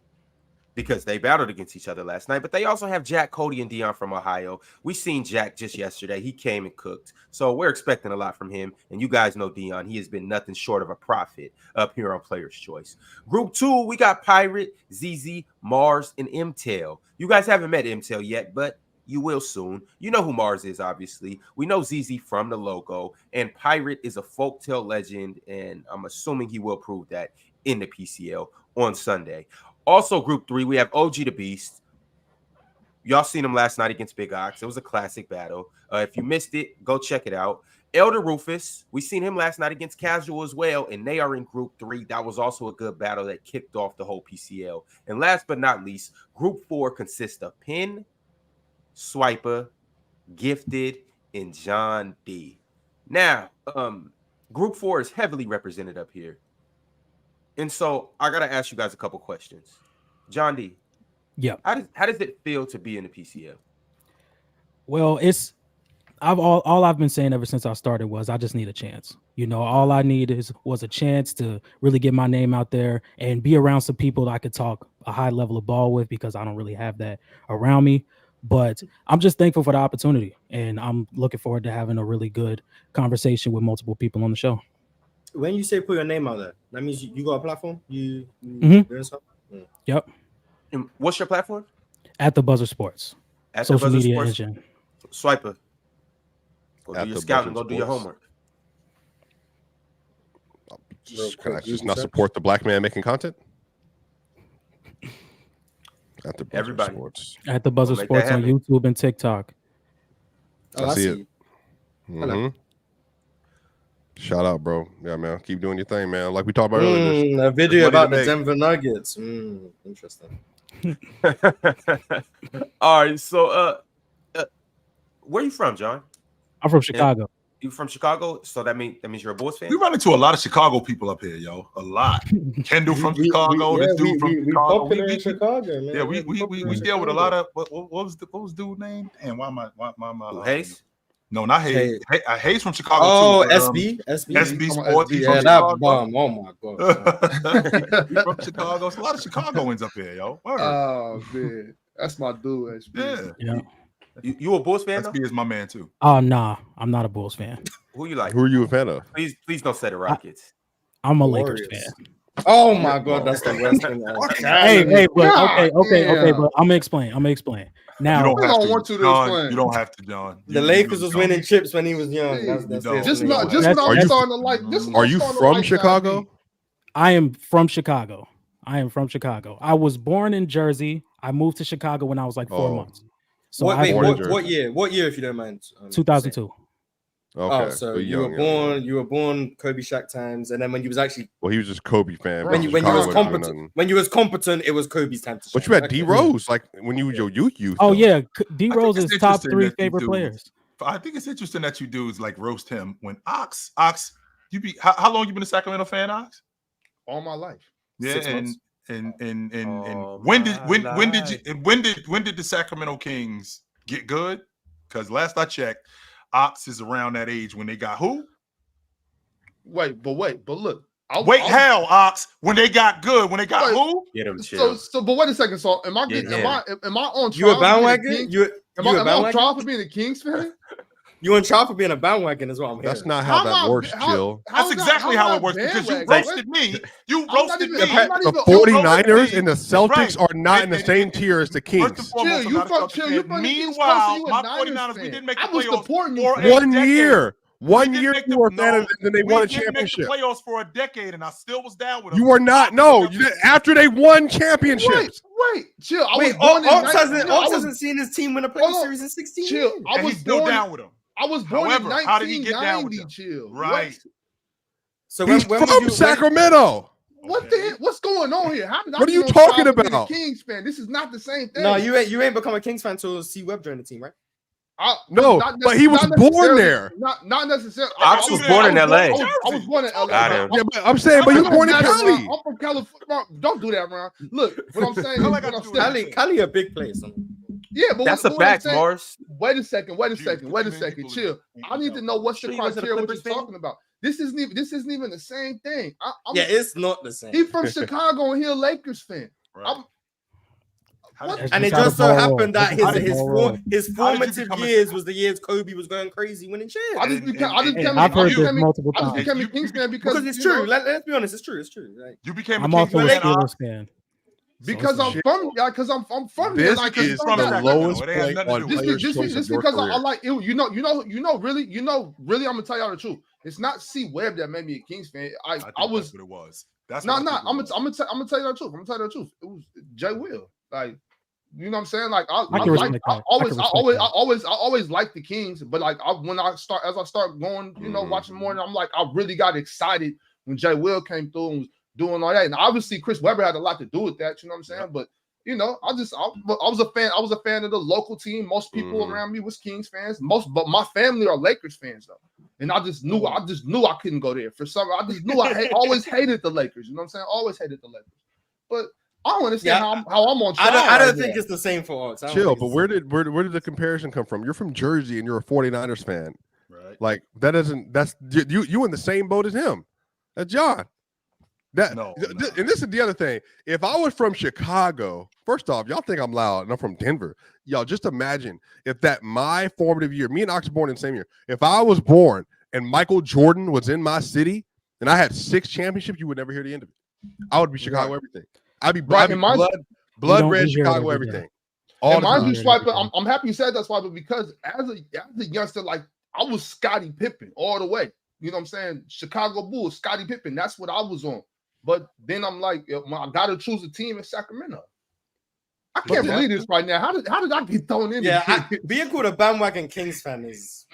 because they battled against each other last night. But they also have Jack, Cody, and Dion from Ohio. We seen Jack just yesterday. He came and cooked. So we're expecting a lot from him. And you guys know Dion. He has been nothing short of a prophet up here on Player's Choice. Group 2, we got Pirate, ZZ, Mars, and MTEL. You guys haven't met MTEL yet, but you will soon. You know who Mars is, obviously. We know ZZ from the logo. And Pirate is a folktale legend. And I'm assuming he will prove that in the PCL on Sunday. Also, Group 3, we have OG the Beast. Y'all seen him last night against Big Ox. It was a classic battle. If you missed it, go check it out. Elder Rufus, we seen him last night against Casual as well, and they are in Group 3. That was also a good battle that kicked off the whole PCL. And last but not least, Group 4 consists of Pin, Swiper, Gifted, and John D. Now, Group 4 is heavily represented up here. And so I got to ask you guys a couple questions. John D. Yeah. How does it feel to be in the PCL? Well, all I've been saying ever since I started was I just need a chance. You know, all I need was a chance to really get my name out there and be around some people that I could talk a high level of ball with, because I don't really have that around me. But I'm just thankful for the opportunity, and I'm looking forward to having a really good conversation with multiple people on the show. When you say put your name out there, that means you got a platform? You doing something? Yep. And what's your platform? At the Buzzer Sports. At social the Buzzer media Sports engine. Swiper. Go At do your the scouting. Buzzer Go do your Sports. homework. Can I just not support the black man making content? At the Buzzer Everybody. Sports. At the Buzzer We'll make Sports that on happen. YouTube and TikTok. Oh, I see it. you. Mhm. Shout out, bro. Yeah, man. Keep doing your thing, man. Like we talked about earlier. A video money to about the make. Denver Nuggets. Interesting. All right. So, where you from, John? I'm from Chicago. You from Chicago? So that means you're a Bulls fan? We run into a lot of Chicago people up here, yo. A lot. Kendall from Chicago. This dude from Chicago. Popular in Chicago, man. Yeah, we deal with a lot of what was dude name? Damn, why am I Hayes? No, not Hayes. Hayes from Chicago. Oh, too. SB Sports. He's from Yeah, that Chicago. bomb. Oh my god. He's from Chicago. It's a lot of Chicagoans up here, yo. Word. Oh man, that's my dude. SB. Yeah. You a Bulls fan? SB is my man too. Oh, nah, I'm not a Bulls fan. Who you like? Who are you a fan of? Please don't say the Rockets. I'm a Lakers Warriors. fan. Oh my god, that's the worst thing. Hey, but God okay, damn. but I'm gonna explain. Now, You don't have don't to, want to John. explain. You don't have to, John. The Lakers was winning chips when he was young. That's don't. it. Just Are when you- I'm starting to like. Are you from Chicago? I am from Chicago. I was born in Jersey. I moved to Chicago when I was like 4 Oh. months. So What, I wait, born in what, Jersey. what year? What year, if you don't mind? 2002. Okay. Oh, so but you young, were young. born. You were born Kobe Shaq times, and then when you was actually Well, he was just Kobe fan. when but you Chicago was wasn't doing competent, nothing. when you was competent, it was Kobe's time to. But shine. you had Okay. D Rose, like when you was your youth. Oh though. yeah, D Rose it's is top interesting 3 that you favorite do. players. I think it's interesting that you dudes like roast him when Ox, you be how long you been a Sacramento fan, Ox? All my life. Yeah, 6 months. and All when did the Sacramento Kings get good? Because last I checked, Ox is around that age when they got who? Wait, but look. Hell, Ox, when they got good, when they got Wait. who? Get him chill. But wait a second. So am I Yeah, getting? yeah. Am I on You a trial? bandwagon? You Am I a on bandwagon? trial for being a Kings fan? You in trial for being a bandwagon as well. I'm That's hearing. not how that am I- works, Chill. That's exactly how it works because you roasted me. You roasted me. The 49ers and the Celtics are not in the same tier as the Kings. First and foremost, Chill, you I'm not a from Celtics Chill, fan. you from the East Coast, Meanwhile, you a my Niners 49ers, we fan. didn't make the I was playoffs supporting you for for a 1 decade. year. One We didn't year make you the- were a fan no, of them, and they we won a didn't make the championship. playoffs for a decade, and I still was down with them. You were not. No, after they won championships. Wait, Chill. I was Wait, born in Ox 19 hasn't, I Ox was- hasn't seen his team win a playoff Hold on. series in 16 Chill. years. I And was he's still born. down with them. I was born However, in how did he get down with 1990. them? Chill. Right. So He's when would from you, Sacramento. What the hell? What's going on here? How did I What are you get on talking trial for being about? A Kings fan. This is not the same thing. No, you ain't become a Kings fan until C Webb joined the team, right? No, not but he was not born necessarily- there. Not necessarily. Ox was born in LA. I was born in LA. Got him. Yeah, but I'm saying, but you were born in Cali. Cali. I'm from California. Don't do that, man. Look, what I'm saying. All I is, gotta what I'm do is- saying- Cali a big place. Yeah, but That's what a I'm fact, saying- Morris. Wait a second. Wait a Jeez, second. what Wait a you mean second. you Chill. believe I need to know what's the Sure you wasn't a criteria. What Clippers you're fan? talking about. This isn't even the same thing. I'm, Yeah, it's not the same. He from Chicago and he a Lakers fan. Right. What? That's And it how just the so ball happened rolls. that That's how the his ball rolls. his How did you formative become a- years was the years Kobe was going crazy winning chips. I just became. I just Hey, became. I've heard I this became- multiple I just times. became a Kings fan because Because it's you true. know, Let's be honest, it's true. It's true. Like, You became a I'm Kings also a fan. Steelers fan. because So I'm it's- from. Yeah, because I'm from here. This Like, is from the Sacramento. lowest It has point nothing to on do with it. players' choice of just your because I career. like it. You know, really, I'm gonna tell y'all the truth. It's not C Webb that made me a Kings fan. I think I was that's what it was. That's no, what no. I think I'm it was. gonna tell you the truth. I'm gonna tell you the truth. It was Jay Will. Like, you know what I'm saying? Like, I can respect that. I always liked the Kings, but like, as I start going, you know, watching more, and I'm like, I really got excited when Jay Will came through and was doing all that. And obviously, Chris Webber had a lot to do with that. You know what I'm saying? Yeah. But you know, I was a fan. I was a fan of the local team. Most people Mhm. around me was Kings fans. But my family are Lakers fans though. And I just knew I couldn't go there for some. I just knew always hated the Lakers. You know what I'm saying? Always hated the Lakers. But I don't understand how I'm on trial. I don't right think now. it's the same for Ox. I don't Chill, think but it's where the same. did the comparison come from? You're from Jersey and you're a 49ers fan. Right. Like that doesn't. That's you in the same boat as him. That's John. No. And this is the other thing. If I was from Chicago, first off, y'all think I'm loud, and I'm from Denver. Y'all just imagine if that my formative year, me and Ox were born in the same year. If I was born and Michael Jordan was in my city and I had 6 championships, you would never hear the end of it. I would be Chicago everything. I'd be Right, blood and mine's- red we hear it Chicago every day. everything. All And the mind time. you, Swiper, I'm happy you said that, Swiper, because as a youngster, like I was Scottie Pippen all the way. You know what I'm saying? Chicago Bulls, Scottie Pippen. That's what I was on. But then I'm like, when I got to choose a team in Sacramento. I can't that- believe this right now. How did I get thrown in? Yeah, this? being called a bandwagon Kings fan is.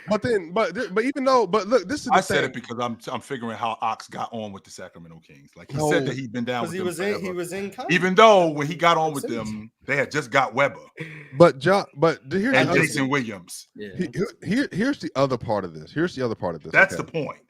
But even though, but look, this is the I said thing. it because I'm figuring how Ox got on with the Sacramento Kings. Like he No. said that he'd been down Because with them he forever. was in Cali. Even though when he got on with Serious. them, they had just got Weber But John, but here's the and other Jason thing. Williams. Yeah. Here's the other part of this. That's okay? the point.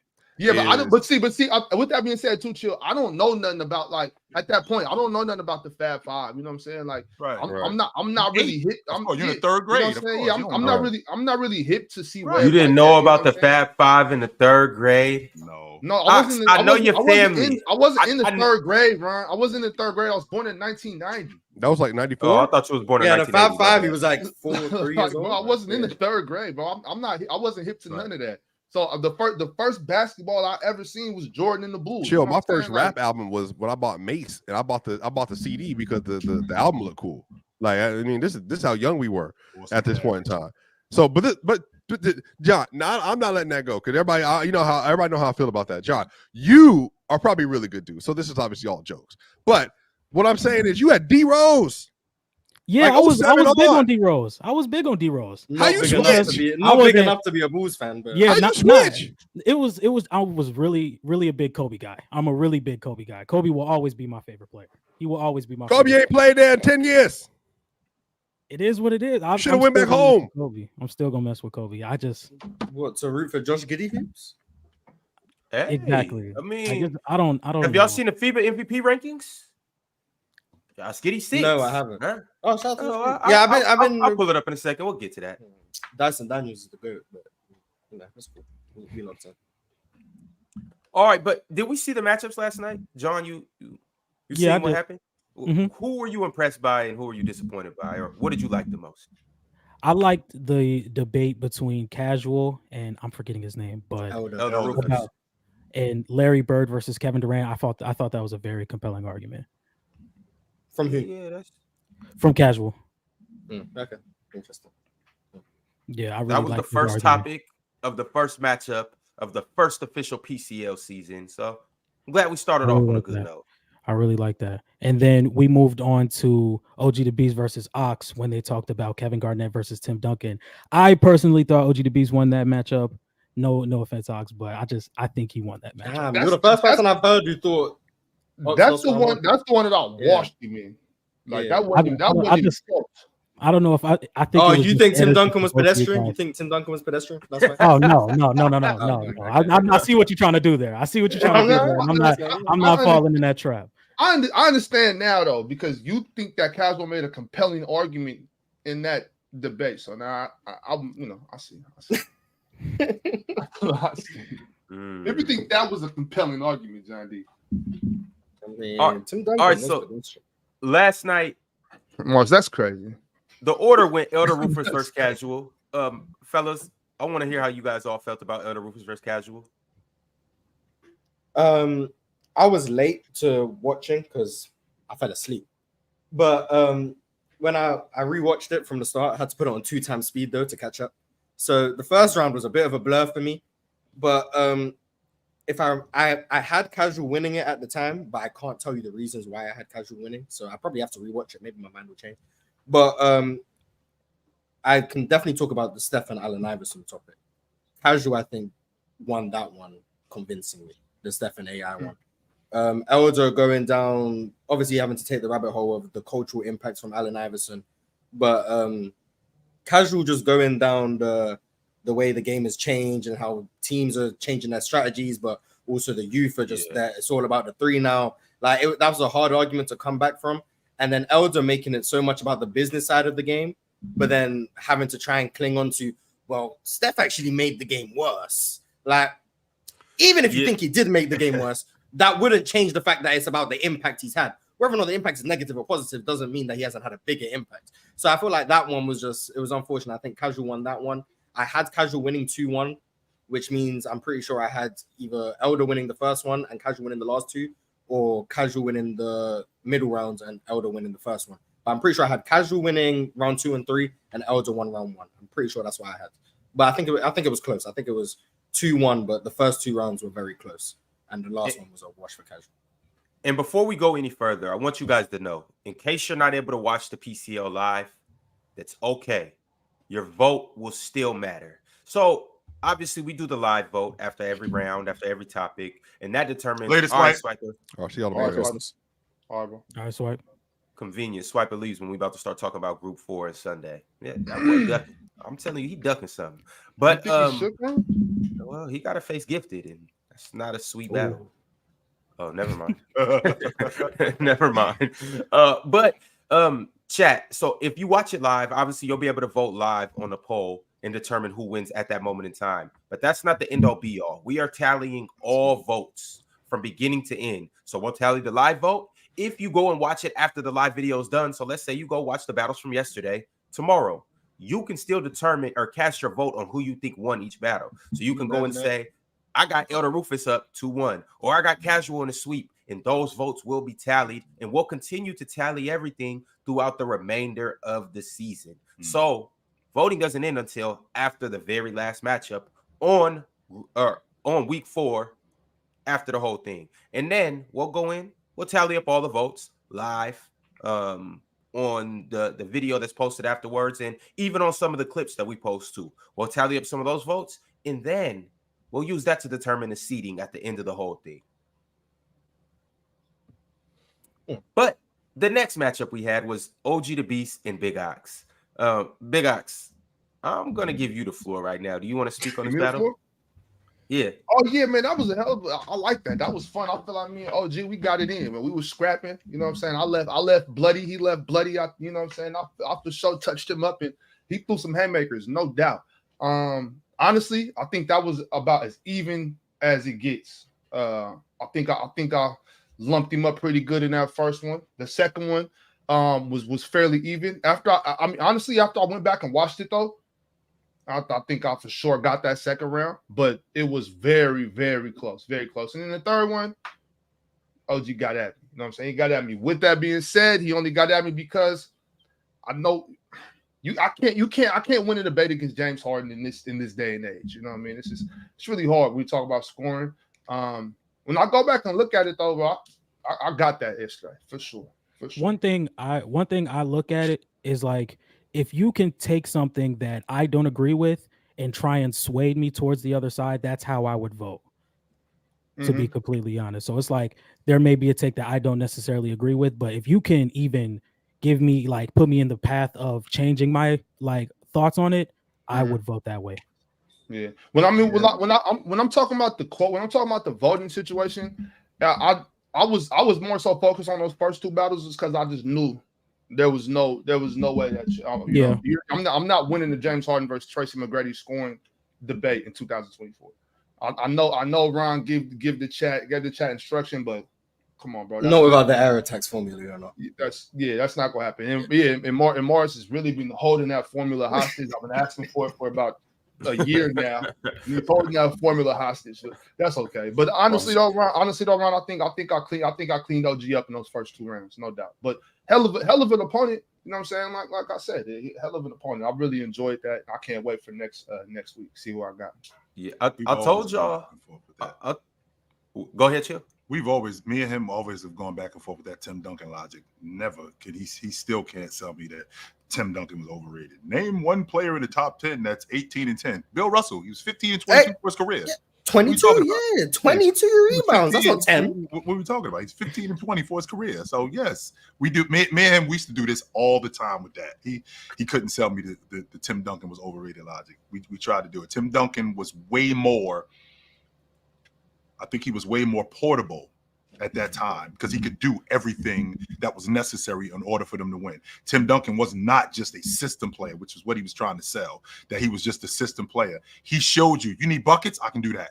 Yeah, but I is- don't. But see, with that being said, too, Chill, I don't know nothing about like at that point. I don't know nothing about the Fab Five. You know what I'm saying? Like, Right. I'm not really hip. You're in the third grade. You know what I'm saying? Yeah, I'm not really hip to see. Right. Webb You didn't like know that, you about what the I'm saying? Fab Five in the 3rd grade? No. No, Ox, I know your family. I wasn't in the I- 3rd grade, Ron. I wasn't in the 3rd grade. I was born in 1990. That was like 94. Oh, I thought you was born in Yeah, the 1980. 5'5", he was like 3 Like, years old. bro, I wasn't in the 3rd grade, bro. I'm not. I wasn't hip to none of that. So the first basketball I ever seen was Jordan and the Bulls. Chill. You know My what I'm first saying? rap Like, album was when I bought Mace, and I bought the CD because the album looked cool. Like I mean, this is how young we were at this point in time. So, but John, now I'm not letting that go because everybody know how I feel about that. John, you are probably a really good dude. So this is obviously all jokes. But what I'm saying is, you had D Rose. Yeah, Like, I was 07 big on. on D Rose. I was big on D Rose. How you big enough to switch? be, I not big wasn't- enough to be a Bulls fan, but Yeah, How you not switch? it was I was really a big Kobe guy. I'm a really big Kobe guy. Kobe will always be my favorite player. He will always be my Kobe favorite. ain't played there in 10 years. It is what it is. Shoulda I'm went still back gonna mess home. with Kobe. I'm still gonna mess with Kobe. I just what to root for Josh Giddey hoops? Hey, exactly. I mean, I don't have know. y'all seen the FIBA MVP rankings? Yeah, Skitty 6. No, I haven't. Huh? Oh, shout out to Oh, Josh Giddey. I've been I'll pull it up in a second. We'll get to that. Dyson Daniels is the goat, but you know, that's cool. We love to. All right, but did we see the matchups last night, John? You Yeah, I seen what did. happened? Mhm. Who were you impressed by, and who were you disappointed by, or what did you like the most? I liked the debate between Casual and I'm forgetting his name, but Elder. Elder Rufus. about and Larry Bird versus Kevin Durant. I thought that was a very compelling argument From who? Yeah, that's from Casual. Okay, interesting. Yeah, I really that was the liked his first argument. topic of the first matchup of the first official PCL season. So I'm glad we started I off really on a like good that. note. I really like that. And then we moved on to OG the Beast versus Ox when they talked about Kevin Garnett versus Tim Duncan. I personally thought OG the Beast won that matchup. No offense, Ox, but I think he won that matchup. Damn, you're the first person I've heard who thought. That's the one. That's the one that I watched. You mean like that wasn't that wasn't even close. I don't know if I think. Oh, it was you just think Tim edited Duncan was for both of you pedestrian? You guys. think Tim Duncan was pedestrian? That's why. Oh no. I see what you're trying to do there. I see what you're trying to do there. I'm not falling in that trap. I understand now though, because you think that Casual made a compelling argument in that debate. So now I see. I see. If you think that was a compelling argument, John D. I mean, All right. Tim Duncan. All right, was so pedestrian. last night Mars, that's crazy. the order went Elder Rufus versus Casual. Fellas, I want to hear how you guys all felt about Elder Rufus versus Casual. I was late to watching because I fell asleep. But when I rewatched it from the start, I had to put it on 2x speed though to catch up. So the first round was a bit of a blur for me. But if I had Casual winning it at the time, but I can't tell you the reasons why I had Casual winning. So I probably have to rewatch it. Maybe my mind will change. But I can definitely talk about the Steph and Allen Iverson topic. Casual, I think, won that one convincingly. The Steph and AI one. Elder going down, obviously having to take the rabbit hole of the cultural impacts from Allen Iverson, but Casual just going down the way the game has changed and how teams are changing their strategies, but also the youth are just there. It's all about the three now. Like that was a hard argument to come back from. And then Elder making it so much about the business side of the game, but then having to try and cling on to, well, Steph actually made the game worse. Like, even if you think he did make the game worse, that wouldn't change the fact that it's about the impact he's had. Whether or not the impact is negative or positive doesn't mean that he hasn't had a bigger impact. So I feel like that one was it was unfortunate. I think Casual won that one. I had Casual winning 2-1, which means I'm pretty sure I had either Elder winning the first one and Casual winning the last two, or Casual winning the middle rounds and Elder winning the first one. But I'm pretty sure I had Casual winning round 2 and 3 and Elder won round 1. I'm pretty sure that's what I had. But I think it was close. I think it was 2-1, but the first 2 rounds were very close. And the last one was a wash for Casual. And before we go any further, I want you guys to know, in case you're not able to watch the PCL live, that's okay. Your vote will still matter. So obviously we do the live vote after every round, after every topic, and that determines Latest Swiper. Oh, she all Horrible. All right, Swipe. Convenient. Swiper leaves when we about to start talking about Group 4 and Sunday. Yeah, that boy ducking. I'm telling you, he ducking something. But well, he got to face Gifted, and that's not a sweet battle. Oh, never mind. Never mind. But chat. So if you watch it live, obviously you'll be able to vote live on the poll and determine who wins at that moment in time. But that's not the end all be all. We are tallying all votes from beginning to end. So we'll tally the live vote. If you go and watch it after the live video is done, so let's say you go watch the battles from yesterday, tomorrow, you can still determine or cast your vote on who you think won each battle. So you can go and say, I got Elder Rufus up 2-1, or I got Casual in a sweep, and those votes will be tallied, and we'll continue to tally everything throughout the remainder of the season. So voting doesn't end until after the very last matchup on week 4, after the whole thing. And then we'll go in, we'll tally up all the votes live on the video that's posted afterwards, and even on some of the clips that we post too. We'll tally up some of those votes, and then we'll use that to determine the seeding at the end of the whole thing. But the next matchup we had was OG the Beast and Big Ox. Big Ox, I'm going to give you the floor right now. Do you want to speak on this battle? Yeah. Oh, yeah, man. That was a hell of I like that. That was fun. I feel like me and OG, we got it in, man. We were scrapping. You know what I'm saying? I left bloody. He left bloody. You know what I'm saying? I for sure touched him up, and he threw some haymakers, no doubt. Honestly, I think that was about as even as it gets. I think I lumped him up pretty good in that first one. The second one, was fairly even. After I mean, honestly, after I went back and watched it though, I think I for sure got that second round, but it was very, very close, very close. And then the third one, OG got at me. You know what I'm saying? He got at me. With that being said, he only got at me because I know I can't win a debate against James Harden in this day and age. You know what I mean? It's really hard when we talk about scoring. When I go back and look at it though, bro, I got that yesterday for sure. For sure. One thing I look at it is like, if you can take something that I don't agree with and try and sway me towards the other side, that's how I would vote. To be completely honest. So it's like, there may be a take that I don't necessarily agree with, but if you can even give me, like, put me in the path of changing my like thoughts on it, I would vote that way. Yeah. When I'm talking about the quote, when I'm talking about the voting situation, I was more so focused on those first two battles just because I just knew there was no way that you know, I'm not winning the James Harden versus Tracy McGrady scoring debate in 2024. I know Ron gave the chat instruction, but come on, bro. Not without the error tax formula or not. That's not gonna happen. And Morris has really been holding that formula hostage. I've been asking for it for about a year now. He's holding that formula hostage. So that's okay. But honestly though, Ron, I think I cleaned OG up in those first two rounds, no doubt. But hell of an opponent. You know what I'm saying? Like I said, hell of an opponent. I really enjoyed that. I can't wait for next week. See who I got. Yeah, I told y'all. Go ahead, Chill. Me and him always have gone back and forth with that Tim Duncan logic. Never could he still can't tell me that Tim Duncan was overrated. Name one player in the top 10 that's 18 and 10. Bill Russell, he was 15 and 22 for his career. Yeah, 22, 22 rebounds. That's not 10. What are we talking about? He's 15 and 20 for his career. So yes, we do. Me and him, we used to do this all the time with that. He couldn't sell me the Tim Duncan was overrated logic. We tried to do it. Tim Duncan was way more. I think he was way more portable at that time because he could do everything that was necessary in order for them to win. Tim Duncan was not just a system player, which is what he was trying to sell, that he was just a system player. He showed you need buckets, I can do that.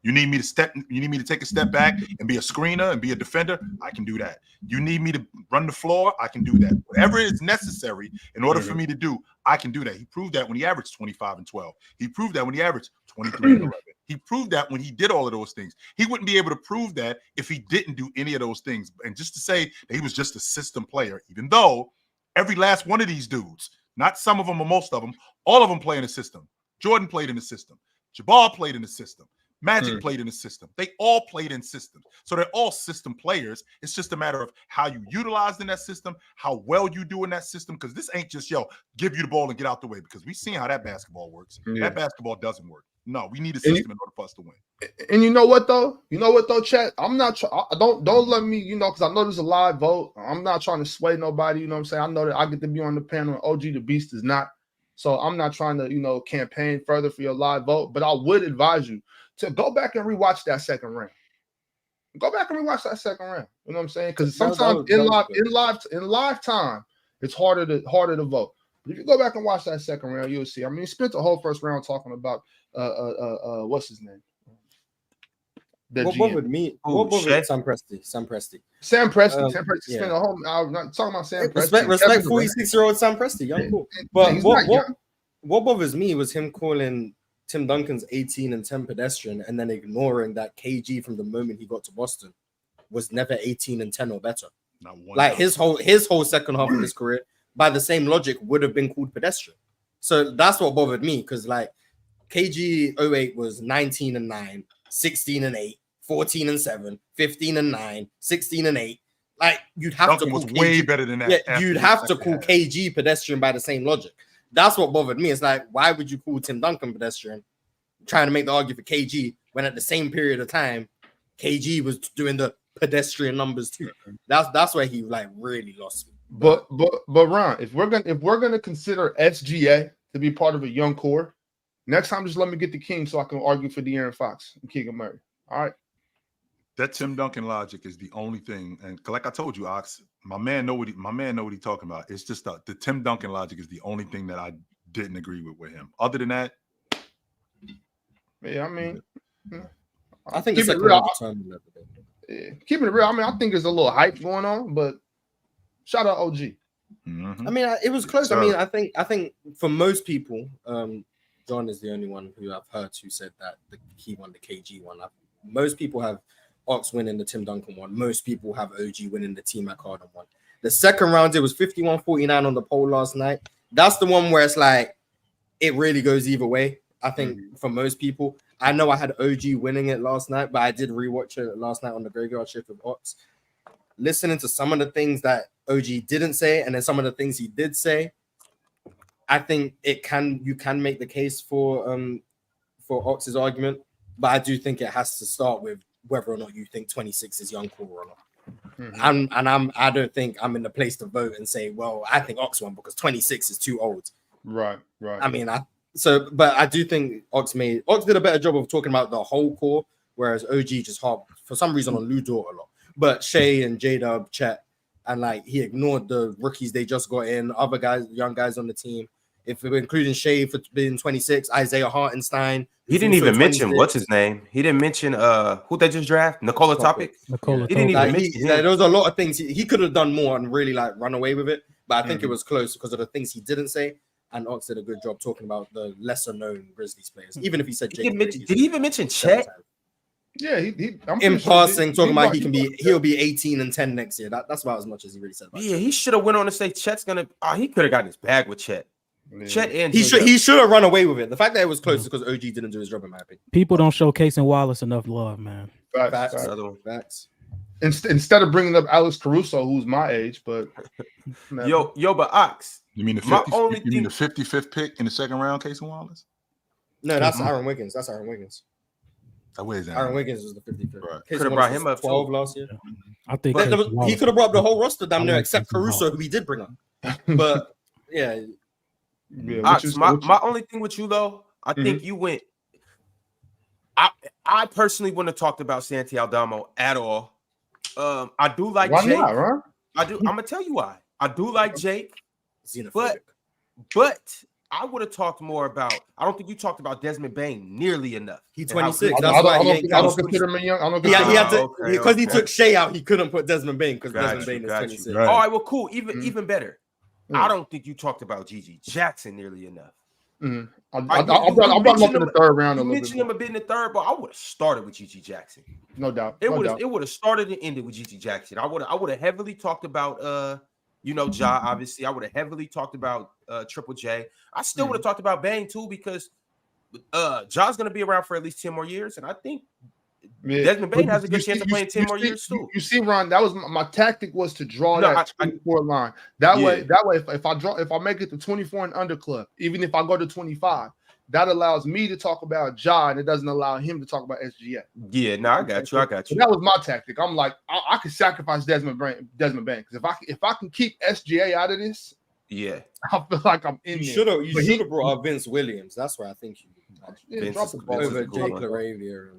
You need me to take a step back and be a screener and be a defender, I can do that. You need me to run the floor, I can do that. Whatever is necessary in order for me to do, I can do that. He proved that when he averaged 25 and 12. He proved that when he averaged 23 and 11. He proved that when he did all of those things. He wouldn't be able to prove that if he didn't do any of those things. And just to say that he was just a system player, even though every last one of these dudes, not some of them or most of them, all of them play in the system. Jordan played in the system. Jabbar played in the system. Magic played in the system. They all played in systems. So they're all system players. It's just a matter of how you utilize in that system, how well you do in that system, because this ain't just, give you the ball and get out the way, because we've seen how that basketball works. Yeah. That basketball doesn't work. No, we need a system in order for us to win. And you know what though, chat? I'm not don't let me, because I know there's a live vote. I'm not trying to sway nobody, you know what I'm saying? I know that I get to be on the panel and OG the Beast is not. So I'm not trying to, campaign further for your live vote, but I would advise you to go back and rewatch that second round. Go back and rewatch that second round. You know what I'm saying? Because sometimes in live time, it's harder to vote. But if you go back and watch that second round, you'll see. I mean, he spent the whole first round talking about what's his name? What bothered me? Sam Presti. Sam Presti spent the whole hour not talking about Sam Presti. Respect 46-year-old Sam Presti, young cool. But what bothers me was him calling Tim Duncan's 18 and 10 pedestrian and then ignoring that KG from the moment he got to Boston was never 18 and 10 or better. Like his whole second half of his career, by the same logic, would have been called pedestrian. So that's what bothered me, because like KG 08 was 19 and 9, 16 and 8, 14 and 7, 15 and 9, 16 and 8. Like you'd have Duncan to call was KG, way better than that. Yeah, you'd have to call KG pedestrian by the same logic. That's what bothered me. It's like, why would you call Tim Duncan pedestrian? Trying to make the argument for KG when at the same period of time, KG was doing the pedestrian numbers too. That's where he like really lost me. But Ron, if we're gonna consider SGA to be part of a young core, next time just let me get the King so I can argue for De'Aaron Fox and Keegan Murray. All right. That Tim Duncan logic is the only thing, and like I told you, Ox, my man know what he's talking about. It's just the Tim Duncan logic is the only thing that I didn't agree with him. Other than that, yeah, I mean, I think it's like real. Keeping it real. I mean, I think there's a little hype going on, but shout out OG. Mhm. I mean, it was close. Sir. I mean, I think for most people, John is the only one who I've heard who said that he won the KG one. Most people have Ox winning the Tim Duncan one. Most people have OG winning the T-Mac Harden one. The second round, it was 51-49 on the poll last night. That's the one where it's like, it really goes either way. I think for most people, I know I had OG winning it last night, but I did rewatch it last night on the graveyard shift with Ox. Listening to some of the things that OG didn't say, and then some of the things he did say, I think you can make the case for Ox's argument, but I do think it has to start with whether or not you think 26 is young cool or not. I don't think I'm in the place to vote and say, well, I think Ox won because 26 is too old. Right. I mean, but I do think Ox did a better job of talking about the whole core, whereas OG just harped for some reason on Lou Dort a lot. But Shea and J-Dub, Chet, and like he ignored the rookies they just got in, other guys, young guys on the team. If we're including Shea for being 26, Isaiah Hartenstein. He didn't even mention what's his name. He didn't mention who they just drafted, Nikola Topic. He didn't even mention him. There was a lot of things he could have done more and really like run away with it. But I think it was close because of the things he didn't say. And Ox did a good job talking about the lesser known Grizzlies players. Even if he said did he even mention Chet? Yeah, I'm in passing talking about he'll be 18 and 10 next year. That's about as much as he really said about Chet. He should have went on to say Chet's gonna. He could have gotten his bag with Chet. Yeah. Chet and he should have run away with it. The fact that it was close is because OG didn't do his job in my opinion. People don't show Casey Wallace enough love, man. Facts. Instead of bringing up Alex Caruso, who's my age, but but Ox. You mean the 55th pick in the second round, Casey Wallace? No, that's Aaron Wiggins. Where is that? Aaron Wiggins was the 55th. Right. Could have brought him up 12 last year. I think he could have brought up the whole roster down there except Caruso, who he did bring up. But yeah. Ox, my only thing with you though, I think you went. I personally wouldn't have talked about Santi Aldama at all. I do like why Jake. Not, right? I'm gonna tell you why. I do like Jake, xenophobic. But I would have talked more about. I don't think you talked about Desmond Bain nearly enough. He's 26. I don't consider him young. I don't he had to because he took Shea out. He couldn't put Desmond Bain because Desmond Bain is 26. Right. All right, well, cool. Even better. I don't think you talked about Gigi Jackson nearly enough. I brought him up in the third round. You mentioned him a bit in the third, but I would have started with Gigi Jackson. No doubt. It would have started and ended with Gigi Jackson. I would have heavily talked about Ja, obviously. I would have heavily talked about Triple J. I still would have talked about Bang too, because Ja's gonna be around for at least 10 more years, and I think Desmond Bain has a good chance of playing 10 more years too. You see, Ron, that was my tactic was to draw that 24 line. That way, if I make it to 24 and under club, even if I go to 25, that allows me to talk about Ja, and it doesn't allow him to talk about SGA. Yeah, no, I got you. So that was my tactic. I'm like, I could sacrifice Desmond Bain because if I can keep SGA out of this, yeah, I feel like I'm in there. You should have brought up Vince Williams. That's where I think you drop the ball over Jake LaRavia.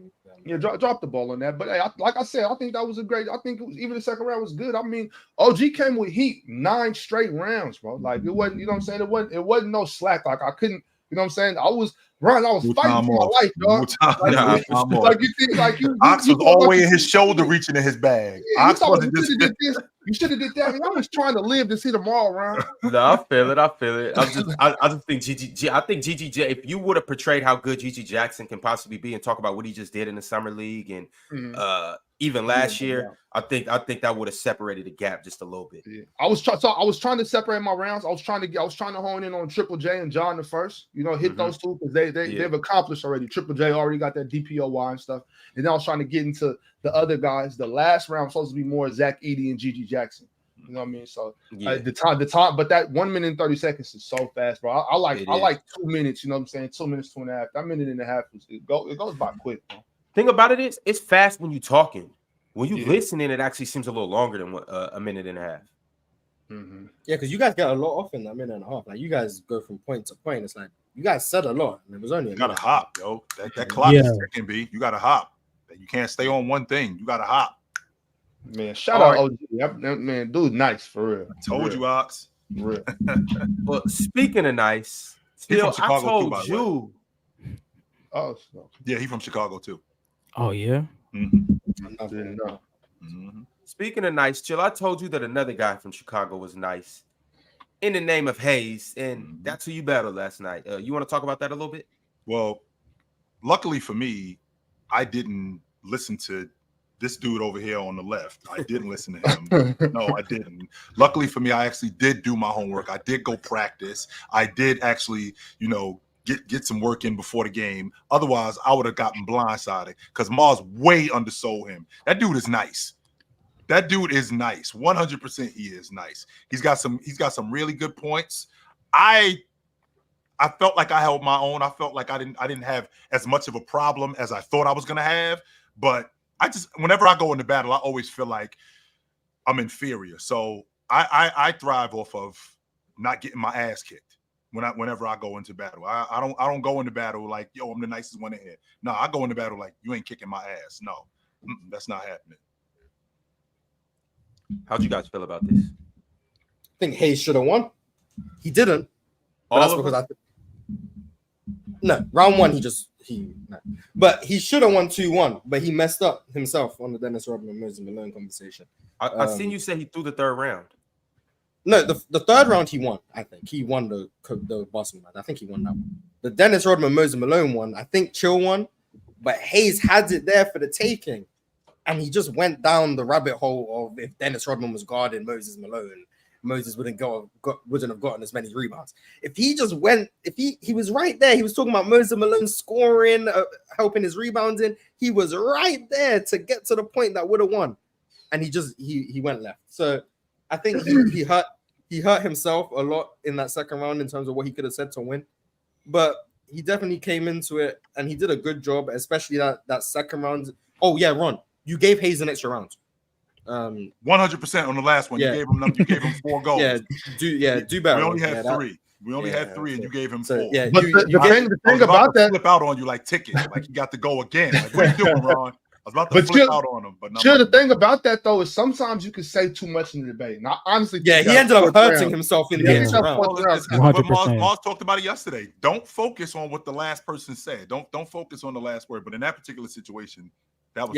Drop the ball on that. But hey, like I said, I think that was a great. I think it was, even the second round was good. I mean, OG came with heat 9 straight rounds, bro. Like it wasn't, you know what I'm saying? It wasn't no slack. Like I couldn't, you know what I'm saying? I was fighting for my life, dog. Like you think, like you. Ox was always his shoulder reaching in his bag. Yeah, Ox wasn't just. You should have did that. I was trying to live to see tomorrow, Ron. No, I feel it. I just think GG. If you would have portrayed how good GG Jackson can possibly be and talk about what he just did in the summer league and even last year, I think that would have separated the gap just a little bit. Yeah. I was trying to separate my rounds. I was trying to hone in on Triple J and John the first. You know, hit those two because they've accomplished already. Triple J already got that DPOY and stuff. And then I was trying to get into the other guys. The last round was supposed to be more Zach Edey and GG Jackson. You know what I mean? So the time, but that 1 minute and 30 seconds is so fast, bro. I like 2 minutes. You know what I'm saying? 2 minutes, 2.5. That minute and a half it goes by quick, bro. Thing about it is, it's fast when you're talking. When you listening, it actually seems a little longer than a minute and a half. Yeah, because you guys get a lot off in that minute and a half. Like you guys go from point to point. It's like you guys said a lot, and it was only. You gotta hop, yo. That clock is ticking, B. You gotta hop. You can't stay on one thing. You gotta hop. Man, shout out OG. Man, dude, nice for real. I told you, Ox. For real. Well, speaking of nice, still, I told you. Oh, yeah, he's from Chicago too. Oh yeah. I didn't know. Speaking of nice, Chill, I told you that another guy from Chicago was nice. in the name of Hayes, and that's who you battled last night. You want to talk about that a little bit? Well, luckily for me, I didn't listen to this dude over here on the left. I didn't listen to him. No, I didn't. Luckily for me, I actually did do my homework. I did go practice. I did actually, get some work in before the game. Otherwise, I would have gotten blindsided because Mars way undersold him. That dude is nice. 100% he is nice. He's got some really good points. I felt like I held my own. I felt like I didn't have as much of a problem as I thought I was gonna have. But whenever I go into battle, I always feel like I'm inferior. So I thrive off of not getting my ass kicked whenever I go into battle. I don't go into battle like, yo, I'm the nicest one in here. No, I go into battle like, you ain't kicking my ass. No, that's not happening. How'd you guys feel about this? I think Hayes should have won. He didn't. But that's because no, round one but he should have won 2-1, but he messed up himself on the Dennis Rodman Moses Malone conversation. I seen you say he threw the third round. No, the third round he won. I think he won the Boston round. I think he won that one. The Dennis Rodman Moses Malone one, I think Chill won, but Hayes had it there for the taking, and he just went down the rabbit hole of if Dennis Rodman was guarding Moses Malone, Moses wouldn't have gotten as many rebounds. If he just went, if he was right there, he was talking about Moses Malone scoring, helping his rebounding. He was right there to get to the point that would have won, and he went left. So I think he hurt himself a lot in that second round in terms of what he could have said to win, but he definitely came into it and he did a good job, especially that second round. Oh yeah, Ron, you gave Hayes an extra round. 100% on the last one. Yeah. You gave him 4 goals. Do better. We only had 3. We only had 3, and you gave him 4. Yeah, but the thing about that, flip out on you like ticket, like you got to go again. Like, what are you doing, Ron? I was about to flip out on him, but no. Sure, the thing about that though is sometimes you can say too much in the debate. Now, honestly, he ended up hurting himself in the next round. Mars talked about it yesterday. Don't focus on what the last person said. Don't focus on the last word. But in that particular situation, that was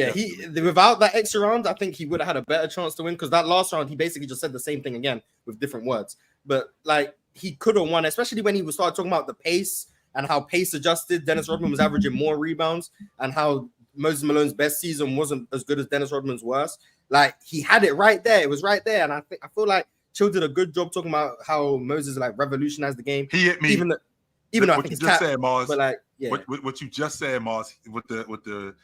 without that extra round, I think he would have had a better chance to win because that last round he basically just said the same thing again with different words. But like he could have won, especially when he started talking about the pace and how pace adjusted. Dennis Rodman was averaging more rebounds and how Moses Malone's best season wasn't as good as Dennis Rodman's worst. Like he had it right there. It was right there. And I feel like Chill did a good job talking about how Moses like revolutionized the game. He hit me. Even though I think you just said, Mars. But like, yeah. What you just said, Mars, with the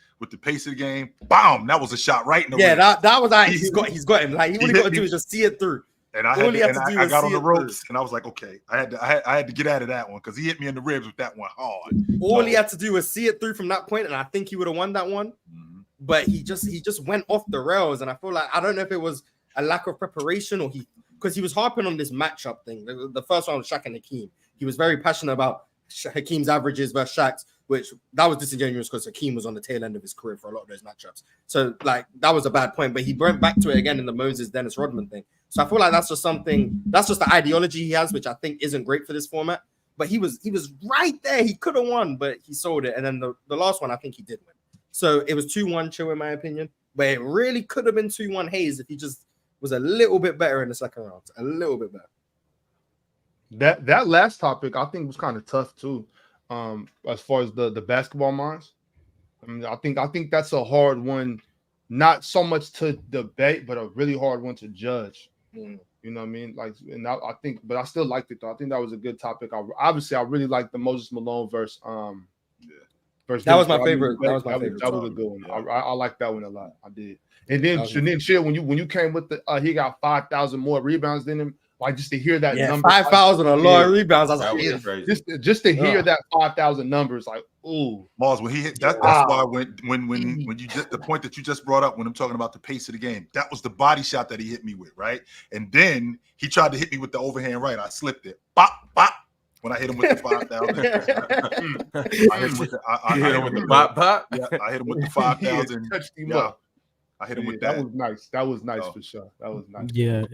pace of the game, bam, that was a shot right in the rim. That was like he's got him. Like all he got to do is just see it through. And I got on the ropes, and I was like, okay, I had to get out of that one because he hit me in the ribs with that one hard. All he had to do was see it through from that point, and I think he would have won that one. Mm-hmm. But he just went off the rails, and I feel like I don't know if it was a lack of preparation or because he was harping on this matchup thing. The first one was Shaq and Hakeem. He was very passionate about Hakeem's averages versus Shaq's, which that was disingenuous because Hakeem was on the tail end of his career for a lot of those matchups. So like that was a bad point, but he went back to it again in the Moses Dennis Rodman thing. So I feel like that's just the ideology he has, which I think isn't great for this format. But he was right there. He could have won, but he sold it. And then the last one, I think he did win. So it was 2-1 Chill in my opinion. But it really could have been 2-1 Hayes if he just was a little bit better in the second round. A little bit better. That last topic I think was kind of tough too. As far as the basketball minds. I mean, I think that's a hard one, not so much to debate, but a really hard one to judge. You know what I mean? Like, and I think, but I still liked it though. I think that was a good topic. I really liked the Moses Malone versus that was my favorite. That was a good one. I like that one a lot. I did. And then Chill, when you came with the he got 5,000 more rebounds than him. Like just to hear that number, 5,000 a lot of rebounds. I was like, just to hear that 5,000 numbers, like, ooh, Mars, when he hit that's why when you just the point that you just brought up when I'm talking about the pace of the game, that was the body shot that he hit me with, right? And then he tried to hit me with the overhand right. I slipped it, bop bop. When I hit him with the 5,000, I hit him with the bop bop. Yeah, I hit him with the 5,000. Touched him up. I hit him with that. That was nice. That was nice for sure. That was nice. Yeah.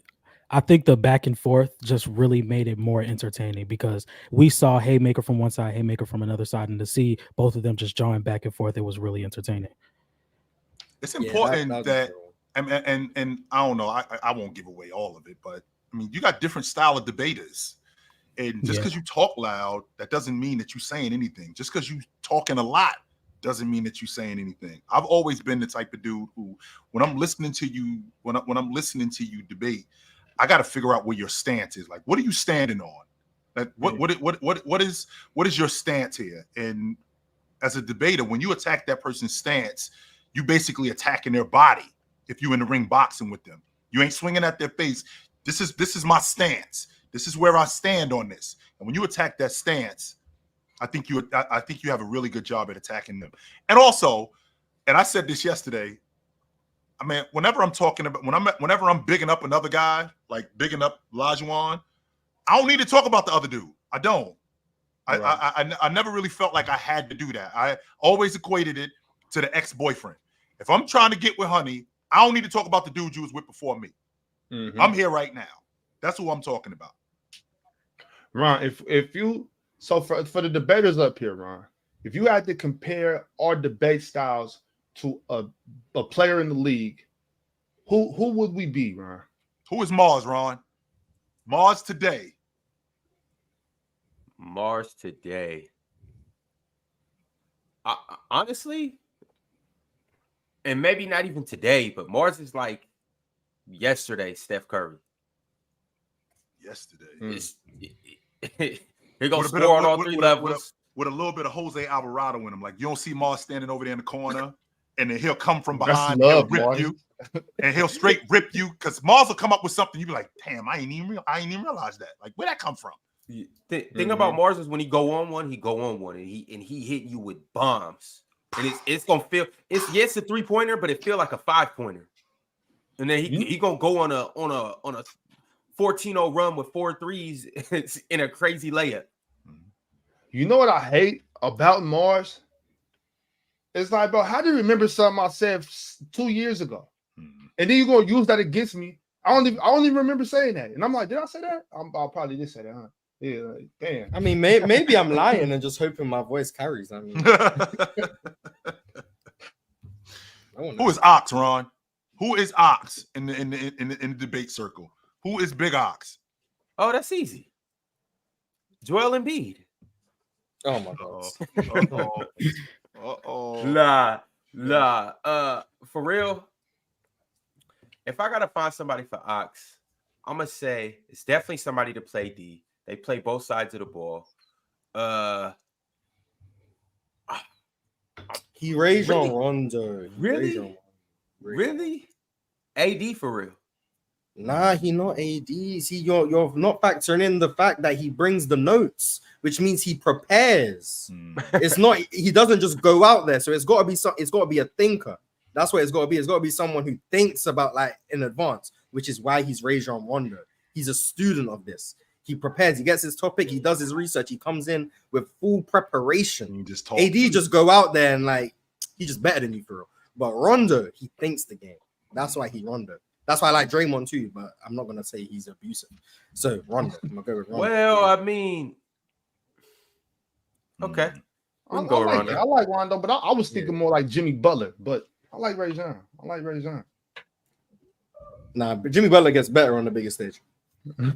I think the back and forth just really made it more entertaining because we saw Haymaker from one side, Haymaker from another side, and to see both of them just drawing back and forth, it was really entertaining. It's important that and I don't know, I won't give away all of it, but I I mean, you got different style of debaters. And just because you talk loud, that doesn't mean that you're saying anything. Just because you talking a lot doesn't mean that you're saying anything. I've always been the type of dude who, when I'm listening to you, when I'm listening to you debate, I got to figure out where your stance is. Like, what are you standing on? Like, what is your stance here? And as a debater, when you attack that person's stance, you basically attacking their body. If you in the ring boxing with them, you ain't swinging at their face. This is my stance. This is where I stand on this. And when you attack that stance, I think you have a really good job at attacking them. And also, and I said this yesterday, I mean, whenever I'm talking about whenever I'm bigging up another guy, like bigging up Lajuan, I don't need to talk about the other dude. I don't. Right. I never really felt like I had to do that. I always equated it to the ex-boyfriend. If I'm trying to get with honey, I don't need to talk about the dude you was with before me. Mm-hmm. I'm here right now. That's who I'm talking about. Ron, if you so for the debaters up here, Ron, if you had to compare our debate styles to a player in the league, who would we be, Ron? Who is Mars, Ron? Mars today. Mars today. Honestly, and maybe not even today, but Mars is like yesterday, Steph Curry. Yesterday. He gonna score on all three levels. With a little bit of Jose Alvarado in him. Like, you don't see Mars standing over there in the corner, and then he'll come from behind, he'll rip Mars. You, and he'll straight rip you, because Mars will come up with something, you be like, damn, I ain't even realize that. Like, where'd that come from? The thing about Mars is when he go on one, and he hit you with bombs. And it's gonna feel it's a 3-pointer, but it feel like a 5-pointer. And then he gonna go on a 14-0 run with 4 threes in a crazy layup. You know what I hate about Mars? It's like, bro, how do you remember something I said 2 years ago? And then you're gonna use that against me. I don't even remember saying that. And I'm like, did I say that? I'll probably did say that, huh? Yeah, like, damn. I mean, maybe I'm lying and just hoping my voice carries. I mean, who is Ox, Ron? Who is Ox in the debate circle? Who is Big Ox? Oh, that's easy. Joel Embiid. Oh my God. Nah. For real, if I gotta find somebody for Ox, I'm gonna say it's definitely somebody to play D. They play both sides of the ball. He raised on Rondo. Really? AD for real? Nah, he not AD. See, you're not factoring in the fact that he brings the notes, which means he prepares. It's not, he doesn't just go out there. So it's got to be a thinker. That's what it's got to be. It's got to be someone who thinks about like in advance, which is why he's Rajon Rondo. He's a student of this. He prepares. He gets his topic. He does his research. He comes in with full preparation. AD just go out there and like he's just better than you for real. But Rondo, he thinks the game. That's why he Rondo. That's why I like Draymond too. But I'm not gonna say he's abusive. So Rondo, I'm gonna go with Rondo. Well, I mean, okay, I like Rondo, but I was thinking more like Jimmy Butler. But I like Rajon. Nah, but Jimmy Butler gets better on the biggest stage. Yeah,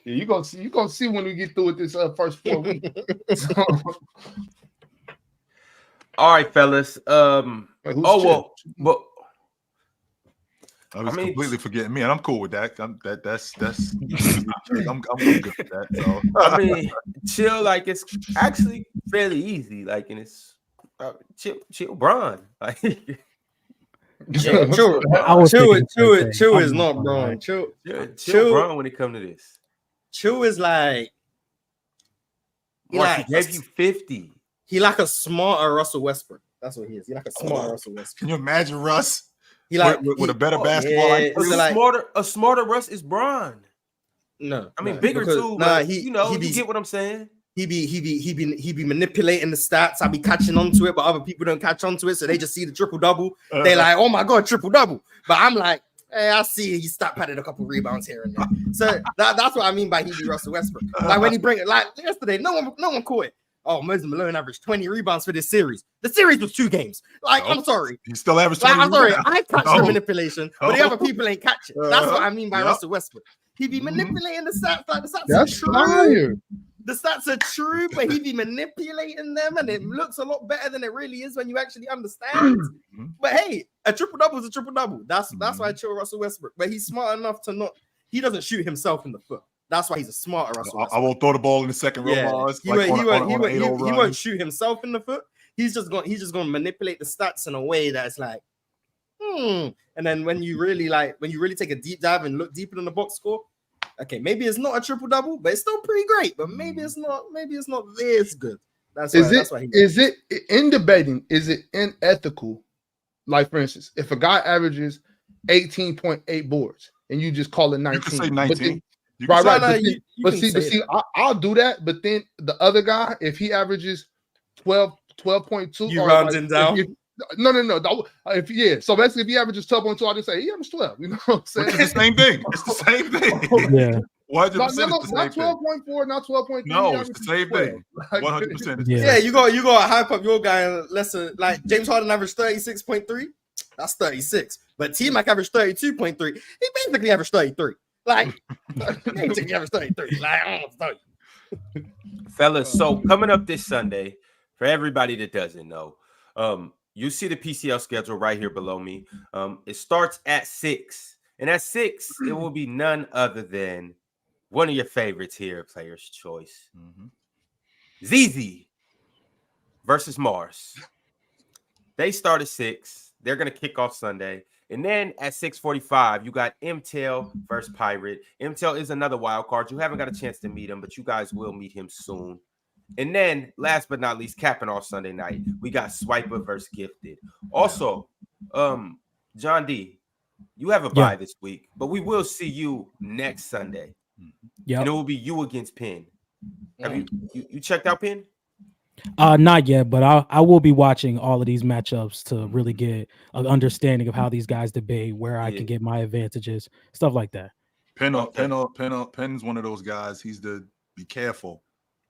you gonna see when we get through with this first 4 weeks. All right, fellas. Well, I was completely forgetting me, and I'm cool with that. That's I'm good with that. So I mean, chill. Like it's actually fairly easy. Like, and it's chill, Bron. Like. Yeah, chill is not Bron. Chill Bron when it comes to this. Chill is like he gave you 50. He like a smarter Russell Westbrook. That's what he is. He like a smarter Russell Westbrook. Can you imagine Russ? He like with a better basketball. A smarter Russ is Bron. No, I mean bigger too. Nah, you get what I'm saying. He be manipulating the stats. I be catching on to it, but other people don't catch on to it, so they just see the triple-double. They like, oh my God, triple-double. But I'm like, hey, I see he stat padded a couple rebounds here and there. So that's what I mean by he be Russell Westbrook. Like when he bring it, like yesterday, no one caught it. oh, Moses Malone averaged 20 rebounds for this series. The series was 2 games. Like, I'm sorry. He still averaged 20 Like, I'm sorry. rebounds. I catch the manipulation, but the other people ain't catch it. That's what I mean by Yep. Russell Westbrook. He be manipulating the stats. Like, the stats That's are true. fire. The stats are true, but he be manipulating them, and it looks a lot better than it really is when you actually understand. But hey, a triple double is a triple double. That's why I chill Russell Westbrook. But he's smart enough to not. He doesn't shoot himself in the foot. That's why he's a smarter Russell Westbrook. I won't throw the ball in the second row, Mars. He won't shoot himself in the foot. He's just going to manipulate the stats in a way that's like, And then when you really take a deep dive and look deeper in the box score, okay, maybe it's not a triple double, but it's still pretty great. But maybe it's not this good. That's why is it in debating? Is it unethical? Like, for instance, if a guy averages 18.8 boards and you just call it 19, you can say 19. I'll do that. But then the other guy, if he averages 12.2, you round him down. No. So basically, if he averages 12.2, I'll just say he averages 12. You know what I'm saying? It's the same thing. It's the same thing. Yeah. 100%. Not 12.4, not 12.3. No, it's the same thing. 100%. Yeah, you got to hype up your guy lesser. Like James Harden averaged 36.3. That's 36. But T-Mac averaged 32.3. He basically averaged 33. Like, he basically averaged 33. Like, I don't know. Fellas, so coming up this Sunday, for everybody that doesn't know, you see the PCL schedule right here below me. It starts at 6. And at 6, it will be none other than one of your favorites here, Player's Choice. ZZ versus Mars. They start at 6. They're going to kick off Sunday. And then at 6:45, you got MTEL versus Pirate. MTEL is another wild card. You haven't got a chance to meet him, but you guys will meet him soon. And then, last but not least, capping off Sunday night, we got Swiper versus Gifted. Also, John D, you have a bye this week, but we will see you next Sunday. Yeah, and it will be you against Penn. Have you checked out Penn? Not yet, but I will be watching all of these matchups to really get an understanding of how these guys debate, where I can get my advantages, stuff like that. Penn's one of those guys. He's be careful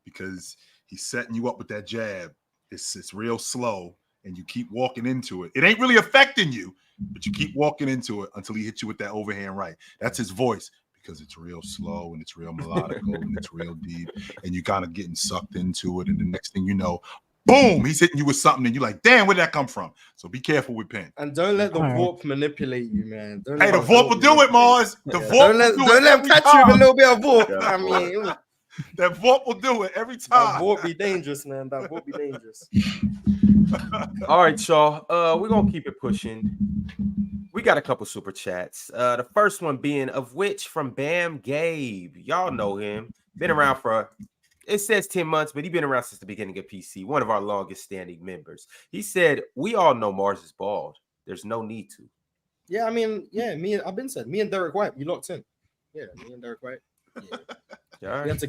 because he's setting you up with that jab. It's real slow, and you keep walking into it. It ain't really affecting you, but you keep walking into it until he hits you with that overhand right. That's his voice. Because it's real slow and it's real melodical and it's real deep, and you kind of getting sucked into it, and the next thing you know, boom, he's hitting you with something, and you're like, damn, where'd that come from? So be careful with Penn. And don't let the warp manipulate you, man. The warp will do it, Mars. The vorp don't let him catch you with a little bit of warp. I mean, that vorp will do it every time. That warp be dangerous, man. That warp be dangerous. All right, y'all. We're gonna keep it pushing. We got a couple super chats. The first one being of which from Bam Gabe. Y'all know him. Been around for, it says 10 months, but he's been around since the beginning of PC. One of our longest standing members. He said, we all know Mars is bald. There's no need to. Yeah, I mean, I've been said. Me and Derek White, you locked in. Yeah, me and Derek White. Yeah. Right. We had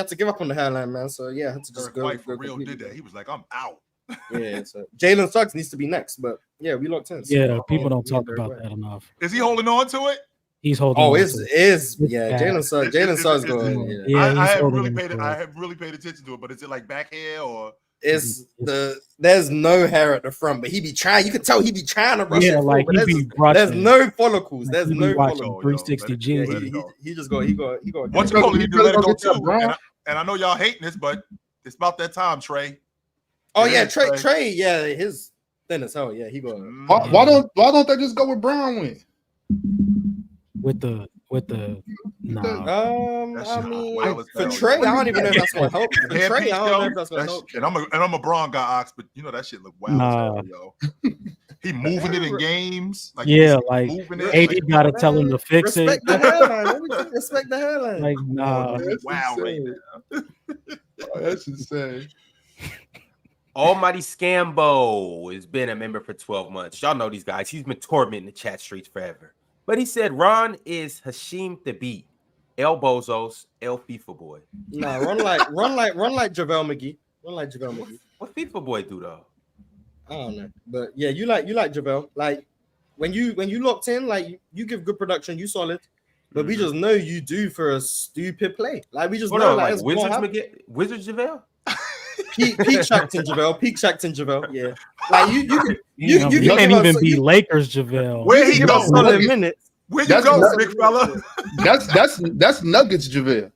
to give up on the hairline, man. So yeah, I had to just go. For real did that. He was like, I'm out. Yeah, so Jalen Suggs needs to be next, but yeah, we locked in. So people don't talk about that enough. Is he holding on to it? He's holding. Jalen Suggs going. Yeah, I have really paid attention to it, but is it like back hair or? There's no hair at the front, but he be trying. You can tell he be trying to rush it. Like there's no follicles. There's no follicles. 360 G. He just go. He go. Once you call it, you let it go too. And I know y'all hating this, but it's about that time, Trey. Oh yeah, Trey. Yeah, his thin as hell. Yeah, he go. Why don't they just go with Brown win? With the I mean, for Trey, I don't even know if that's gonna help. For Trey, I don't know if that's gonna help. And I'm a Braun guy, Ox, but you know that shit look wild, yo. He moving it in games, like AD gotta tell him to fix it. Respect the hairline. Respect the hairline. Like wow, right now. That's insane. Almighty Scambo has been a member for 12 months. Y'all know these guys. He's been tormenting the chat streets forever. But he said Ron is Hashim Thabit, El Bozos, El FIFA Boy. Nah, run like JaVale McGee. Run like JaVale McGee. What FIFA Boy do though? I don't know. But yeah, you like JaVale. Like when you locked in, like you give good production, you solid. But we just know you do for a stupid play. Like we just know like Wizards JaVale? Peak Shackton JaVale. Peak Shackton JaVale. Yeah. Like you You can can't give even us- be you- Lakers JaVale. Where you he can give us go? solid minutes. Where you That's go, not- big fella? That's Nuggets JaVale.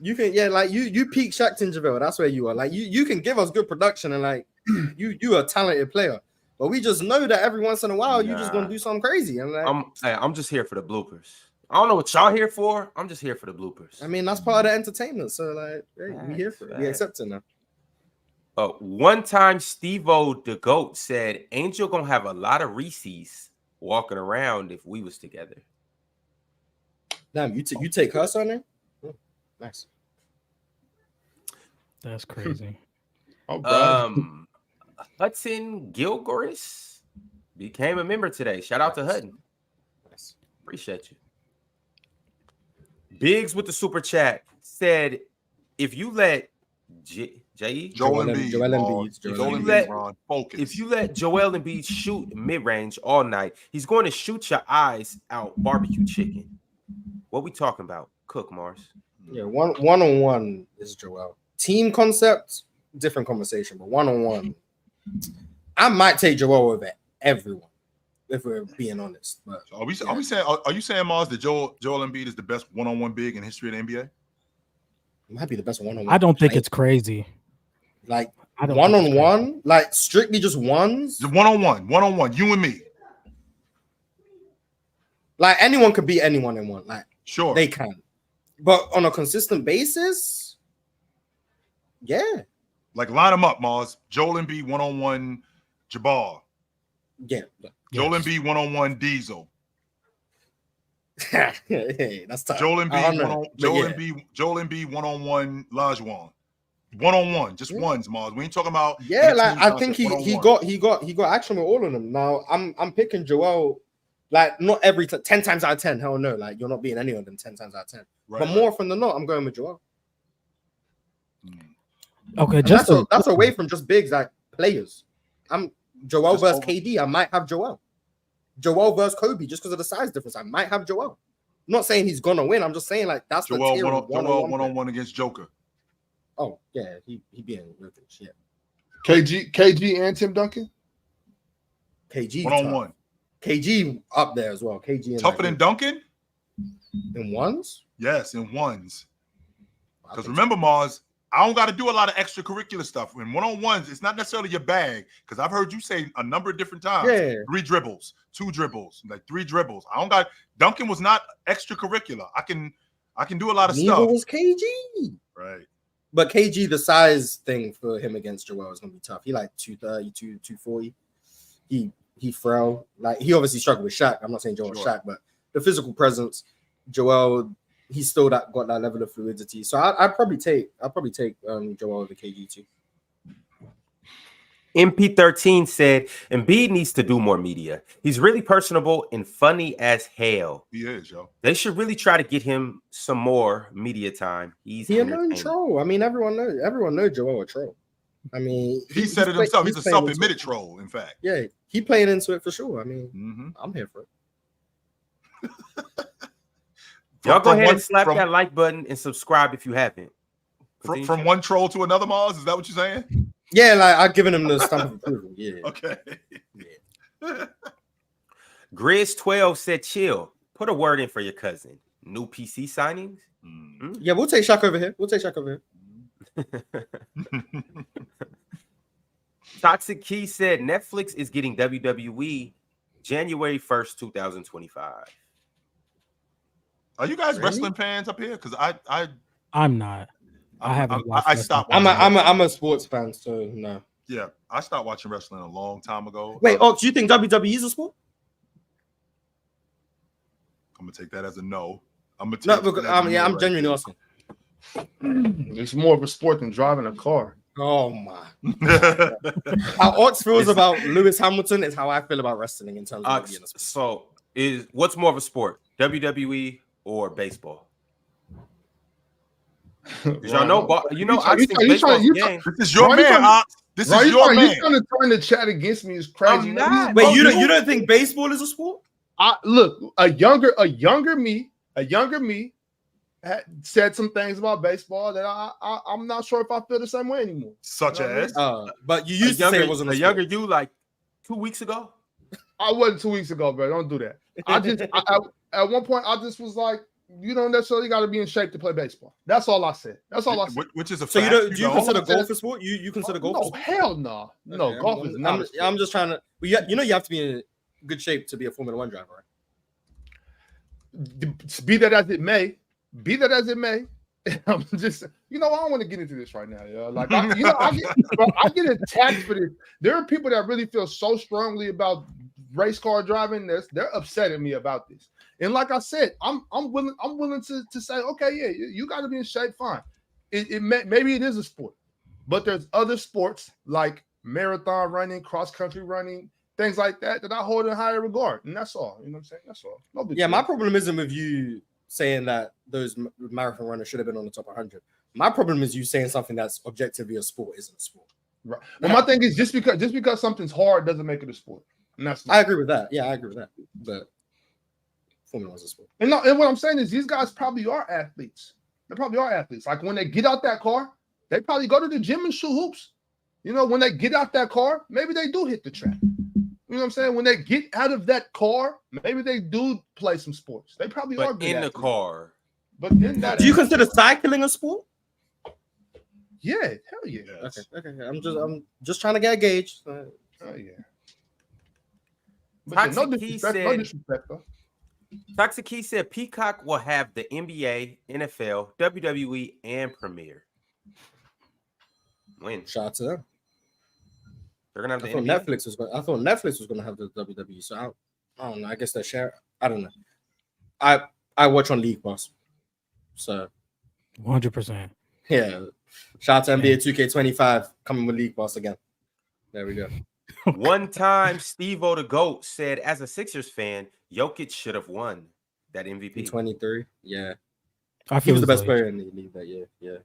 You can like you peak Shackton JaVale. That's where you are. Like you can give us good production and like you a talented player. But we just know that every once in a while you just gonna do something crazy. And like I'm just here for the bloopers. I don't know what y'all here for. I'm just here for the bloopers. I mean, that's part of the entertainment. So like hey, we here for it. We accept it now. One time Steve-O the GOAT said Angel gonna have a lot of Reese's walking around if we was together. Damn, you take her son there? Nice. That's crazy. Oh, bro. Hudson Gilgoris became a member today. Shout out to Hudson. Nice. Appreciate you. Biggs with the super chat said, if you let Joel Embiid. If you let Joel Embiid shoot mid-range all night, he's going to shoot your eyes out barbecue chicken. What we talking about? Cook, Mars. Yeah, one-on-one is Joel. Team concept, different conversation, but one-on-one, I might take Joel over everyone, if we're being honest. But are you saying, Mars, that Joel Embiid is the best one-on-one big in history of the NBA? Might be the best one-on-one. I don't think it's crazy. Like I don't one-on-one, like strictly just ones. The one-on-one, you and me. Like anyone could beat anyone in one. Like sure they can, but on a consistent basis, yeah. Like line them up, Mars. Joel Embiid one-on-one, Jabbar. Yeah. Joel Embiid one-on-one, Diesel. Hey, that's tough. Joel Embiid one-on-one, Lajuan. One-on-one, just ones, Mars. We ain't talking about like I think he got action with all of them. Now I'm picking Joel, like not every 10 times out of 10. Hell no, like you're not beating any of them 10 times out of 10. Right, but more often than not, I'm going with Joel. Okay, and that's away from just bigs, like players. I'm Joel versus KD. I might have Joel. Joel versus Kobe, just because of the size difference. I might have Joel. I'm not saying he's gonna win. I'm just saying like that's Joel the one-on-one against Joker. Oh yeah, he being Jokic. Yeah. KG and Tim Duncan. KG one-on-one. KG up there as well. KG tougher than Duncan in ones. Yes, in ones. Because remember, Mars, I don't got to do a lot of extracurricular stuff. In one-on-ones, it's not necessarily your bag. Because I've heard you say a number of different times. Yeah. 3 dribbles, 2 dribbles, like 3 dribbles. I don't got Duncan was not extracurricular. I can do a lot of stuff. Neither was KG. Right. But KG, the size thing for him against Joel is gonna be tough. He like 230, 240. He frail. Like he obviously struggled with Shaq. I'm not saying Joel Shaq, but the physical presence, Joel, he's still got that level of fluidity. So I'd probably take Joel over KG too. MP13 said Embiid needs to do more media. He's really personable and funny as hell. He is, yo. They should really try to get him some more media time. He's a known troll. I mean, everyone knows Joel a troll. I mean, he said it himself. He's a self-admitted troll, in fact. Yeah, he playing into it for sure. I mean, I'm here for it. Y'all go ahead and slap that like button and subscribe if you haven't. From one troll to another, Mars? Is that what you're saying? Yeah, like I've given him the stamp of approval. Yeah. Okay. Yeah. Grizz12 said, chill. Put a word in for your cousin. New PC signings? Yeah, we'll take Shaq over here. Toxic Key said Netflix is getting WWE January 1st, 2025. Are you guys wrestling fans up here? Because I'm not. I haven't watched. I stopped. I'm a sports fan, so no. Yeah, I stopped watching wrestling a long time ago. Wait, do you think WWE is a sport? I'm gonna take that as a no. I'm genuinely asking. It's more of a sport than driving a car. Oh my! How Ox feels about Lewis Hamilton is how I feel about wrestling in terms of being a sport. So, what's more of a sport, WWE or baseball? Y'all know, this is your man, Ox. This is your man. You're trying to turn the chat against me is crazy. I'm not. Wait, you don't think baseball is a sport? Look, a younger me said some things about baseball that I'm not sure if I feel the same way anymore. Such You know what I as But you used to say it wasn't a a younger you like 2 weeks ago. I wasn't 2 weeks ago, bro. Don't do that. At one point I just was like, you don't necessarily got to be in shape to play baseball. That's all I said. That's all I said. which is a So fact. do you consider golf a sport? You consider golf? No, a sport? hell no. No, Okay, golf is not. I'm just trying to. You have to be in good shape to be a Formula One driver, right? Be that as it may, I'm just, I don't want to get into this right now. Yo. Like, I get attacked for this. There are people that really feel so strongly about race car driving. They're upset at me about this. And like I said, I'm willing to say, okay, yeah, you got to be in shape, fine. Maybe it is a sport, but there's other sports like marathon running, cross country running, things like that I hold in higher regard, and that's all. You know what I'm saying? That's all. No big deal. My problem isn't with you saying that those marathon runners should have been on the top 100. My problem is you saying something that's objectively a sport isn't a sport. Right. Well, my thing is just because something's hard doesn't make it a sport. And I agree with that. Yeah, I agree with that. But Formula One's a sport. And what I'm saying is these guys probably are athletes. They probably are athletes. Like when they get out that car, they probably go to the gym and shoot hoops. When they get out that car, maybe they do hit the track. You know what I'm saying? When they get out of that car, maybe they do play some sports. They probably are good in the athletes. car. But then Do you consider cycling a sport? Yeah, hell yeah. Yes. Okay. I'm just trying to get a gauge. Oh yeah. But Toxic no Key disrespect, said- no disrespect, though. Toxic Key said Peacock will have the NBA, NFL, WWE, and Premiere. When Shout out to them. they're gonna have I the thought NBA. Netflix was going to have the WWE. So I don't know. I guess they share. I don't know. I watch on League Pass. So 100%. yeah. Shout out to NBA 2K25 coming with League Pass again. There we go. One time, Steve-O the GOAT said, as a Sixers fan, Jokic should have won that MVP. 23. Yeah. I He feel was the best like- player in the league that year. Yeah.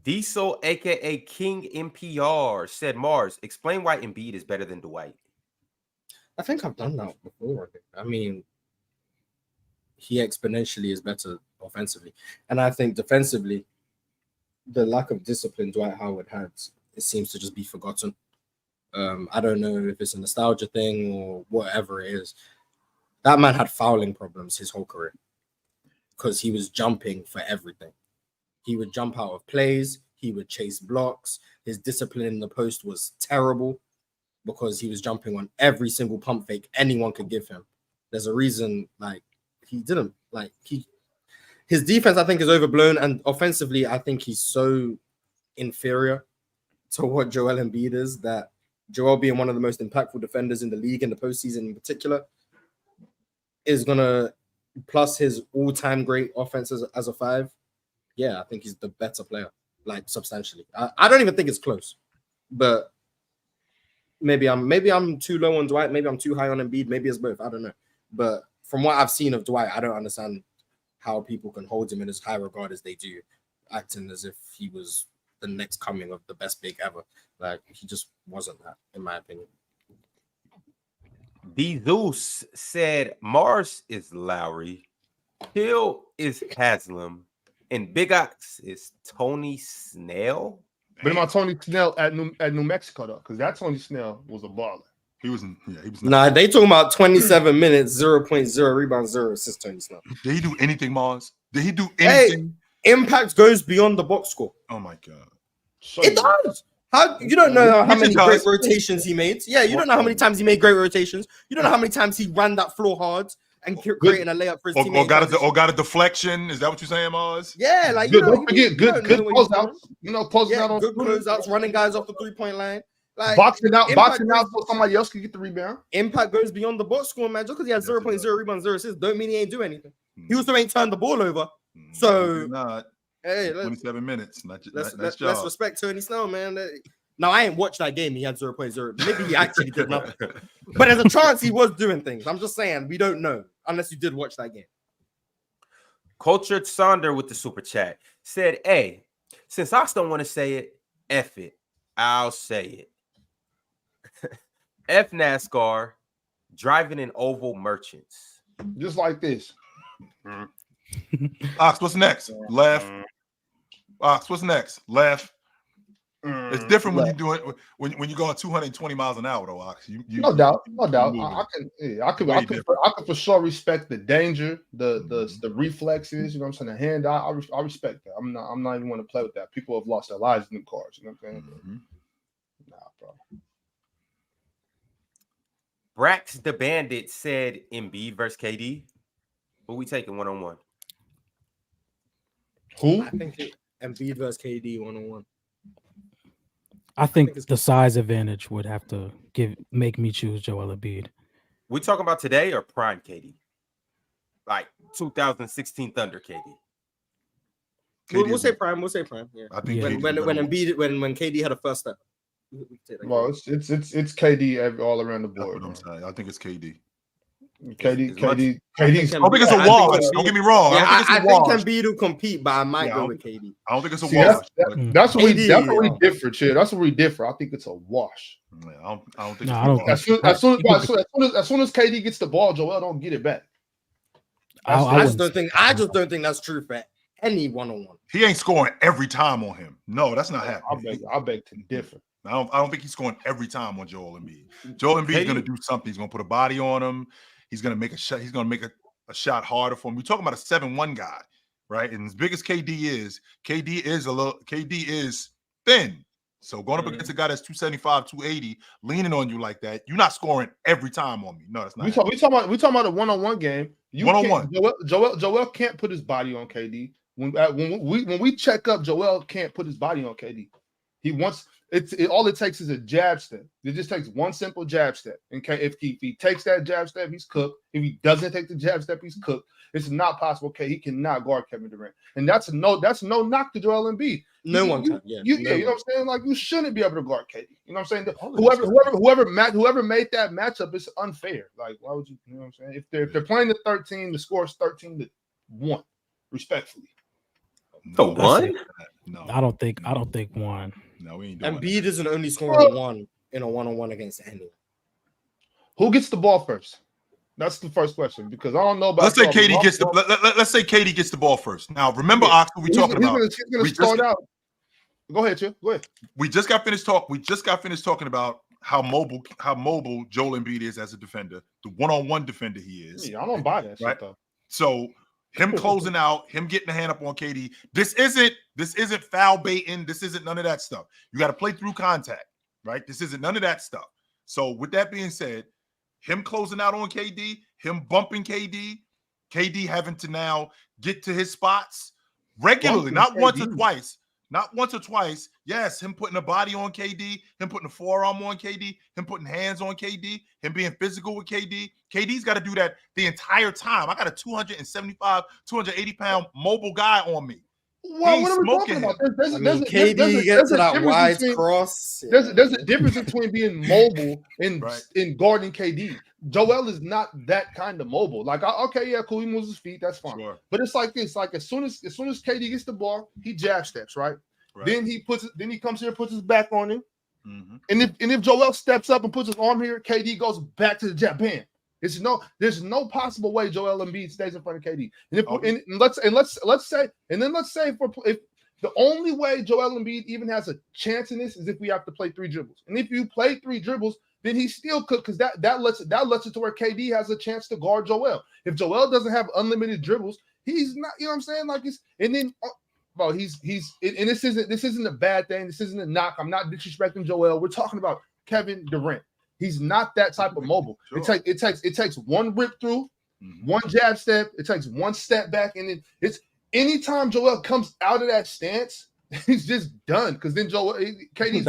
Diesel, aka King NPR, said, Mars, explain why Embiid is better than Dwight. I think I've done that before. I mean, he exponentially is better offensively. And I think defensively, the lack of discipline Dwight Howard had, it seems to just be forgotten. I don't know if it's a nostalgia thing or whatever it is. That man had fouling problems his whole career because he was jumping for everything. He would jump out of plays. He would chase blocks. His discipline in the post was terrible because he was jumping on every single pump fake anyone could give him. There's a reason, his defense, I think, is overblown. And offensively, I think he's so inferior to what Joel Embiid is that Joel, being one of the most impactful defenders in the league in the postseason in particular, is going to, plus his all-time great offense as a 5, yeah, I think he's the better player, substantially. I don't even think it's close, but maybe I'm too low on Dwight, maybe I'm too high on Embiid, maybe it's both, I don't know. But from what I've seen of Dwight, I don't understand how people can hold him in as high regard as they do, acting as if he was the next coming of the best big ever. He just wasn't that, in my opinion. The Zeus said, Mars is Lowry, Hill is Haslam, and Big Ox is Tony Snell. But about Tony Snell at New Mexico though, because that Tony Snell was a baller. He was not. Nah, they talking about 27 minutes, 0.0 rebounds, 0 assists, Tony Snell. Did he do anything, Mars? Did he do anything? Hey, impact goes beyond the box score. Oh my god. So It does. How you don't know how many does. great rotations he made? Yeah, you don't know how many times he made great rotations. You don't know how many times he ran that floor hard and creating a layup for his teammate. Got a deflection. Is that what you're saying, Mars? Yeah, don't forget good closeouts. Closing out on good closeouts, running guys off the 3-point line. Boxing out Impact so somebody else can get the rebound. Impact goes beyond the box score, man. Just because he has 0.0 rebounds, 0 assists, don't mean he ain't do anything. He also ain't turned the ball over. So not. Hey, 27 minutes. Let's respect Tony Snell, man. Now, I ain't watched that game. He had 0.0. Maybe he actually did nothing. But there's a chance he was doing things. I'm just saying, we don't know unless you did watch that game. Cultured Sonder with the super chat said, hey, since Ox don't want to say it, F it. I'll say it. F NASCAR, driving in oval merchants. Just like this. Ox, what's next? Left. Ox, what's next? Left. It's different when you do it when you're going 220 miles an hour, though, Ox. No doubt. I could Way different. I could for sure respect the danger, the reflexes. You know what I'm saying? The hand. I respect that. I'm not even want to play with that. People have lost their lives in the cars. You know what I'm saying? Nah, bro. Brax the Bandit said Embiid versus KD. Who we taking 1-on-1? Who? I think Embiid versus KD 1-on-1. I think the size advantage would have to make me choose Joel Embiid. We talking about today or prime KD? Like 2016 Thunder KD. We'll say prime. We'll say prime. Yeah. I think when Embiid when KD had a first step. Well, it's KD all around the board. That's what I'm saying. I think it's KD. KD's. I don't think it's a wash. Don't get me wrong. Yeah, I think Embiid will compete, but I might go with KD. I don't think it's a wash. That's where we differ, Chid. That's where we differ. I think it's a wash. Yeah, I don't think it's a wash. As soon as KD gets the ball, Joel don't get it back. I just don't think that's true for any 1-on-1. He ain't scoring every time on him. No, that's not happening. I beg to differ. I don't think he's scoring every time on Joel Embiid. Joel Embiid is going to do something. He's going to put a body on him. He's going to make a shot. He's going to make a shot harder for him. We're talking about a 7-1 guy, right? And as big as KD is thin. So going up against a guy that's 275, 280, leaning on you like that, you're not scoring every time on me. No, that's not. We talking about a 1-on-1 game. One-on-one. Joel can't put his body on KD. When we check up, Joel can't put his body on KD. He wants all it takes is a jab step. It just takes one simple jab step. And if he takes that jab step, he's cooked. If he doesn't take the jab step, he's cooked. It's not possible. Okay, he cannot guard Kevin Durant, and that's no knock to Joel Embiid. No one can. You know what I'm saying? Like, you shouldn't be able to guard KD. You know what I'm saying? Whoever made that matchup is unfair. Like, why would you? You know what I'm saying? If they're playing the 13, the score is 13-1. Respectfully. No, one? No, I don't think one. No, we ain't doing Embiid isn't only scoring one in a 1-on-1 against anyone. Who gets the ball first? That's the first question, because I don't know about. Let's say KD gets the ball first. Now, remember, Ox, what we talking about? He's going to start out. Go ahead, Chip. Go ahead. We just got finished talking about how mobile Joel Embiid is as a defender, the 1-on-1 defender he is. Yeah, I don't buy that right? shit though. So him closing out, him getting the hand up on KD. This isn't foul baiting. This isn't none of that stuff. You got to play through contact, right? This isn't none of that stuff. So with that being said, him closing out on KD, him bumping KD having to now get to his spots regularly, not once or twice. Not once or twice. Yes, him putting a body on KD, him putting a forearm on KD, him putting hands on KD, him being physical with KD. KD's got to do that the entire time. I got a 275, 280-pound mobile guy on me. Well, what are we talking about? KD gets to that wide cross. There's a difference between being mobile and guarding KD. Joel is not that kind of mobile. Like, okay, yeah, cool, he moves his feet, that's fine. Sure. But it's like this: like as soon as KD gets the ball, he jab steps, right? Then he comes here, puts his back on him, and if Joel steps up and puts his arm here, KD goes back to the jab. Bam. There's no possible way Joel Embiid stays in front of KD. And let's say if the only way Joel Embiid even has a chance in this is if we have to play 3 dribbles. And if you play 3 dribbles, then he still could, because that lets it to where KD has a chance to guard Joel. If Joel doesn't have unlimited dribbles, he's not. You know what I'm saying? Like and this isn't a bad thing. This isn't a knock. I'm not disrespecting Joel. We're talking about Kevin Durant. He's not that type of mobile. Sure. It takes one rip through, one jab step. It takes one step back, and then it's anytime Joel comes out of that stance, he's just done. Because then KD's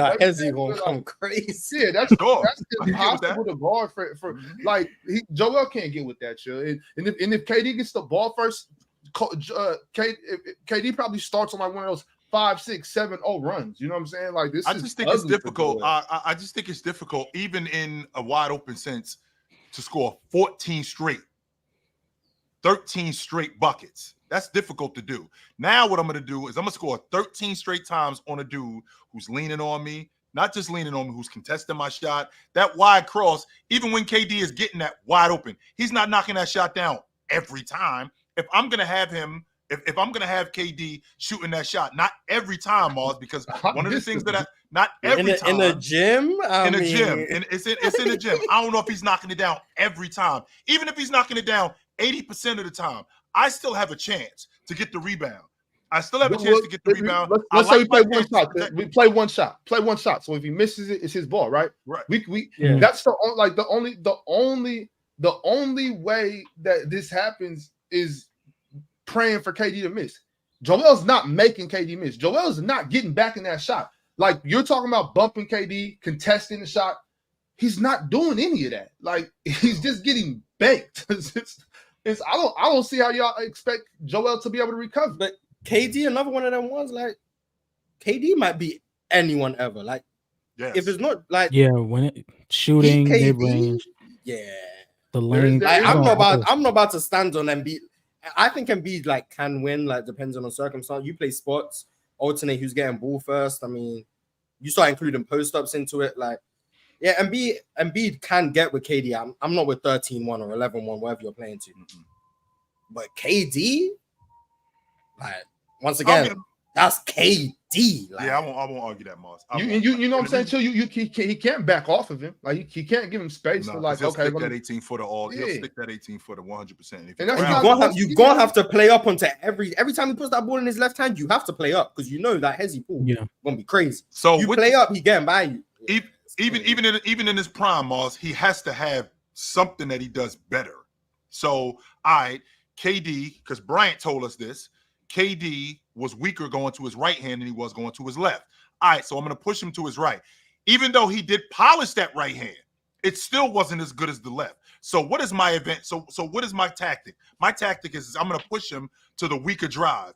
gonna come crazy. Yeah, that's impossible to guard for like Joel can't get with that shit. And if KD gets the ball first, KD probably starts on like one of those 5, 6, 7-0 runs. You know what I'm saying? Like this. I just think it's difficult. I just think it's difficult, even in a wide open sense, to score 14 straight, 13 straight buckets. That's difficult to do. Now what I'm going to do is I'm going to score 13 straight times on a dude who's leaning on me, not just leaning on me, who's contesting my shot. That wide cross, even when KD is getting that wide open, he's not knocking that shot down every time. if I'm gonna have him, if I'm gonna have KD shooting that shot, not every time, Mars, because one of the things that not every time in the gym, in the gym, and it's in the gym. I don't know if he's knocking it down every time. Even if he's knocking it down 80% of the time, I still have a chance to get the rebound. I still have a chance to get the rebound. Let's say we play one shot. We play one shot. Play one shot. So if he misses it, it's his ball, right? Right. That's the only way that this happens is praying for KD to miss. Joel's not making KD miss. Joel's not getting back in that shot. Like you're talking about bumping KD, contesting the shot. He's not doing any of that. Like he's just getting baked. I don't see how y'all expect Joel to be able to recover. But KD, another one of them ones, like KD might be anyone ever. Like if it's not like when it shooting mid-range, the lane. Like, I'm not about to stand on Embiid. I think Embiid like can win, like depends on the circumstance. You play spots, alternate who's getting ball first. I mean, you start including post-ups into it. Like, Embiid can get with KD. I'm not with 13-1 or 11-1, whatever you're playing to. But KD, like once again, that's KD. Like, I won't argue that, Mars. You know what I'm saying too. He can't back off of him. Like he can't give him space to like. He'll stick that 18-footer He'll stick that 18-footer 100%. And you're gonna have to play up onto every time he puts that ball in his lezi hand. You have to play up because you know that hezzy pool gonna be crazy. So you play up, he getting by you. Even in his prime, Mars, he has to have something that he does better. So KD, because Bryant told us this. KD was weaker going to his right hand than he was going to his left. All right, so I'm going to push him to his right. Even though he did polish that right hand, it still wasn't as good as the left. So what is my event? So what is my tactic? My tactic is I'm going to push him to the weaker drive.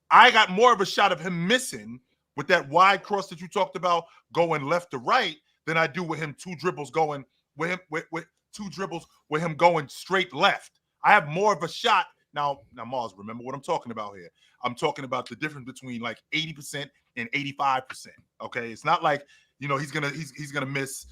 I got more of a shot of him missing with that wide cross that you talked about going left to right than I do with him two dribbles going with him going straight left. I have more of a shot. Now, Mars, remember what I'm talking about here. I'm talking about the difference between like 80% and 85%. Okay, it's not like he's gonna miss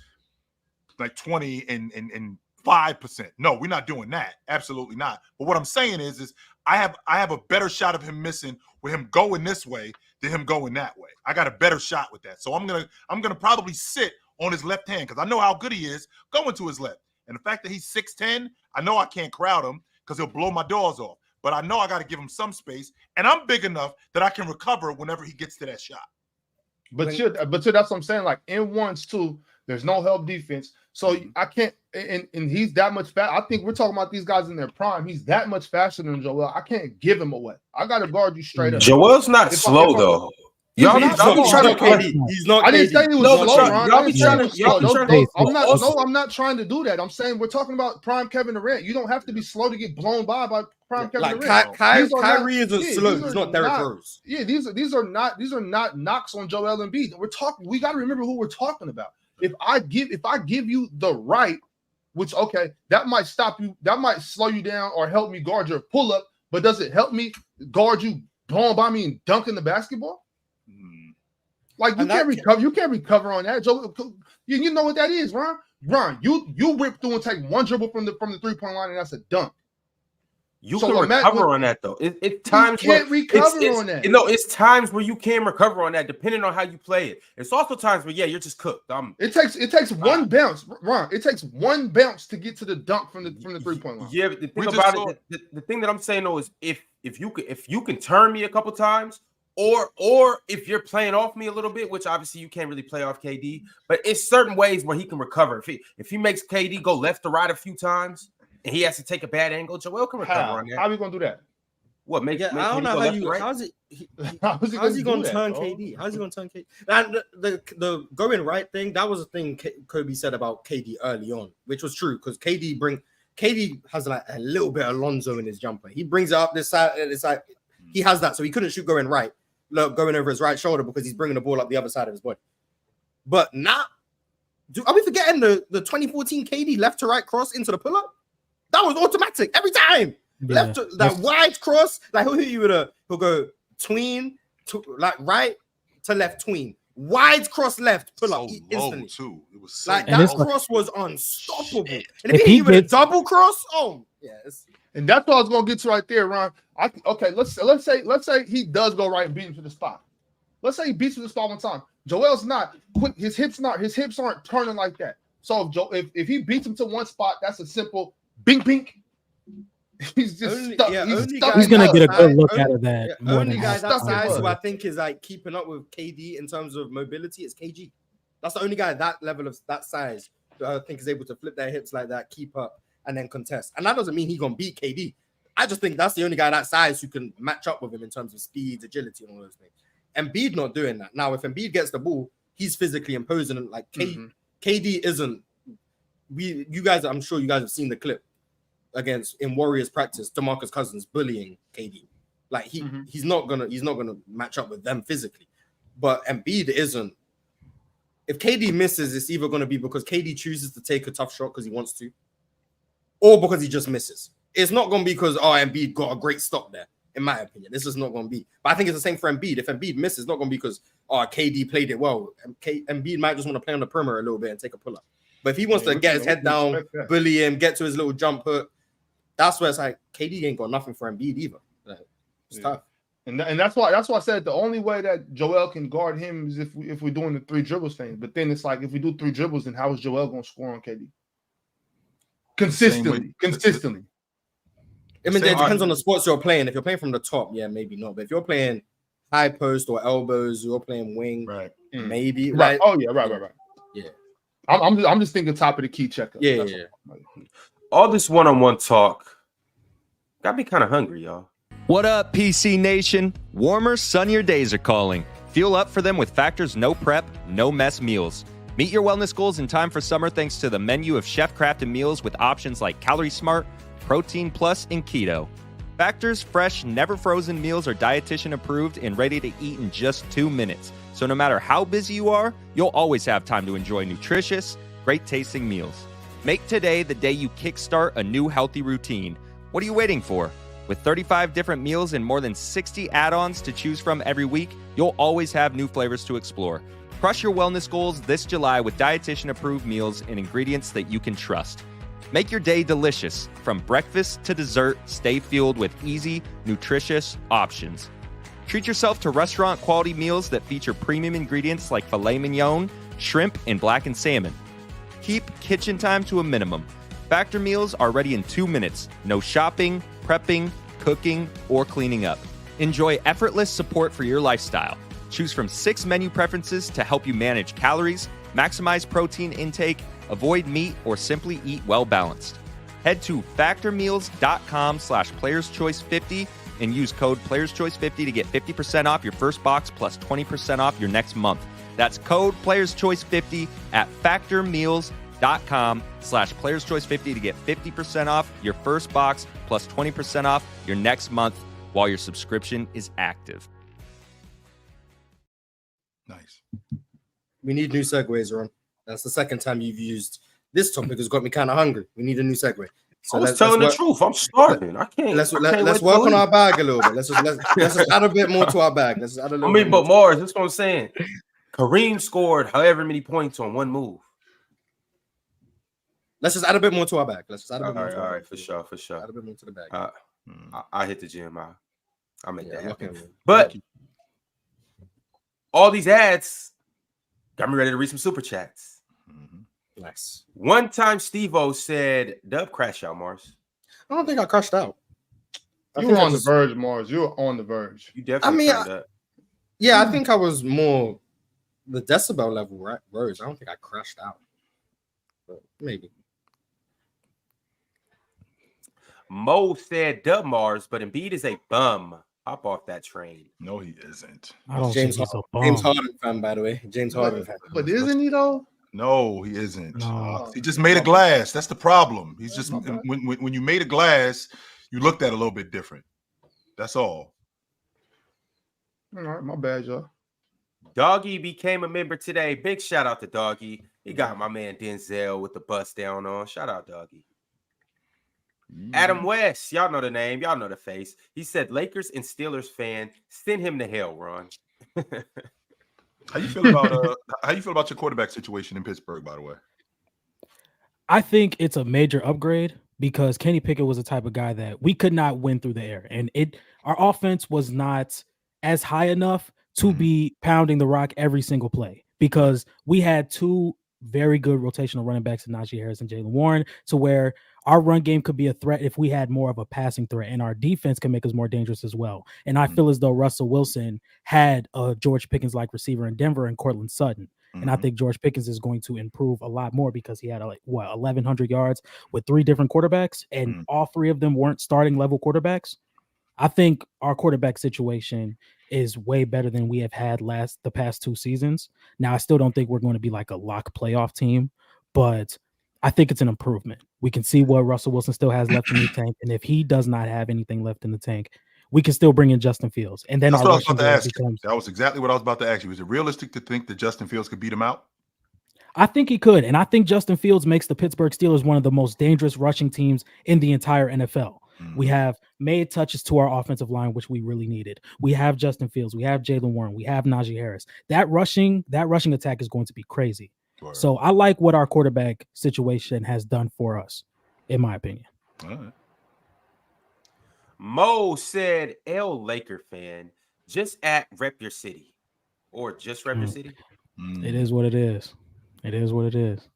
like 20 and 5%. No, we're not doing that. Absolutely not. But what I'm saying is I have a better shot of him missing with him going this way than him going that way. I got a better shot with that. So I'm gonna probably sit on his left hand because I know how good he is going to his left. And the fact that he's 6'10", I know I can't crowd him because he'll blow my doors off. But I know I got to give him some space, and I'm big enough that I can recover whenever he gets to that shot. But that's what I'm saying. Like in ones too, there's no help defense, so I can't. And he's that much fast. I think we're talking about these guys in their prime. He's that much faster than Joel. I can't give him away. I got to guard you straight up. Joel's not slow though. Y'all be trying to KD. He's not. I didn't say he was slow, Ron. Y'all be trying to. I'm not trying to do that. I'm saying we're talking about prime Kevin Durant. You don't have to be slow to get blown by prime Kevin Durant. Kyrie isn't slow. He's not Derrick Rose. Yeah, these are not knocks on Joel Embiid. We got to remember who we're talking about. If I give you the right, which that might stop you, that might slow you down or help me guard your pull up, but does it help me guard you blowing by me and dunking the basketball? Like you can't recover on that. Joe, you know what that is, Ron. You whip through and take one dribble from the 3-point line, and that's a dunk. You can recover on that though. It's times you can't recover on that. It's times where you can recover on that, depending on how you play it. It's also times where you're just cooked. It takes one bounce, Ron. It takes one bounce to get to the dunk from the 3-point line. Yeah, but the thing about it, the thing that I'm saying though is if you can turn me a couple times. Or if you're playing off me a little bit, which obviously you can't really play off KD, but it's certain ways where he can recover. If he makes KD go left to right a few times and he has to take a bad angle, Joel can recover on that. How are we gonna do that? What make I don't know how you. Right? How's he gonna turn KD? How's he gonna turn KD? And the going right thing, that was a thing Kobe said about KD early on, which was true because KD has like a little bit of Alonzo in his jumper. He brings it up this side. It's like he has that, so he couldn't shoot going right. Going over his right shoulder because he's bringing the ball up the other side of his body. But now, are we forgetting the 2014 KD left to right cross into the pull-up? That was automatic every time. Yeah. That wide cross, like he'll hit you with he'll go tween to like right to left tween. Wide cross left pull up instantly. Too. It was like that cross was unstoppable. And if he hit you with a double cross, yes. And that's what I was gonna get to right there, Ron. Let's say he does go right and beat him to the spot. Let's say he beats him to the spot one time. Joel's not quick. His hips aren't turning like that. So if he beats him to one spot, that's a simple bing bing. He's just stuck. He's gonna get a good look out of that. Only guy that stuck in size mud. who I think is like keeping up with KD in terms of mobility is KG. That's the only guy at that level of that size that I think is able to flip their hips like that, keep up, and then contest. And that doesn't mean he's gonna beat KD. I just think that's the only guy that size who can match up with him in terms of speed, agility, and all those things. Embiid not doing that. Now, if Embiid gets the ball, he's physically imposing, and like KD isn't. You guys, I'm sure you guys have seen the clip in Warriors practice, DeMarcus Cousins bullying KD. Like he's not gonna match up with them physically. But Embiid isn't. If KD misses, it's either gonna be because KD chooses to take a tough shot because he wants to, or because he just misses. It's not gonna be because Embiid got a great stop there. In my opinion, this is not gonna be. But I think it's the same for Embiid. If Embiid misses, it's not gonna be because KD played it well. Embiid might just want to play on the perimeter a little bit and take a pull up. But if he wants to get his head down, bully him, get to his little jump hook, that's where it's like KD ain't got nothing for Embiid either. It's tough. And that's why I said the only way that Joel can guard him is if we're doing the 3 dribbles thing. But then it's like if we do 3 dribbles, then how is Joel going to score on KD? Consistently. I mean, it depends on the sports you're playing. If you're playing from the top, yeah, maybe not. But if you're playing high post or elbows, you're playing wing, right? Maybe, right? Oh yeah, right. Yeah, I'm just thinking top of the key checker. Yeah. All this one-on-one talk got me kind of hungry, y'all. What up, PC Nation? Warmer, sunnier days are calling. Fuel up for them with Factor's no prep, no mess meals. Meet your wellness goals in time for summer thanks to the menu of chef-crafted meals with options like Calorie Smart, Protein Plus, and Keto. Factor's fresh, never frozen meals are dietitian approved and ready to eat in just 2 minutes. So no matter how busy you are, you'll always have time to enjoy nutritious, great tasting meals. Make today the day you kickstart a new healthy routine. What are you waiting for? With 35 different meals and more than 60 add-ons to choose from every week, you'll always have new flavors to explore. Crush your wellness goals this July with dietitian-approved meals and ingredients that you can trust. Make your day delicious. From breakfast to dessert, stay fueled with easy, nutritious options. Treat yourself to restaurant-quality meals that feature premium ingredients like filet mignon, shrimp, and blackened salmon. Keep kitchen time to a minimum. Factor meals are ready in 2 minutes. No shopping, prepping, cooking, or cleaning up. Enjoy effortless support for your lifestyle. Choose from 6 menu preferences to help you manage calories, maximize protein intake, avoid meat, or simply eat well-balanced. Head to factormeals.com/playerschoice50 and use code playerschoice50 to get 50% off your first box plus 20% off your next month. That's code playerschoice50 at factormeals.com/playerschoice50 to get 50% off your first box plus 20% off your next month while your subscription is active. Nice. We need new segues, Ron. That's the second time you've used this topic. Has got me kind of hungry. We need a new segue. So I was telling the truth. I'm starving. I can't. Let's work on our bag a little bit. Let's just add a bit more to our bag. Let's add a little. But Mars, that's what I'm saying. Kareem scored however many points on one move. Let's just add a bit more to our bag. Let's just add a bit all more. Right, all right, for sure. Add a bit more to the bag. I hit the gym. I'll make that happen. But all these ads got me ready to read some super chats. Nice. One time Steve-O said, Dub crash out, Mars. I don't think I crashed out. You were on the verge, Mars. You were on the verge. You definitely I think I was more the decibel level, right? Rose. I don't think I crashed out. But maybe. Mo said Dub Mars, but Embiid is a bum. Hop off that train. No, he isn't. I don't James think he's a bum. James Harden fan, by the way. James Harden fan. But isn't he though? No, he isn't. No. He just made a glass. That's the problem. He's just when you made a glass, you looked at it a little bit different. That's all. All right, my bad, y'all. Doggy became a member today. Big shout out to Doggy. He got my man Denzel with the bust down on. Shout out, Doggy. Adam West, y'all know the name, y'all know the face. He said, Lakers and Steelers fan, send him to hell, Ron. How you feel about your quarterback situation in Pittsburgh, by the way? I think it's a major upgrade, because Kenny Pickett was the type of guy that we could not win through the air, and our offense was not as high enough to be pounding the rock every single play, because we had two very good rotational running backs in Najee Harris and Jaylen Warren, to where our run game could be a threat if we had more of a passing threat, and our defense can make us more dangerous as well. And I feel as though Russell Wilson had a George Pickens-like receiver in Denver and Cortland Sutton. And I think George Pickens is going to improve a lot more because he had 1,100 yards with 3 different quarterbacks, and all 3 of them weren't starting level quarterbacks. I think our quarterback situation is way better than we have had the past 2 seasons. Now, I still don't think we're going to be like a lock playoff team, but I think it's an improvement. We can see what Russell Wilson still has left in the tank, and if he does not have anything left in the tank, we can still bring in Justin Fields. And then that's our what I was rushing about to game ask you. becomes. That was exactly what I was about to ask you. Is it realistic to think that Justin Fields could beat him out? I think he could, and I think Justin Fields makes the Pittsburgh Steelers one of the most dangerous rushing teams in the entire NFL. We have made touches to our offensive line, which we really needed. We have Justin Fields, we have Jaylen Warren, we have Najee Harris. That rushing attack is going to be crazy. Right. So I like what our quarterback situation has done for us, in my opinion. All right. Mo said, L Laker fan, just rep your city, or just rep your city. It is what it is. It is what it is.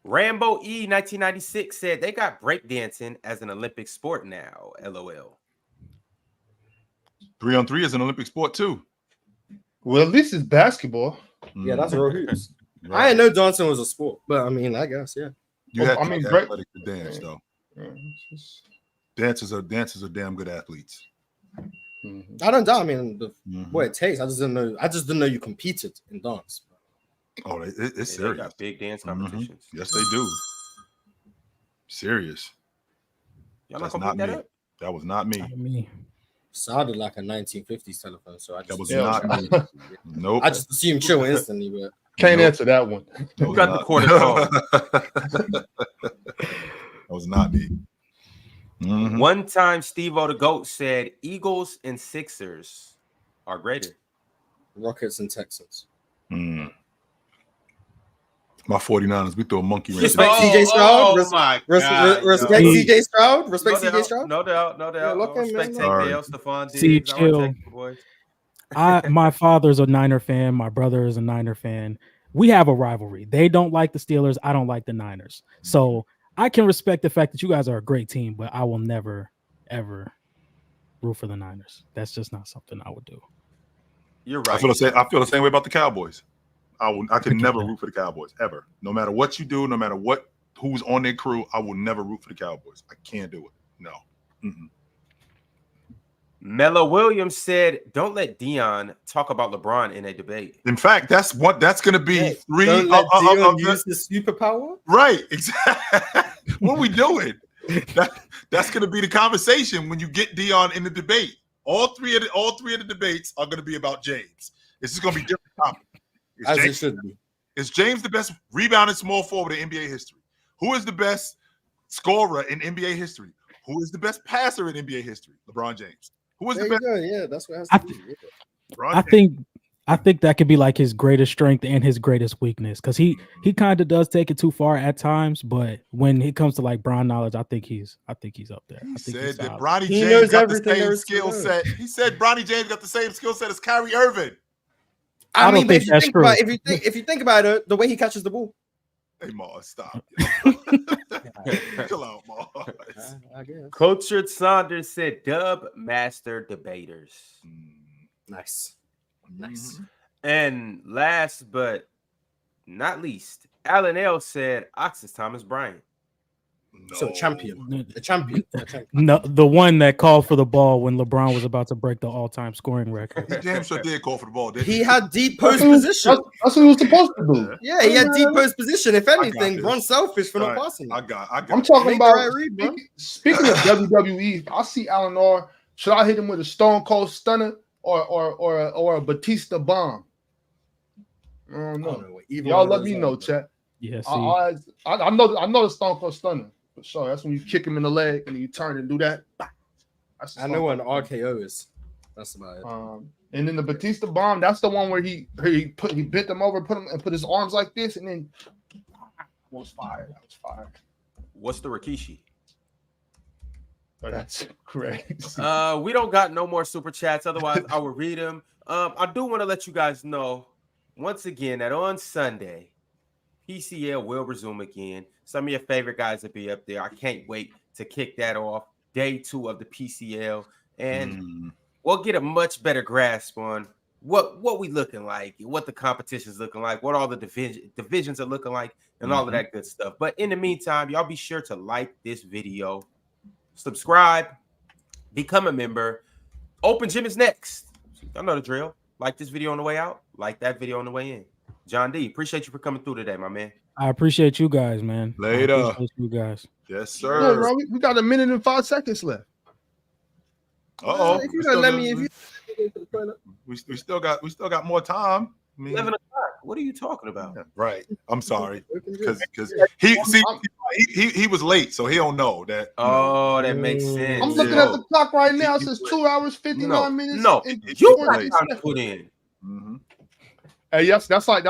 Rambo E 1996 said they got breakdancing as an Olympic sport now. LOL. 3-on-3 is an Olympic sport too. Well, at least it's basketball. Yeah, that's real hoops. Right. I didn't know dancing was a sport, but I mean, I guess You have to be break- athletic to dance, though. Dancers are damn good athletes. I don't doubt. I mean, what it takes. I just didn't know you competed in dance. Oh, it's serious. They got big dance competitions. Yes, they do. Serious. Y'all That's not not that me. up? That was not me. Sounded like a 1950s telephone, so I just That was not me. Nope. I just assumed chill instantly, but Can't answer that one. Who got the quarter phone? That was not me. One time, Steve-O the GOAT said Eagles and Sixers are greater. Rockets and Texans. My 49ers, we throw a monkey wrench. Respect CJ Stroud. Respect yo. CJ Stroud. Respect CJ Stroud. No doubt. Yeah, look at Respect him, Tank man. Dale, Stephon See, Diggs. I wanna chill. take you, boys. My father's a Niner fan. My brother is a Niner fan. We have a rivalry. They don't like the Steelers. I don't like the Niners. So I can respect the fact that you guys are a great team, but I will never, ever root for the Niners. That's just not something I would do. You're right. I feel the same way about the Cowboys. I can never root for the Cowboys ever. No matter what you do, no matter who's on their crew, I will never root for the Cowboys. I can't do it. No. Melo Williams said, "Don't let Dion talk about LeBron in a debate." In fact, that's going to be 3 Don't let Dion use his superpower. Right. Exactly. What are we doing? That's going to be the conversation when you get Dion in the debate. All three of the debates are going to be about James. It's just going to be different topics. As it should be. Is James the best rebounding small forward in NBA history? Who is the best scorer in NBA history? Who is the best passer in NBA history? LeBron James. Who is the best? Yeah, that's what it has to be. Yeah. I think that could be like his greatest strength and his greatest weakness, because he kind of does take it too far at times, but when it comes to like Bron knowledge, I think he's up there. He I think said that solid. Bronny He James knows got the everything same there is to skill know. set. He said Bronny James got the same skill set as Kyrie Irving. I don't think that's true. If you think about it, the way he catches the ball. Hey, Mars, stop. Chill out, Mars. I guess. Cultured Saunders said, "Dub master debaters." Nice. And last but not least, Alan L said, "Ox's Thomas Bryant." No. So champion. A champion. No, the one that called for the ball when LeBron was about to break the all-time scoring record. James sure did call for the ball, didn't He had deep post position. That's what he was supposed to do. Yeah, he had deep post position. If anything, this. Bron's selfish for not Right. passing. I got I'm talking Make the about right read, bro. speaking of WWE. I see Alan R. Should I hit him with a Stone Cold Stunner or a Batista bomb? I don't know. Y'all let me know, chat. Yeah, see, I know the Stone Cold Stunner. For sure. That's when you kick him in the leg and you turn and do that. That's the I know what an RKO is. That's about it. And then the Batista bomb, that's the one where he bent them over, put his arms like this, and then was fire. That was fire. What's the Rikishi? That's crazy. We don't got no more super chats. Otherwise, I will read them. I do want to let you guys know once again that on Sunday, PCL will resume again. Some of your favorite guys will be up there. I can't wait to kick that off. Day 2 of the PCL, and we'll get a much better grasp on what we looking like, what the competition's looking like, what all the divisions are looking like, and all of that good stuff. But in the meantime, y'all be sure to like this video, subscribe, become a member. Open gym is next. I know the drill. Like this video on the way out, like that video on the way in. John D, appreciate you for coming through today, my man. I appreciate you guys, man. Later. I appreciate you guys. Yes, Yeah, sir. bro, we got a minute and 5 seconds left. Uh-oh. If you don't let me, if you We still got more time. I mean, 11 o'clock. What are you talking about? right. I'm sorry. Because he was late, so he don't know that. Oh, that makes sense. I'm looking at the clock right now. It says 2 hours, 59 minutes. No, and you 40 got time to seconds. put in. Mhm. Hey, yes, that's like